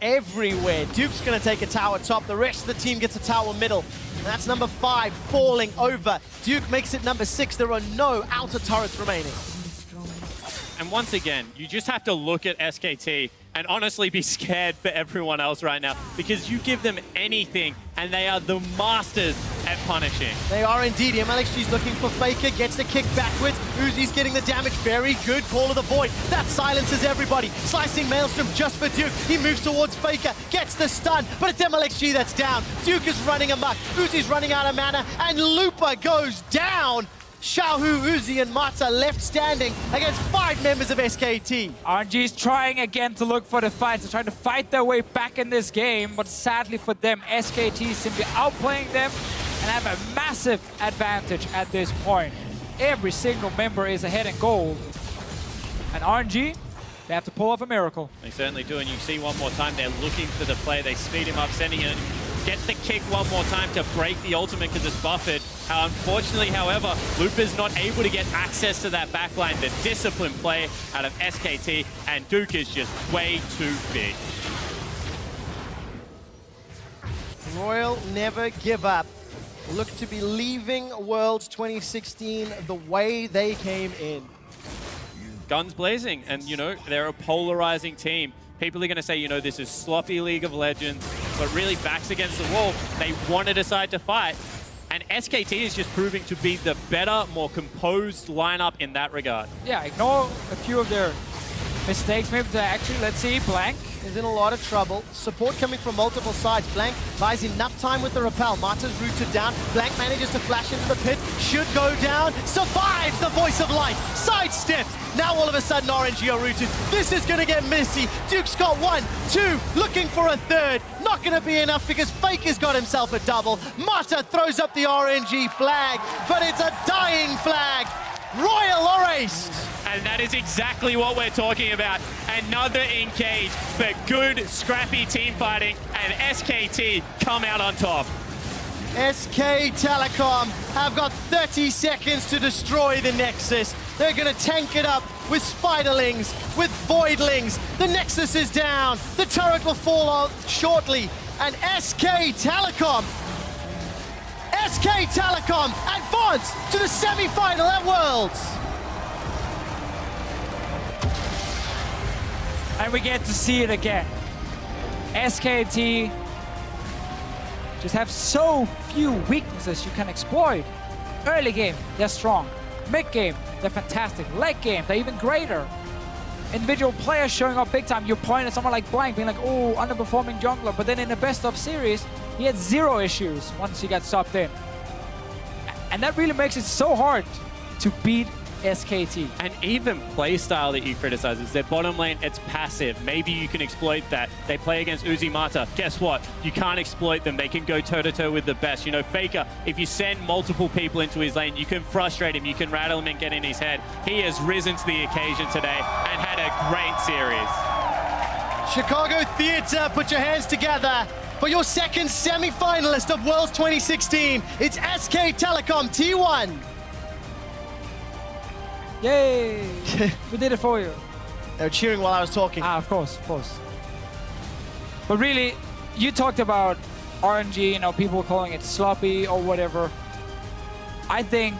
Everywhere. Duke's going to take a tower top. The rest of the team gets a tower middle. And that's number 5 falling over. Duke makes it number 6. There are no outer turrets remaining. And once again, you just have to look at SKT and honestly be scared for everyone else right now, because you give them anything and they are the masters at punishing. They are indeed. MLXG's looking for Faker, gets the kick backwards. Uzi's getting the damage. Very good call of the void. That silences everybody. Slicing Maelstrom just for Duke. He moves towards Faker, gets the stun, but it's MLXG that's down. Duke is running amok. Uzi's running out of mana, and Looper goes down. Xiaohu, Uzi, and Mata left standing against 5 members of SKT. RNG is trying again to look for the fights. They're trying to fight their way back in this game, but sadly for them, SKT is simply outplaying them and have a massive advantage at this point. Every single member is ahead in gold. And RNG, they have to pull off a miracle. They certainly do, and you see one more time, they're looking for the play. They speed him up, sending it. Get the kick one more time to break the ultimate because it's buffered. Unfortunately, however, Looper's not able to get access to that backline. The disciplined play out of SKT, and Duke is just way too big. Royal never give up. Look to be leaving Worlds 2016 the way they came in. Guns blazing, and you know, they're a polarizing team. People are going to say, you know, this is sloppy League of Legends, but really backs against the wall. They want to decide to fight, and SKT is just proving to be the better, more composed lineup in that regard. Yeah, ignore a few of their mistakes. Maybe to actually, let's see, Blank is in a lot of trouble. Support coming from multiple sides. Blank buys enough time with the repel. Mata's rooted down. Blank manages to flash into the pit. Should go down. Survives the voice of light. Sidesteps. Now all of a sudden RNG are rooted. This is going to get messy. Duke's got 1, 2, looking for a third. Not going to be enough because Faker's got himself a double. Mata throws up the RNG flag, but it's a dying flag. Royal are aced. And that is exactly what we're talking about. Another engage, but good, scrappy team fighting, and SKT come out on top. SK Telecom have got 30 seconds to destroy the Nexus. They're going to tank it up with Spiderlings, with Voidlings. The Nexus is down. The turret will fall off shortly. And SK Telecom advance to the semi-final at Worlds. and we get to see it again. SKT just have so few weaknesses you can exploit. Early game, they're strong. Mid game, they're fantastic. Late game, they're even greater. Individual players showing up big time. You point at someone like Blank being like, oh, underperforming jungler. But then in the best of series, he had 0 issues once he got subbed in. And that really makes it so hard to beat SKT. And even playstyle that you criticize is their bottom lane, it's passive. Maybe you can exploit that. They play against Uzi Mata. Guess what? You can't exploit them. They can go toe-to-toe with the best. You know, Faker, if you send multiple people into his lane, you can frustrate him, you can rattle him and get in his head. He has risen to the occasion today and had a great series. Chicago Theatre, put your hands together for your second semi-finalist of Worlds 2016. It's SK Telecom T1. Yay! We did it for you. They were cheering while I was talking. Ah, of course, of course. But really, you talked about RNG, you know, people calling it sloppy or whatever. I think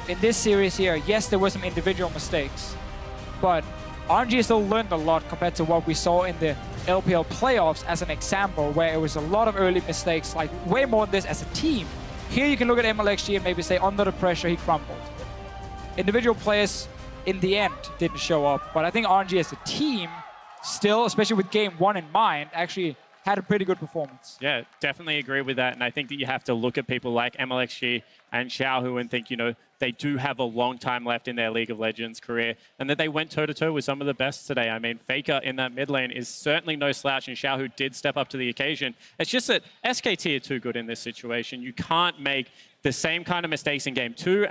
in this series here, yes, there were some individual mistakes, but RNG still learned a lot compared to what we saw in the LPL playoffs as an example, where it was a lot of early mistakes, like way more than this as a team. Here you can look at MLXG and maybe say under the pressure he crumbled. Individual players in the end didn't show up, but I think RNG as a team still, especially with game 1 in mind, actually had a pretty good performance. Yeah, definitely agree with that. And I think that you have to look at people like MLXG and Xiaohu and think, you know, they do have a long time left in their League of Legends career and that they went toe-to-toe with some of the best today. I mean, Faker in that mid lane is certainly no slouch, and Xiaohu did step up to the occasion. It's just that SKT are too good in this situation. You can't make the same kind of mistakes in game 2.